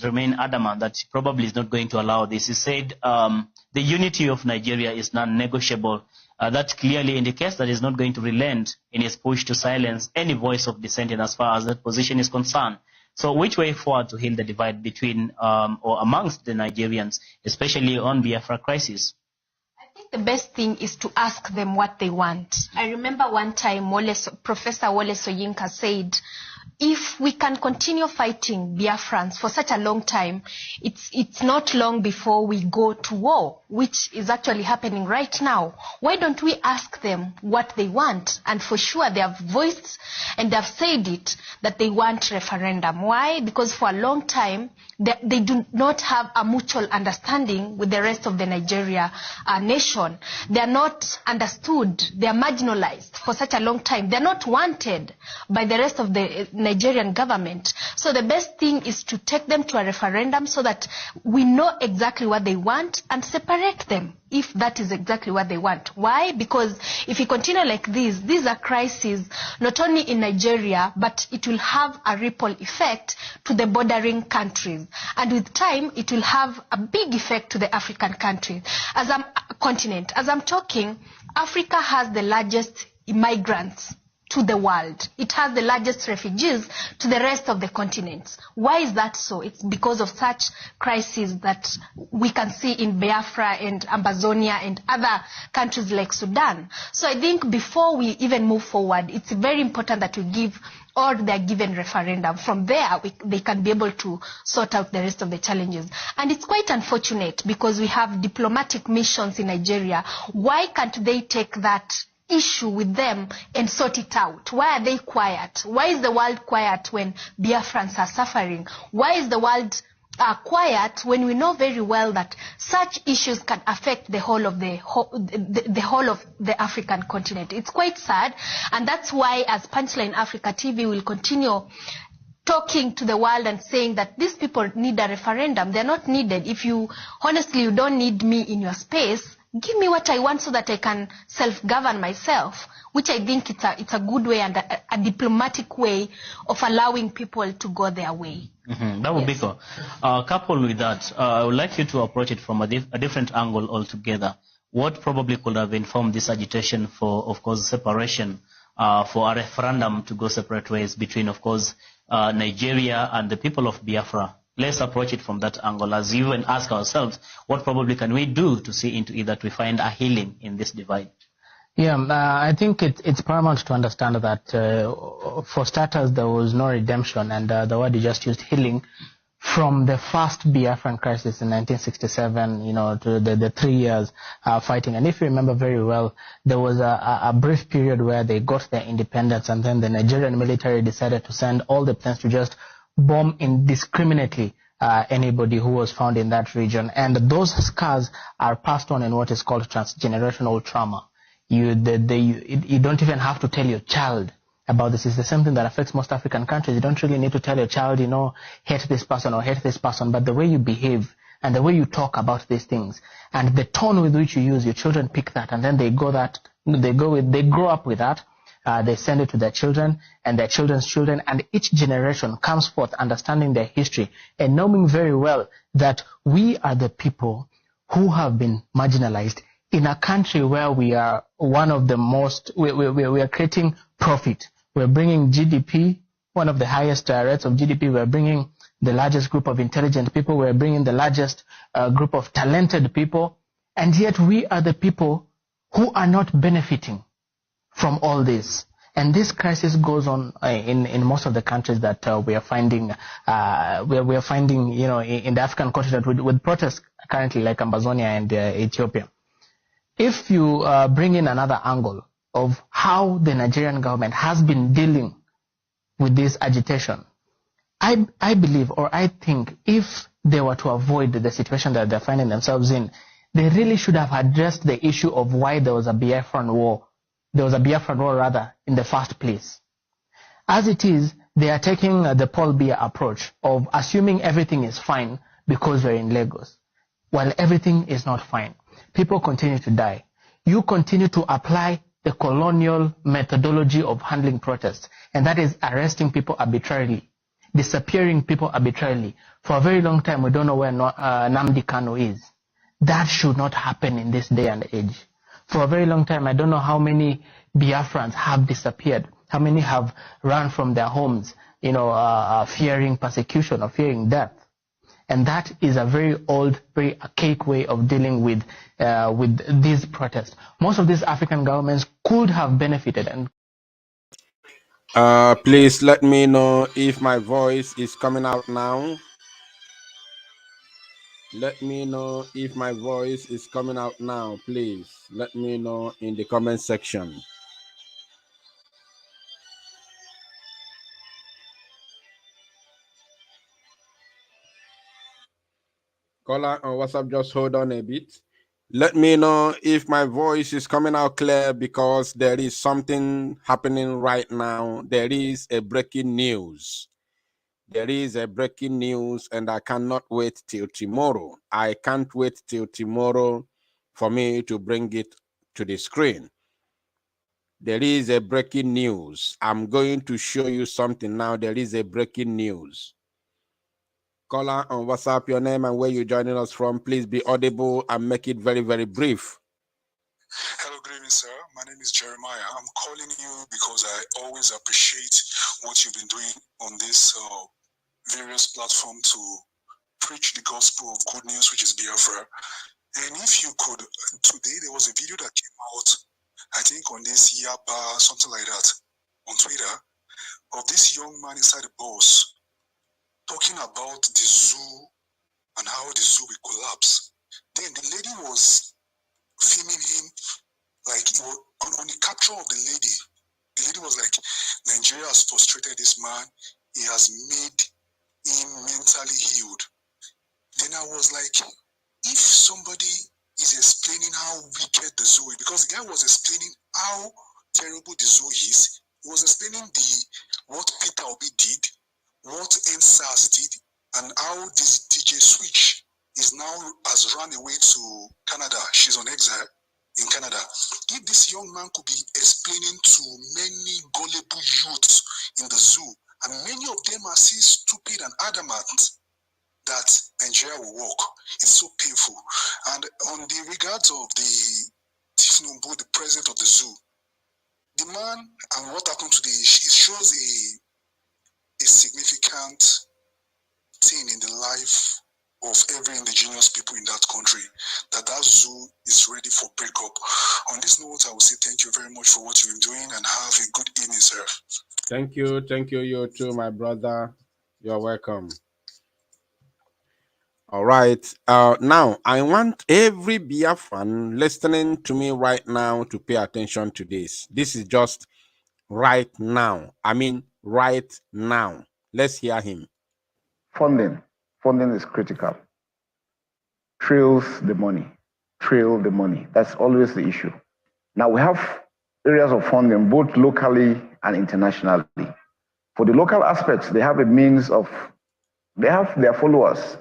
Remain adamant that he probably is not going to allow this. He said the unity of Nigeria is non-negotiable. That clearly indicates that he's not going to relent in his push to silence any voice of dissenting as far as that position is concerned. So which way forward to heal the divide between or amongst the Nigerians, especially on Biafra crisis? I think the best thing is to ask them what they want. I remember one time Professor Wole Soyinka said, if we can continue fighting Biafrans for such a long time, it's not long before we go to war, which is actually happening right now. Why don't we ask them what they want? And for sure they have voiced and they have said it, that they want referendum. Why? Because for a long time, they do not have a mutual understanding with the rest of the Nigeria nation. They are not understood. They are marginalized for such a long time. They are not wanted by the rest of the Nigerian government. So the best thing is to take them to a referendum so that we know exactly what they want and separate them if that is exactly what they want. Why? Because if we continue like this, these are crises not only in Nigeria, but it will have a ripple effect to the bordering countries. And with time, it will have a big effect to the African countries. As I'm talking, Africa has the largest immigrants to the world. It has the largest refugees to the rest of the continents. Why is that so? It's because of such crises that we can see in Biafra and Amazonia and other countries like Sudan. So I think before we even move forward, it's very important that we give or they're given referendum. From there, they can be able to sort out the rest of the challenges. And it's quite unfortunate because we have diplomatic missions in Nigeria. Why can't they take that issue with them and sort it out? Why are they quiet? Why is the world quiet when Biafrans are suffering? Why is the world quiet when we know very well that such issues can affect the whole of the whole of the African continent. It's quite sad, and that's why as Punchline Africa TV will continue talking to the world and saying that these people need a referendum. They're not needed. If you honestly you don't need me in your space, give me what I want so that I can self-govern myself, which I think it's a good way and a diplomatic way of allowing people to go their way. That would be cool. Coupled with that, I would like you to approach it from a different angle altogether. What probably could have informed this agitation for, of course, separation, for a referendum to go separate ways between, of course, Nigeria and the people of Biafra? Let's approach it from that angle, as you and ask ourselves, what probably can we do to see into it that we find a healing in this divide? Yeah, I think it's paramount to understand that for starters, there was no redemption, and the word you just used, healing, from the first Biafran crisis in 1967, to the 3 years fighting. And if you remember very well, there was a brief period where they got their independence, and then the Nigerian military decided to send all the planes to just bomb indiscriminately anybody who was found in that region. And those scars are passed on in what is called transgenerational trauma. You don't even have to tell your child about this. It's the same thing that affects most African countries. You don't really need to tell your child, hate this person or hate this person, but the way you behave and the way you talk about these things and the tone with which you use, your children pick that, and then they grow up with that. They send it to their children and their children's children, and each generation comes forth understanding their history and knowing very well that we are the people who have been marginalized in a country where we are one of the most, we are creating profit. We're bringing GDP, one of the highest rates of GDP. We're bringing the largest group of intelligent people. We're bringing the largest group of talented people. And yet we are the people who are not benefiting from all this. And this crisis goes on in most of the countries that we are finding, we are finding, in the African continent with protests currently like Amazonia and Ethiopia. If you bring in another angle of how the Nigerian government has been dealing with this agitation, I believe, or I think, if they were to avoid the situation that they're finding themselves in, they really should have addressed the issue of why there was a Biafran war. There was a Biafran war, rather, in the first place. As it is, they are taking the Paul Biya approach of assuming everything is fine because we're in Lagos, while everything is not fine. People continue to die. You continue to apply the colonial methodology of handling protests, and that is arresting people arbitrarily, disappearing people arbitrarily. For a very long time, we don't know where Nnamdi Kanu is. That should not happen in this day and age. For a very long time, I don't know how many Biafrans have disappeared, how many have run from their homes, fearing persecution or fearing death. And that is a very old, very archaic way of dealing with these protests. Most of these African governments could have benefited. And please let me know if my voice is coming out now. Let me know if my voice is coming out now, please. Let me know in the comment section. Caller on WhatsApp, just hold on a bit. Let me know if my voice is coming out clear, because there is something happening right now. There is a breaking news. There is a breaking news, and I cannot wait till tomorrow. I can't wait till tomorrow for me to bring it to the screen. There is a breaking news. I'm going to show you something now. There is a breaking news. Caller on WhatsApp, your name and where you're joining us from. Please be audible and make it very, very brief. Hello, good evening, sir. My name is Jeremiah. I'm calling you because I always appreciate what you've been doing on this various platforms to preach the gospel of good news, which is Biafra. And if you could, today there was a video that came out, I think on this Yaba, something like that, on Twitter, of this young man inside the bus talking about the zoo and how the zoo will collapse. Then the lady was filming him, like on the capture of the lady was like, Nigeria has frustrated this man, he has made him mentally healed. Then I was like, if somebody is explaining how wicked the zoo is, because the guy was explaining how terrible the zoo is, he was explaining what Peter Obi did, what NSAS did, and how this DJ Switch is now has run away to Canada. She's on exile in Canada. If this young man could be explaining to many gullible youths in the zoo, and many of them are still stupid and adamant that Nigeria will work, it's so painful. And on the regards of the Tinubu, the president of the zoo, the man and what happened today, it shows a significant thing in the life of every indigenous people in that country, that zoo is ready for breakup. On this note, I will say thank you very much for what you've been doing and have a good evening, sir. Thank you, you too, my brother. You're welcome. All right. Now, I want every Biafran listening to me right now to pay attention to this. This is just right now. I mean, right now. Let's hear him. Funding. Funding is critical. Trails the money. Trail the money. That's always the issue. Now, we have areas of funding, both locally and internationally. For the local aspects, they have a means of, they have their followers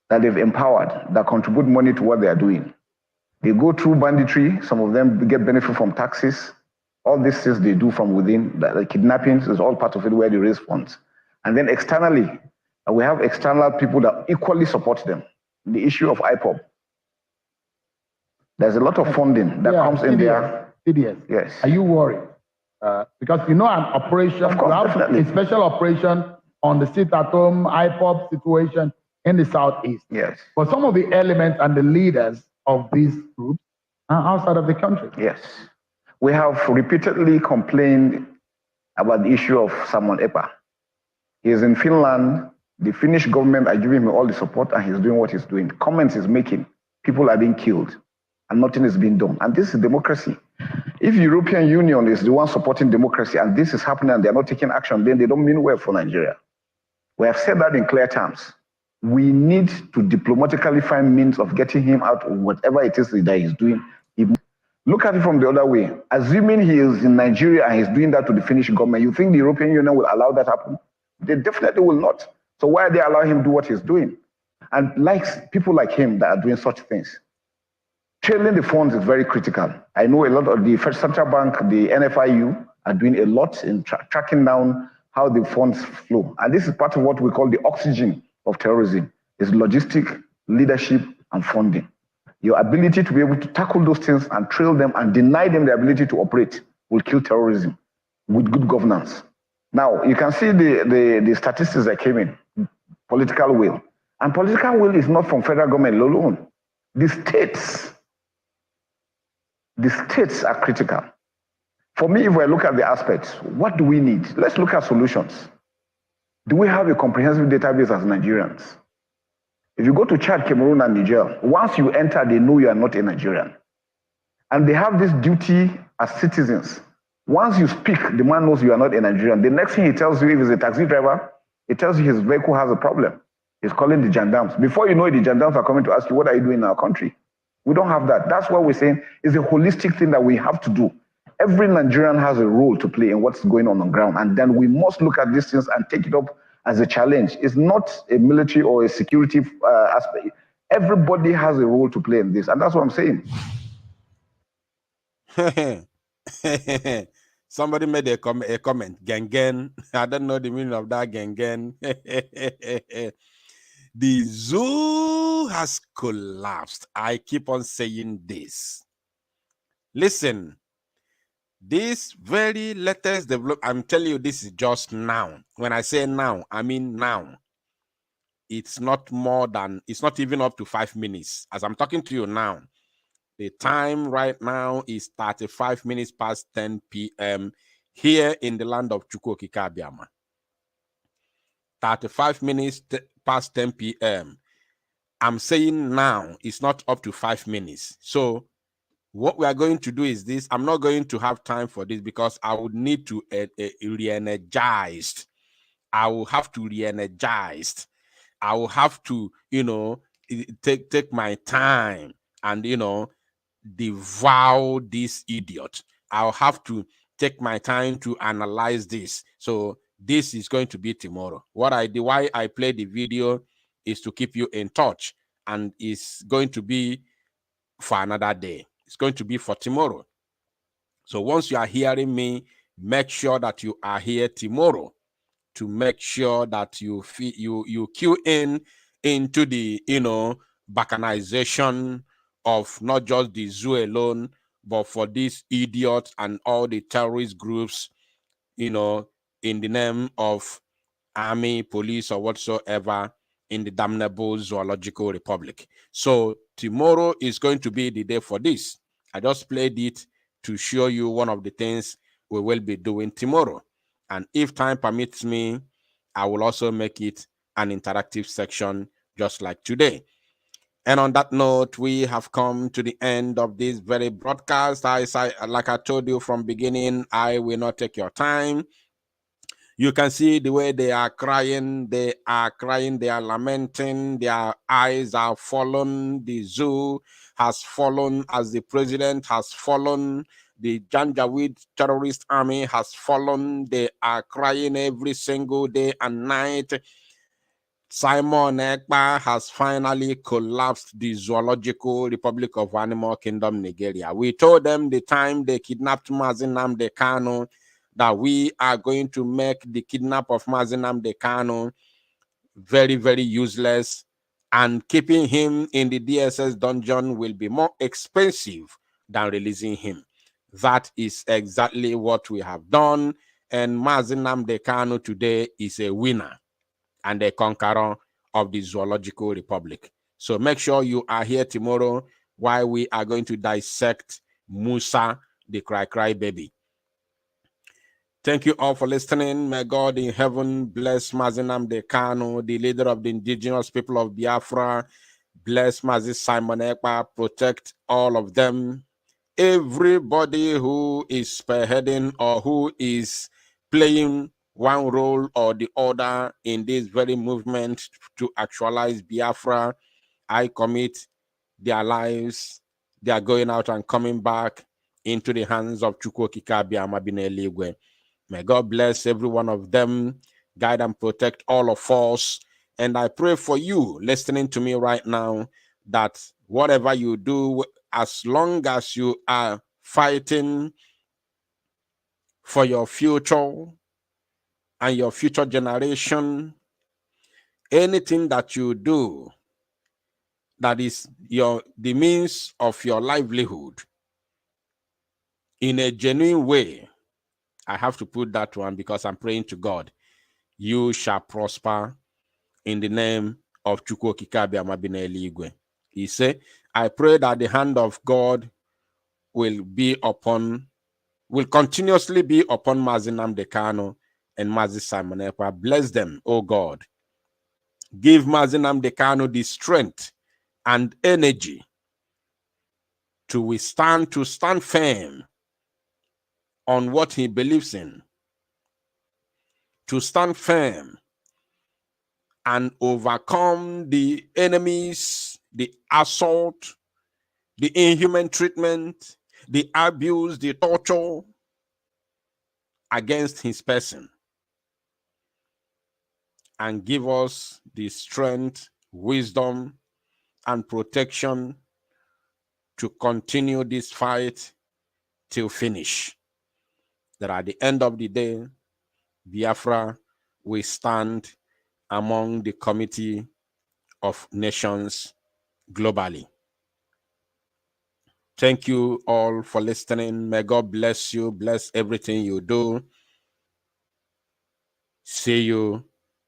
that they've empowered, that contribute money to what they are doing. They go through banditry, some of them get benefit from taxes. All these things they do from within, the kidnappings is all part of it where they raise funds. And then externally, we have external people that equally support them. The issue of IPOB. There's a lot of funding that comes in there. Yes. Are you worried? Because an operation, of course, you have definitely. a special operation on the sit-at-home IPOB situation in the Southeast. Yes. But some of the elements and the leaders of these groups are outside of the country. Yes. We have repeatedly complained about the issue of Simon Epa. He is in Finland. The Finnish government are giving him all the support and he's doing what he's doing. Comments he's making, people are being killed and nothing is being done. And this is democracy. If European Union is the one supporting democracy and this is happening and they're not taking action, then they don't mean well for Nigeria. We have said that in clear terms. We need to diplomatically find means of getting him out of whatever it is that he's doing. Look at it from the other way. Assuming he is in Nigeria and he's doing that to the Finnish government, you think the European Union will allow that to happen? They definitely will not. So why are they allowing him to do what he's doing? And people like him that are doing such things. Trailing the funds is very critical. I know a lot of the First Central Bank, the NFIU, are doing a lot in tracking down how the funds flow. And this is part of what we call the oxygen of terrorism, is logistic, leadership, and funding. Your ability to be able to tackle those things and trail them and deny them the ability to operate will kill terrorism with good governance. Now, you can see the statistics that came in, political will. And political will is not from federal government alone. The states are critical. For me, if I look at the aspects, what do we need? Let's look at solutions. Do we have a comprehensive database as Nigerians? If you go to Chad, Cameroon, and Niger, once you enter, they know you are not a Nigerian. And they have this duty as citizens. Once you speak, the man knows you are not a Nigerian. The next thing he tells you, if he's a taxi driver, he tells you his vehicle has a problem. He's calling the gendarmes. Before you know it, the gendarmes are coming to ask you, what are you doing in our country? We don't have that. That's what we're saying is a holistic thing that we have to do. Every Nigerian has a role to play in what's going on ground. And then we must look at these things and take it up as a challenge. It's not a military or a security aspect. Everybody has a role to play in this. And that's what I'm saying. Somebody made a comment, gang. I don't know the meaning of that, gang. The zoo has collapsed. I keep on saying this. Listen, this very latest development, I'm telling you, this is just now. When I say now, I mean now. It's not more than, it's not even up to 5 minutes. As I'm talking to you now, the time right now is 35 minutes past 10 p.m. here in the land of Chukwokikabiama. 35 minutes past 10 p.m. I'm saying now it's not up to 5 minutes. So what we are going to do is this. I'm not going to have time for this because I would need to re-energize. I will have to re-energize. I will have to, take my time and, devour this idiot. I'll have to take my time to analyze this. So this is going to be tomorrow. Why I play the video is to keep you in touch, and it's going to be for another day. It's going to be for tomorrow. So once you are hearing me, make sure that you are here tomorrow to make sure that you cue into the balkanization of not just the zoo alone, but for these idiots and all the terrorist groups, in the name of army, police, or whatsoever in the damnable zoological republic. So tomorrow is going to be the day for this. I just played it to show you one of the things we will be doing tomorrow. And if time permits me, I will also make it an interactive section just like today. And on that note, we have come to the end of this very broadcast. Like I told you from beginning, I will not take your time. You can see the way they are crying. They are crying. They are lamenting. Their eyes are fallen. The zoo has fallen as the president has fallen. The Janjaweed terrorist army has fallen. They are crying every single day and night. Simon Ekpa has finally collapsed the Zoological Republic of Animal Kingdom, Nigeria. We told them the time they kidnapped Mazi Nnamdi Kanu that we are going to make the kidnap of Mazi Nnamdi Kanu very, very useless, and keeping him in the DSS dungeon will be more expensive than releasing him. That is exactly what we have done, and Mazi Nnamdi Kanu today is a winner and a conqueror of the Zoological Republic. So make sure you are here tomorrow while we are going to dissect Musa, the cry baby. Thank you all for listening. May God in heaven bless Mazi Nnamdi Kanu, the leader of the indigenous people of Biafra. Bless Mazi Simon Ekpa, protect all of them. Everybody who is spearheading or who is playing one role or the other in this very movement to actualize Biafra, I commit their lives. They are going out and coming back into the hands of Chukwu Okike Abiama bi n'eluigwe. May God bless every one of them, guide and protect all of us. And I pray for you listening to me right now that whatever you do, as long as you are fighting for your future and your future generation, anything that you do that is the means of your livelihood in a genuine way, I have to put that one because I'm praying to God, you shall prosper in the name of Chukwu Okike Abiama bi n'eluigwe. He said, I pray that the hand of God will continuously be upon Mazi Nnamdi Kanu and Mazi Simon Ekpa. Bless them, oh God. Give Mazi Nnamdi Kanu the strength and energy to stand firm on what he believes in, to stand firm and overcome the enemies, the assault, the inhuman treatment, the abuse, the torture against his person, and give us the strength, wisdom, and protection to continue this fight till finish. That at the end of the day, Biafra will stand among the committee of nations globally. Thank you all for listening. May God bless you, bless everything you do. See you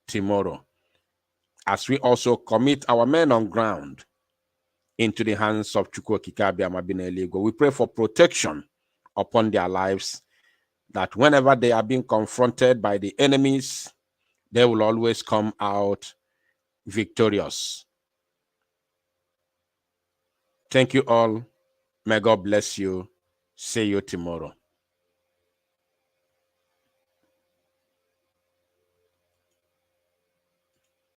tomorrow. As we also commit our men on ground into the hands of Chukwu Okike Abiama bi n'eluigwe, we pray for protection upon their lives, that whenever they are being confronted by the enemies, they will always come out victorious. Thank you all. May God bless you. See you tomorrow.